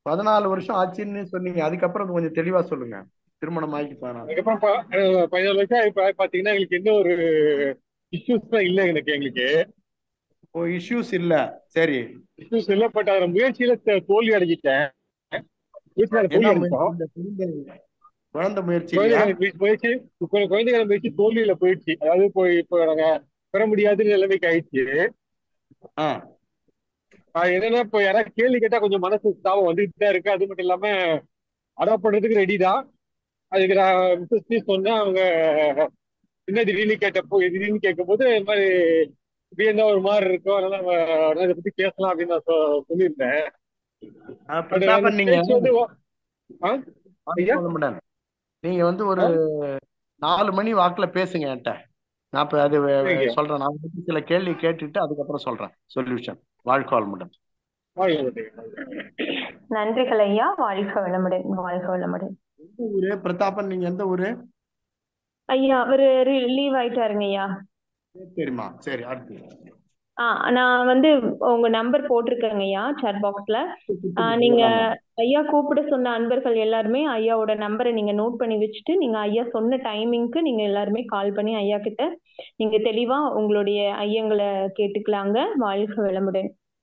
14 வருஷம் ஆச்சுன்னு சொன்னீங்க, அதுக்கப்புறம் கொஞ்சம் தெளிவா சொல்லுங்க. திருமணம் ஆகி 14 வருஷம் இப்ப பாத்தீங்கன்னா எங்களுக்கு என்ன ஒரு இஷ்யூஸ் தான் இல்ல எங்களுக்கு. இஷ்யூஸ் இல்ல. சரி, இஷ்யூஸ் இல்ல. பட் அதுல முயற்சியில தோல்வி அடைஞ்சிட்டேன். குழந்தை முயற்சி குழந்தைகளை முயற்சி தோல்வியில போயிடுச்சு. அதாவது இப்போ நாங்க பெற முடியாத நிலைமைக்கு ஆயிடுச்சு. என்னன்னா இப்போ யாராவது கேள்வி கேட்டா கொஞ்சம் மனசு தாபம் வந்துட்டு தான் இருக்கு. அது மட்டும் இல்லாம அடாப்ட் பண்றதுக்கு ரெடி தான். அதுக்கு நான் மிஸ்ஸஸ் சொன்னேன். அவங்க என்ன திடீர்னு கேட்கும் போது இந்த மாதிரி இப்படி என்ன ஒரு மாதிரி இருக்கும், அதனால அதை பத்தி பேசலாம் அப்படின்னு நான் சொல்லியிருந்தேன். நீங்க வந்து ஒரு 4 மணி வாக்குல பேசுங்க என்கிட்ட. நான் இப்ப அது சொல்றேன். நான் சில கேள்வி கேட்டுட்டு அதுக்கப்புறம் சொல்றேன் சொல்யூஷன். வாழ்க வளமுடன். நன்றிகள் ஐயா. வாழ்க வளமுடன். வாழ்க வளமுடன். எந்த ஊரு பிரதாபன்? நீங்க எந்த ஊரு ஐயா? அவரு லீவ் ஆயிட்டாருங்க ஐயா. சரிம்மா, சரி. அடுத்து நான் வந்து உங்க நம்பர் போட்டிருக்கேங்க ஐயா சாட் பாக்ஸ்ல. நீங்க ஐயா கூப்பிட சொன்ன அன்பர்கள் எல்லாருமே ஐயாவோட நம்பரை நீங்க நோட் பண்ணி வச்சுட்டு நீங்க ஐயா சொன்ன டைமிங்க்கு நீங்க எல்லாருமே கால் பண்ணி ஐயா கிட்ட நீங்க தெளிவா உங்களுடைய ஐயங்களை கேட்டுக்கலாங்க. வாழ்க வளமுடன்.